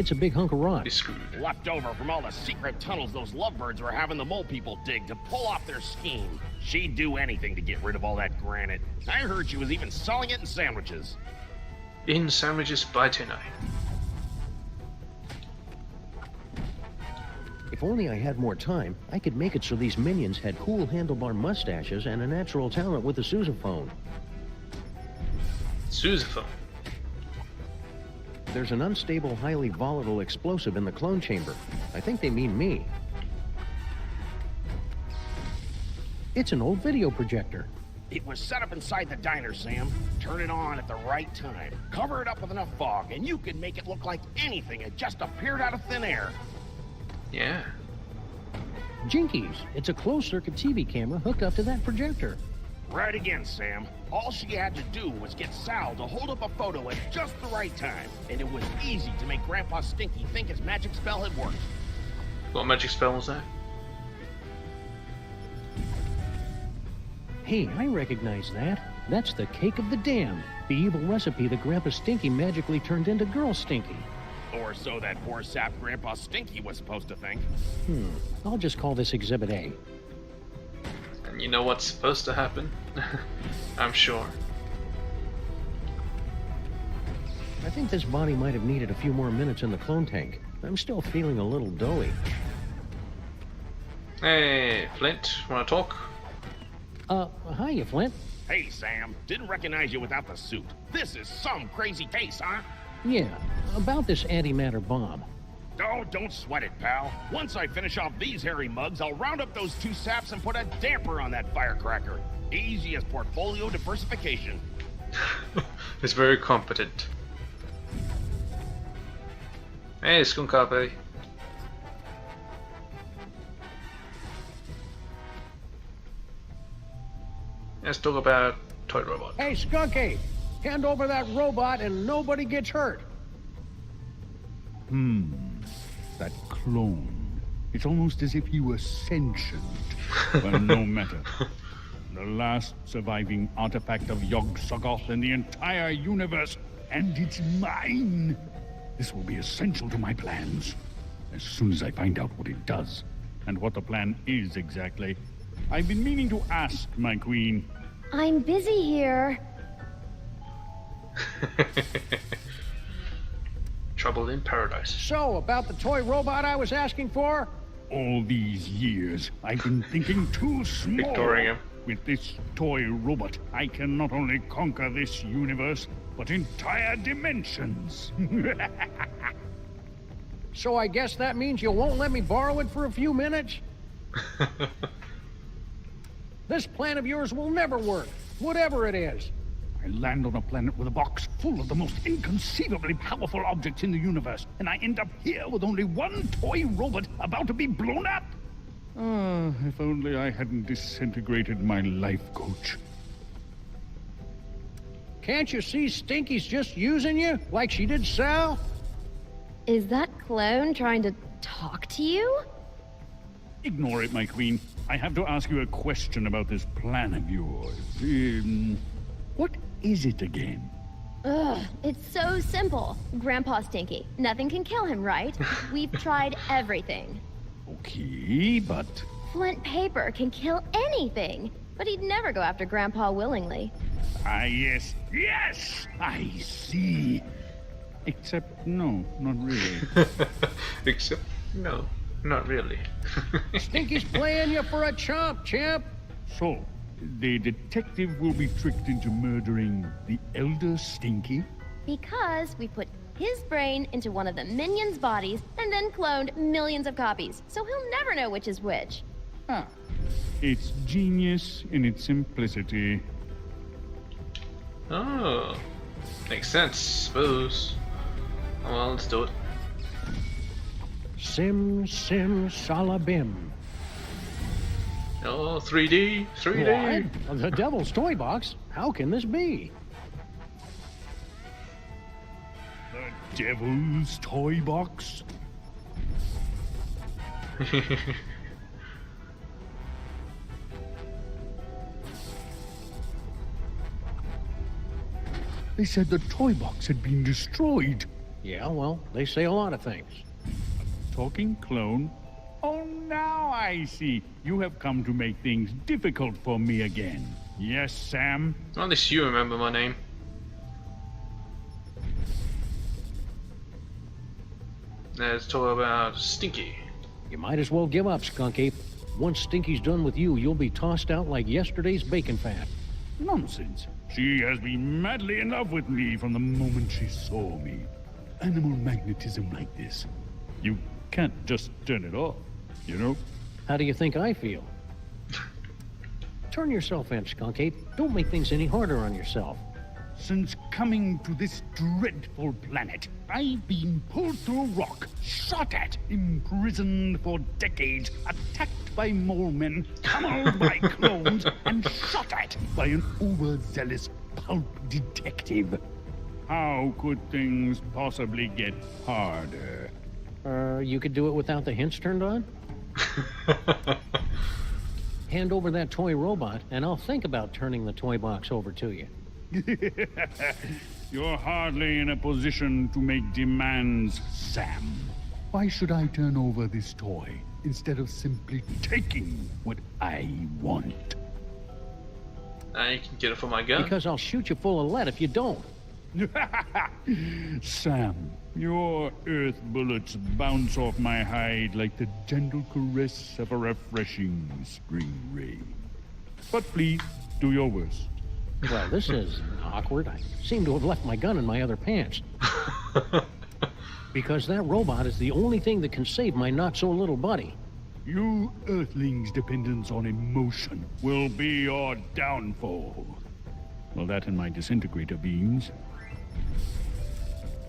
It's a big hunk of rock. He's screwed. Left over from all the secret tunnels those lovebirds were having the mole people dig to pull off their scheme. She'd do anything to get rid of all that granite. I heard she was even selling it in sandwiches. In sandwiches by tonight. If only I had more time, I could make it so these minions had cool handlebar mustaches and a natural talent with a sousaphone. Sousaphone. There's an unstable, highly volatile explosive in the clone chamber. I think they mean me. It's an old video projector. It was set up inside the diner, Sam. Turn it on at the right time. Cover it up with enough fog, and you could make it look like anything had just appeared out of thin air. Yeah. Jinkies. It's a closed-circuit TV camera hooked up to that projector. Right again, Sam. All she had to do was get Sal to hold up a photo at just the right time, and it was easy to make Grandpa Stinky think his magic spell had worked. What magic spell was that? Hey, I recognize that. That's the cake of the damned. The evil recipe that Grandpa Stinky magically turned into Girl Stinky. Or so that poor sap Grandpa Stinky was supposed to think. I'll just call this Exhibit A. And you know what's supposed to happen? I'm sure. I think this body might have needed a few more minutes in the clone tank. I'm still feeling a little doughy. Hey, Flint, wanna talk? Hiya, Flint. Hey, Sam. Didn't recognize you without the suit. This is some crazy case, huh? Yeah, about this antimatter bomb. Oh, don't sweat it, pal. Once I finish off these hairy mugs, I'll round up those two saps and put a damper on that firecracker. Easy as portfolio diversification. It's very competent. Hey, Skunk Carpe. Let's talk about Toy Robot. Hey, Skunky! Hand over that robot and nobody gets hurt. That clone. It's almost as if he were sentient. Well, no matter. The last surviving artifact of Yog-Sothoth in the entire universe, and it's mine. This will be essential to my plans. As soon as I find out what it does, and what the plan is exactly. I've been meaning to ask, my queen. I'm busy here. Trouble in Paradise. So, about the toy robot I was asking for? All these years, I've been thinking too small. Ignoring him. With this toy robot, I can not only conquer this universe, but entire dimensions. So I guess that means you won't let me borrow it for a few minutes? This plan of yours will never work, whatever it is. I land on a planet with a box full of the most inconceivably powerful objects in the universe, and I end up here with only one toy robot about to be blown up. If only I hadn't disintegrated my life coach. Can't you see Stinky's just using you, like she did Sal? Is that clone trying to talk to you? Ignore it, my queen. I have to ask you a question about this plan of yours. What is it again? Ugh, it's so simple. Grandpa Stinky. Nothing can kill him, right? We've tried everything. Okay, but... Flint paper can kill anything, but he'd never go after Grandpa willingly. Ah, yes. Yes! I see. Except, no, not really. Except, no, not really. Stinky's playing you for a chump, champ. So, the detective will be tricked into murdering the Elder Stinky? Because we put his brain into one of the minions' bodies and then cloned millions of copies, so he'll never know which is which. Ah, it's genius in its simplicity. Oh, makes sense, suppose. Oh, well, let's do it. Sim, salabim. Oh, 3D, 3D. What? The Devil's Toy Box? How can this be? The Devil's Toy Box? They said the toy box had been destroyed. Yeah, well, they say a lot of things. Talking clone? Oh, now I see. You have come to make things difficult for me again. Yes, Sam? At least you remember my name. Let's talk about Stinky. You might as well give up, Skunk Ape. Once Stinky's done with you, you'll be tossed out like yesterday's bacon fat. Nonsense. She has been madly in love with me from the moment she saw me. Animal magnetism like this. You can't just turn it off, you know? How do you think I feel? Turn yourself in, Skunk Ape. Don't make things any harder on yourself. Since coming to this dreadful planet, I've been pulled through rock, shot at, imprisoned for decades, attacked by mole men, pummeled by clones, and shot at by an overzealous pulp detective. How could things possibly get harder? You could do it without the hints turned on? Hand over that toy robot, and I'll think about turning the toy box over to you. You're hardly in a position to make demands, Sam. Why should I turn over this toy instead of simply taking what I want? Now you can get it for my gun. Because I'll shoot you full of lead if you don't. Sam, your earth bullets bounce off my hide like the gentle caress of a refreshing spring rain. But please, do your worst. Well, this is awkward. I seem to have left my gun in my other pants. Because that robot is the only thing that can save my not-so-little buddy. You Earthlings' dependence on emotion will be your downfall. Well, that and my disintegrator beams.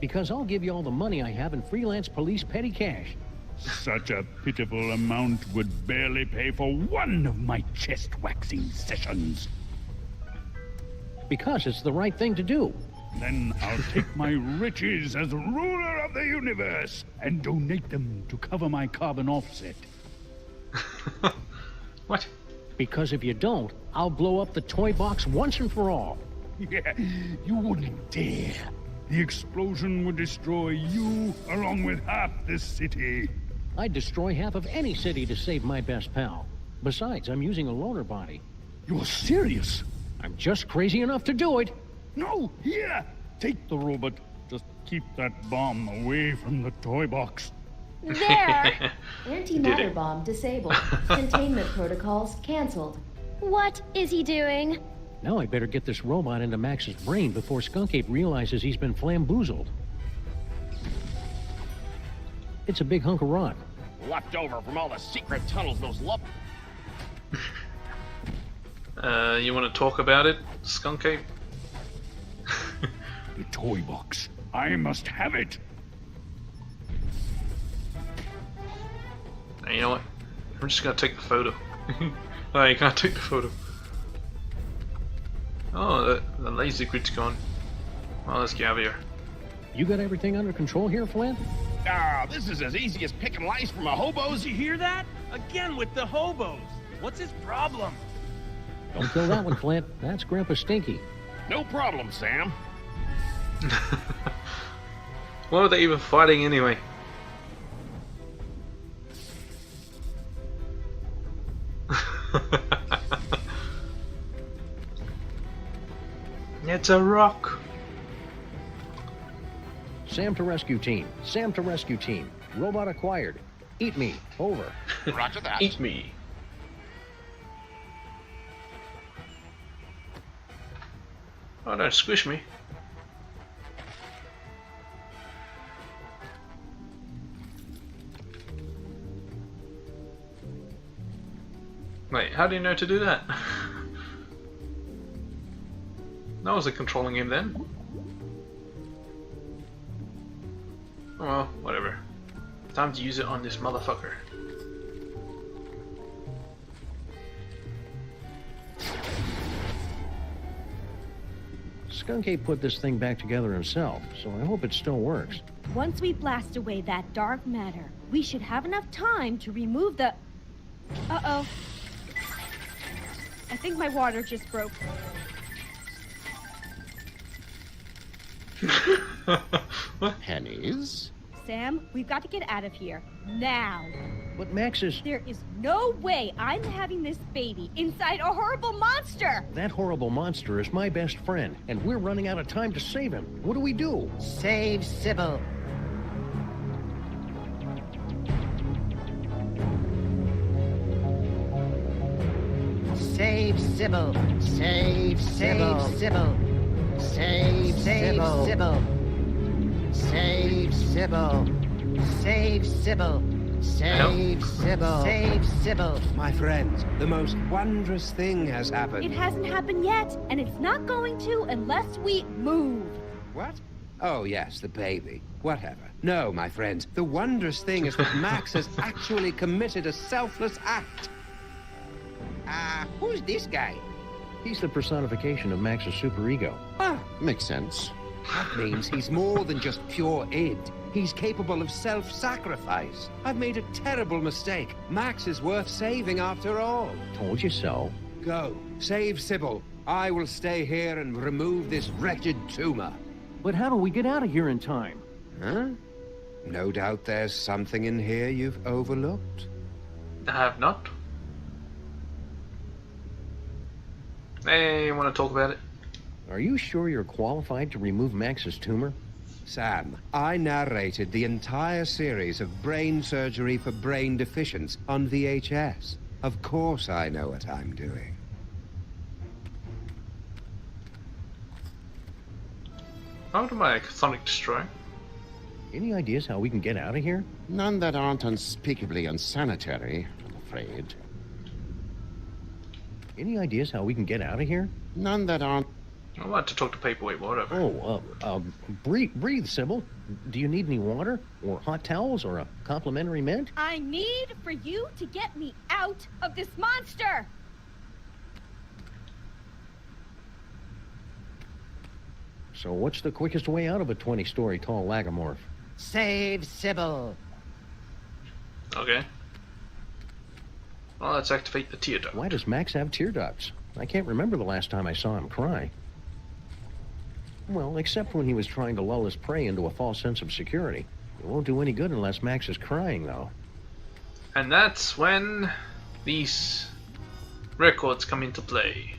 Because I'll give you all the money I have in freelance police petty cash. Such a pitiful amount would barely pay for one of my chest-waxing sessions. Because it's the right thing to do. Then I'll take my riches as ruler of the universe and donate them to cover my carbon offset. What? Because if you don't, I'll blow up the toy box once and for all. Yeah, you wouldn't dare. The explosion would destroy you along with half this city. I'd destroy half of any city to save my best pal. Besides, I'm using a loaner body. You're serious? I'm just crazy enough to do it. No, here! Take the robot. Just keep that bomb away from the toy box. There! Antimatter bomb disabled. Containment protocols canceled. What is he doing? Now I better get this robot into Max's brain before Skunk Ape realizes he's been flamboozled. It's a big hunk of rock. Left over from all the secret tunnels those You want to talk about it, Skunk Ape? The toy box. I must have it. Now, you know what? I'm just gonna take the photo. Oh, you can't take the photo. Oh, the laser grid's gone. Well, let's get out of here. You got everything under control here, Flint? Ah, this is as easy as picking lice from a hobo's. You hear that? Again with the hobos. What's his problem? Don't kill that one, Flint. That's Grandpa Stinky. No problem, Sam. What were they even fighting anyway? It's a rock. Sam to rescue team. Sam to rescue team. Robot acquired. Eat me. Over. Roger that. Eat me. Oh, don't squish me. Wait, how do you know to do that? I wasn't controlling him then. Oh well, whatever. Time to use it on this motherfucker. Skunk Ape put this thing back together himself, so I hope it still works. Once we blast away that dark matter, we should have enough time to remove the... Uh-oh. I think my water just broke. Pennies? Sam, we've got to get out of here. Now. But Max is... There is no way I'm having this baby inside a horrible monster! That horrible monster is my best friend, and we're running out of time to save him. What do we do? Save Sybil. Save Sybil. Save Sybil. Save Sybil. Save Sybil. Save Sybil. Save Sybil. Save Sybil. My friends, the most wondrous thing has happened. It hasn't happened yet, and it's not going to unless we move. What? Oh, yes, the baby. Whatever. No, my friends, the wondrous thing is that Max has actually committed a selfless act. Who's this guy? He's the personification of Max's superego. Ah, makes sense. That means he's more than just pure id. He's capable of self-sacrifice. I've made a terrible mistake. Max is worth saving after all. Told you so. Go. Save Sybil. I will stay here and remove this wretched tumor. But how do we get out of here in time? Huh? No doubt there's something in here you've overlooked. I have not. Hey, you want to talk about it? Are you sure you're qualified to remove Max's tumor? Sam, I narrated the entire series of brain surgery for brain deficients on VHS. Of course I know what I'm doing. How do my Sonic destroy? Any ideas how we can get out of here? None that aren't unspeakably unsanitary, I'm afraid. Any ideas how we can get out of here? None that aren't... I want to talk to people, whatever. Oh, breathe, Sybil. Do you need any water? Or hot towels? Or a complimentary mint? I need for you to get me out of this monster! So what's the quickest way out of a 20-story tall lagomorph? Save Sybil. Okay. Well, let's activate the tear duct. Why does Max have tear ducts? I can't remember the last time I saw him cry. Well, except when he was trying to lull his prey into a false sense of security. It won't do any good unless Max is crying, though. And that's when these records come into play.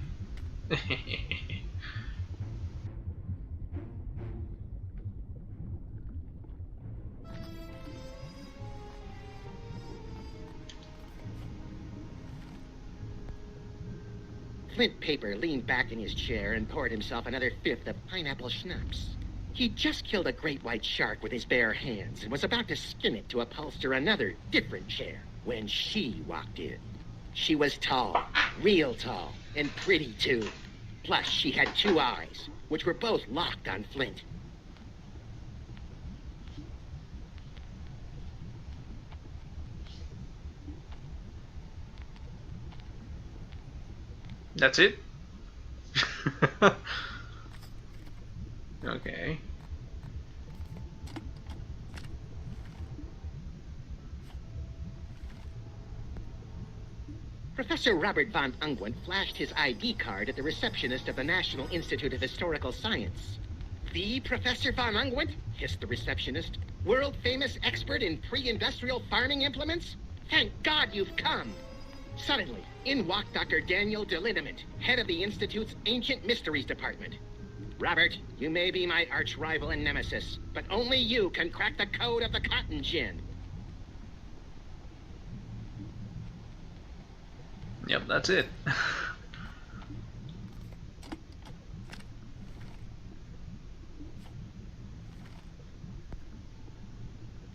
Flint Paper leaned back in his chair and poured himself another fifth of pineapple schnapps. He'd just killed a great white shark with his bare hands and was about to skin it to upholster another different chair when she walked in. She was tall, real tall, and pretty too. Plus, she had two eyes, which were both locked on Flint. That's it? Okay. Professor Robert von Ungwent flashed his ID card at the receptionist of the National Institute of Historical Science. The Professor von Ungwent? Hissed the receptionist. World-famous expert in pre-industrial farming implements? Thank God you've come! Suddenly, in walked Dr. Daniel DeLindemann, head of the Institute's Ancient Mysteries Department. Robert, you may be my arch-rival and nemesis, but only you can crack the code of the cotton gin. Yep, that's it.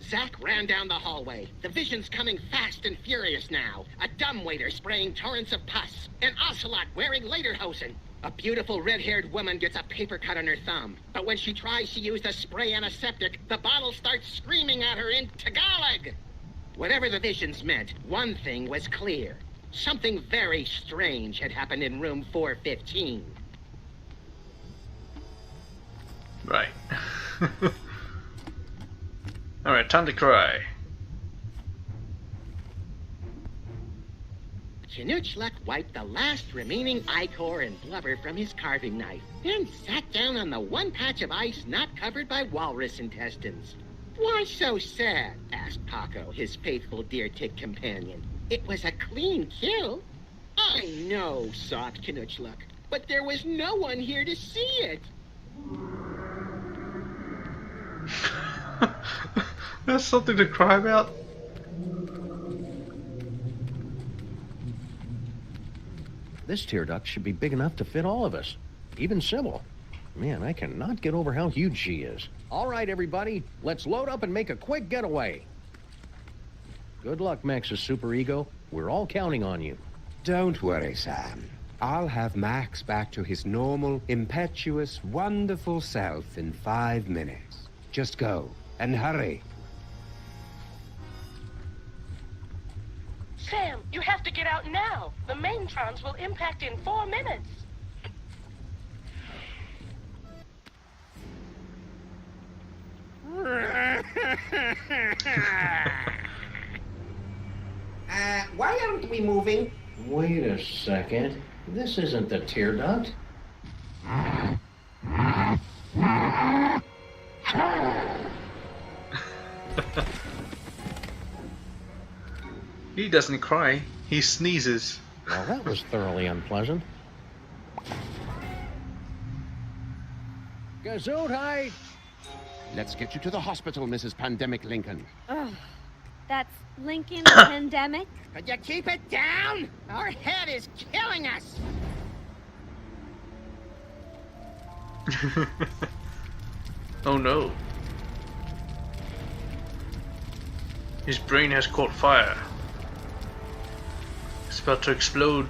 Zack ran down the hallway. The vision's coming fast and furious now. A dumbwaiter spraying torrents of pus. An ocelot wearing lederhosen. A beautiful red-haired woman gets a paper cut on her thumb. But when she tries to use the spray antiseptic, the bottle starts screaming at her in Tagalog. Whatever the visions meant, one thing was clear. Something very strange had happened in room 415. Right. Alright, time to cry. Knutschluck wiped the last remaining ichor and blubber from his carving knife, then sat down on the one patch of ice not covered by walrus intestines. Why so sad? Asked Paco, his faithful deer tick companion. It was a clean kill. I know, sobbed Knutschluck, but there was no one here to see it. That's something to cry about. This tear duct should be big enough to fit all of us, even Sybil. Man, I cannot get over how huge she is. All right, everybody, let's load up and make a quick getaway. Good luck, Max's superego. We're all counting on you. Don't worry, Sam. I'll have Max back to his normal, impetuous, wonderful self in 5 minutes. Just go, and hurry. Sam, you have to get out now. The maintrons will impact in 4 minutes. Why aren't we moving? Wait a second. This isn't the tear duct. He doesn't cry, he sneezes. Well, that was thoroughly unpleasant. Gesundheit! Let's get you to the hospital, Mrs. Pandemic Lincoln. Ugh. That's Lincoln Pandemic? Could you keep it down? Our head is killing us. Oh no. His brain has caught fire. It's about to explode.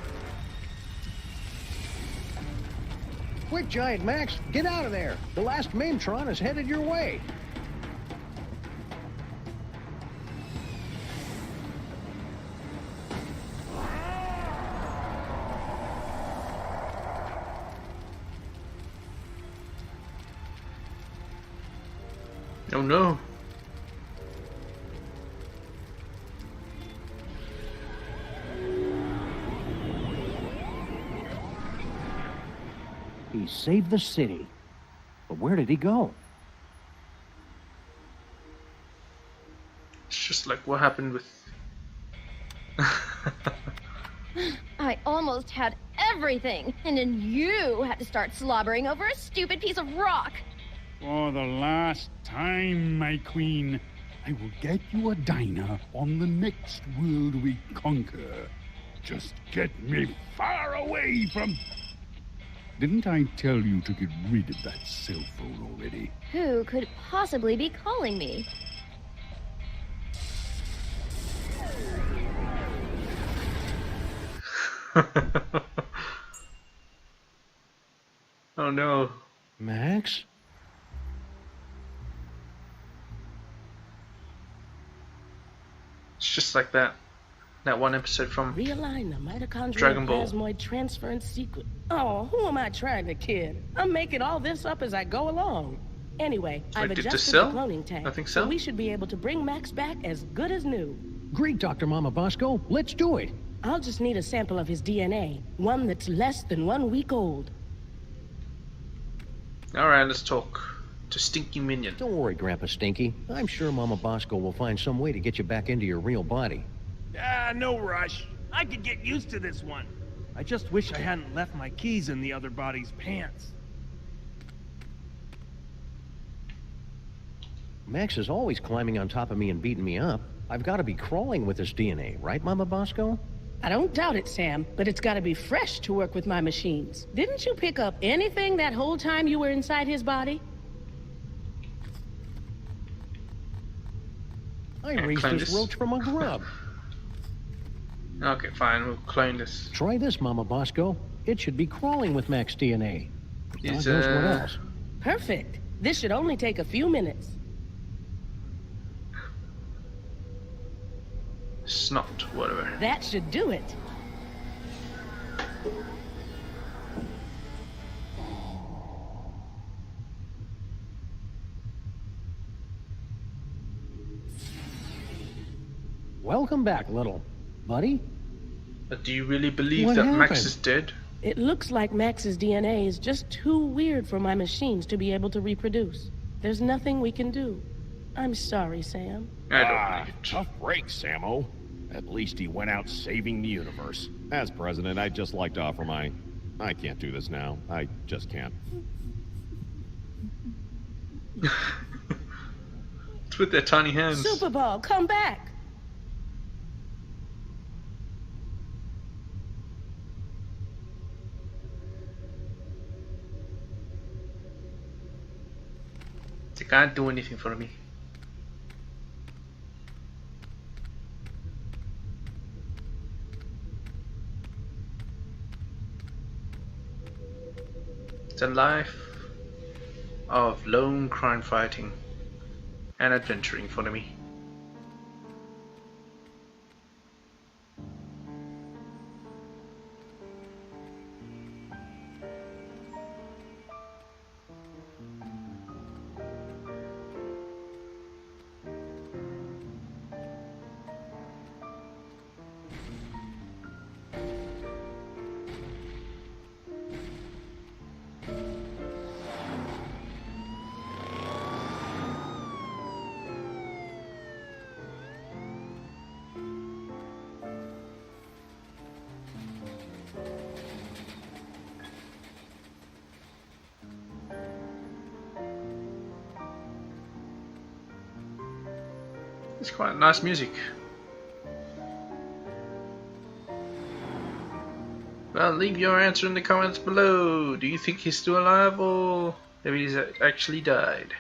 Quick, Giant Max, get out of there. The last Maintron is headed your way. Oh no. He saved the city. But where did he go? It's just like what happened with... I almost had everything, and then you had to start slobbering over a stupid piece of rock. For the last time, my queen, I will get you a diner on the next world we conquer. Just get me far away from... Didn't I tell you to get rid of that cell phone already? Who could possibly be calling me? Oh no. Max? It's just like that one episode from Realign the mitochondrial Dragon Ball. plasmoid transference sequence. Oh, who am I trying to kid? I'm making all this up as I go along. Anyway, I've did the adjusted the cell? cloning tank, I think so. we should be able to bring Max back as good as new. Great, Dr. Mama Bosco. Let's do it. I'll just need a sample of his DNA, one that's less than 1 week old. Alright, let's talk to Stinky Minion. Don't worry, Grandpa Stinky. I'm sure Mama Bosco will find some way to get you back into your real body. Ah, no rush. I could get used to this one. I just wish I hadn't left my keys in the other body's pants. Max is always climbing on top of me and beating me up. I've got to be crawling with this DNA, right, Mama Bosco? I don't doubt it, Sam, but it's gotta be fresh to work with my machines. Didn't you pick up anything that whole time you were inside his body? I raised this roach from a grub. Okay, fine, we'll clone this. Try this, Mama Bosco. It should be crawling with Max DNA. God Is, knows what else. Perfect. This should only take a few minutes. Snot, whatever. That should do it. Welcome back, little buddy. But do you really believe What that Max happened? is dead? It looks like Max's DNA is just too weird for my machines to be able to reproduce. There's nothing we can do. I'm sorry, Sam. Tough break, Sammo. At least he went out saving the universe. As president, I'd just like to offer my... I can't do this now. I just can't. It's with their tiny hands. Super Ball, come back! They can't do anything for me. It's a life of lone crime fighting and adventuring for me. It's quite nice music. Well, leave your answer in the comments below. Do you think he's still alive, or maybe he's actually died?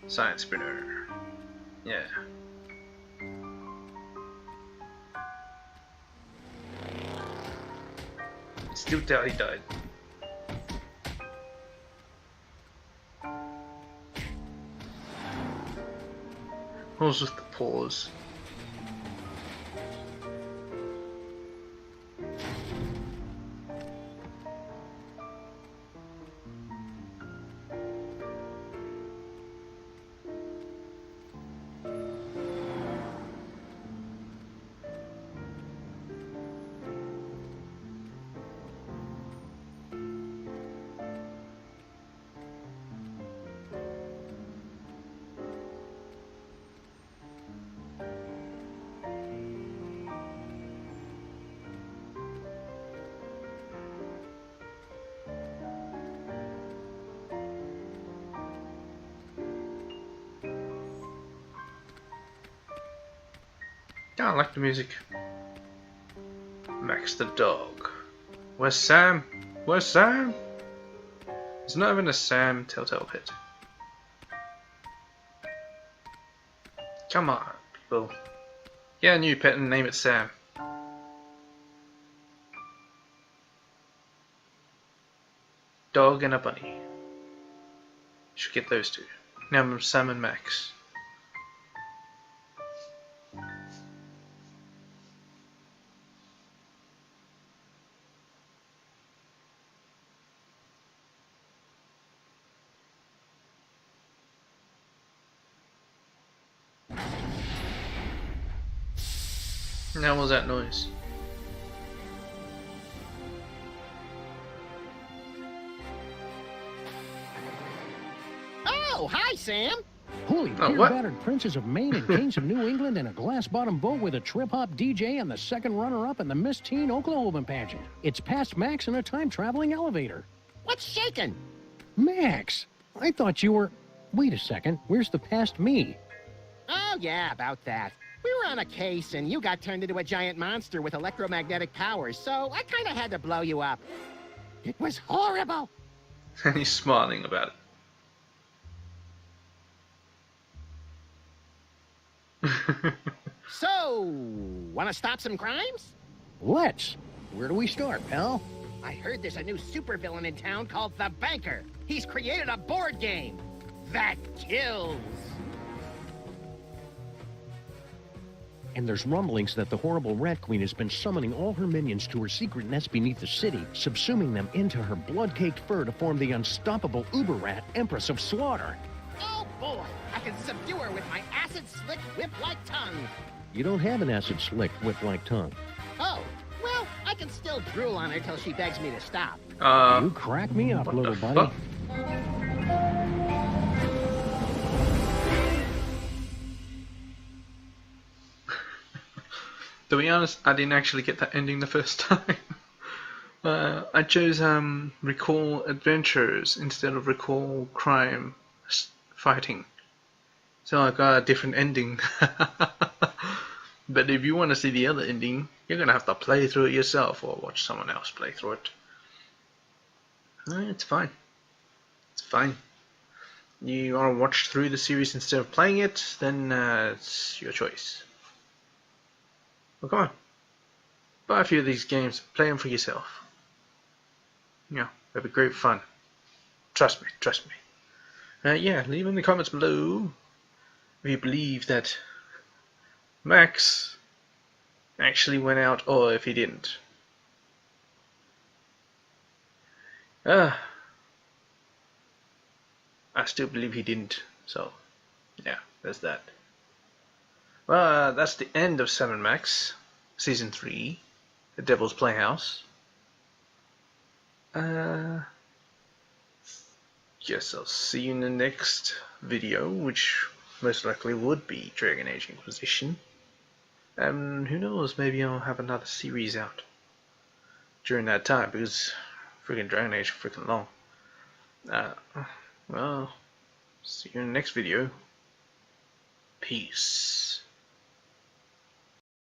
Science spinner. Yeah. Still tell he died. What was with the pause? I like the music. Max the dog. Where's Sam? Where's Sam? There's not even a Sam Telltale pet. Come on, people. Get a new pet and name it Sam. Dog and a bunny. Should get those two. Now I'm Sam and Max. Now what was that noise? Oh, hi, Sam. Holy Oh, beer what? battered princes of Maine and kings of New England in a glass-bottom boat with a trip-hop DJ and the second runner-up in the Miss Teen Oklahoma pageant. It's past Max in a time-traveling elevator. What's shaking? Max, I thought you were... Wait a second, where's the past me? Oh, yeah, about that. We were on a case, and you got turned into a giant monster with electromagnetic powers, so I kind of had to blow you up. It was horrible. And he's smiling about it. So, want to stop some crimes? Let's. Where do we start, pal? I heard there's a new supervillain in town called the Banker. He's created a board game that kills. And there's rumblings that the horrible Rat Queen has been summoning all her minions to her secret nest beneath the city, subsuming them into her blood-caked fur to form the unstoppable Uber Rat, Empress of Slaughter. Oh boy, I can subdue her with my acid-slick whip-like tongue. You don't have an acid-slick whip-like tongue. Oh, can still drool on her till she begs me to stop. You crack me up, little buddy. To be honest, I didn't actually get that ending the first time. I chose recall adventures instead of recall crime fighting. So I got a different ending. But if you want to see the other ending, you're gonna have to play through it yourself or watch someone else play through it. It's fine. It's fine. You want to watch through the series instead of playing it, then it's your choice. Well, come on. Buy a few of these games, play them for yourself. Yeah, they'll be great fun. Trust me, trust me. Yeah, leave in the comments below if you believe that Max actually went out or if he didn't. I still believe he didn't, so yeah, there's that. Well, that's the end of 7 Max, Season 3, The Devil's Playhouse. Guess I'll see you in the next video, which most likely would be Dragon Age Inquisition. And who knows, maybe I'll have another series out during that time, because freaking Dragon Age is freaking long. Well, see you in the next video. Peace.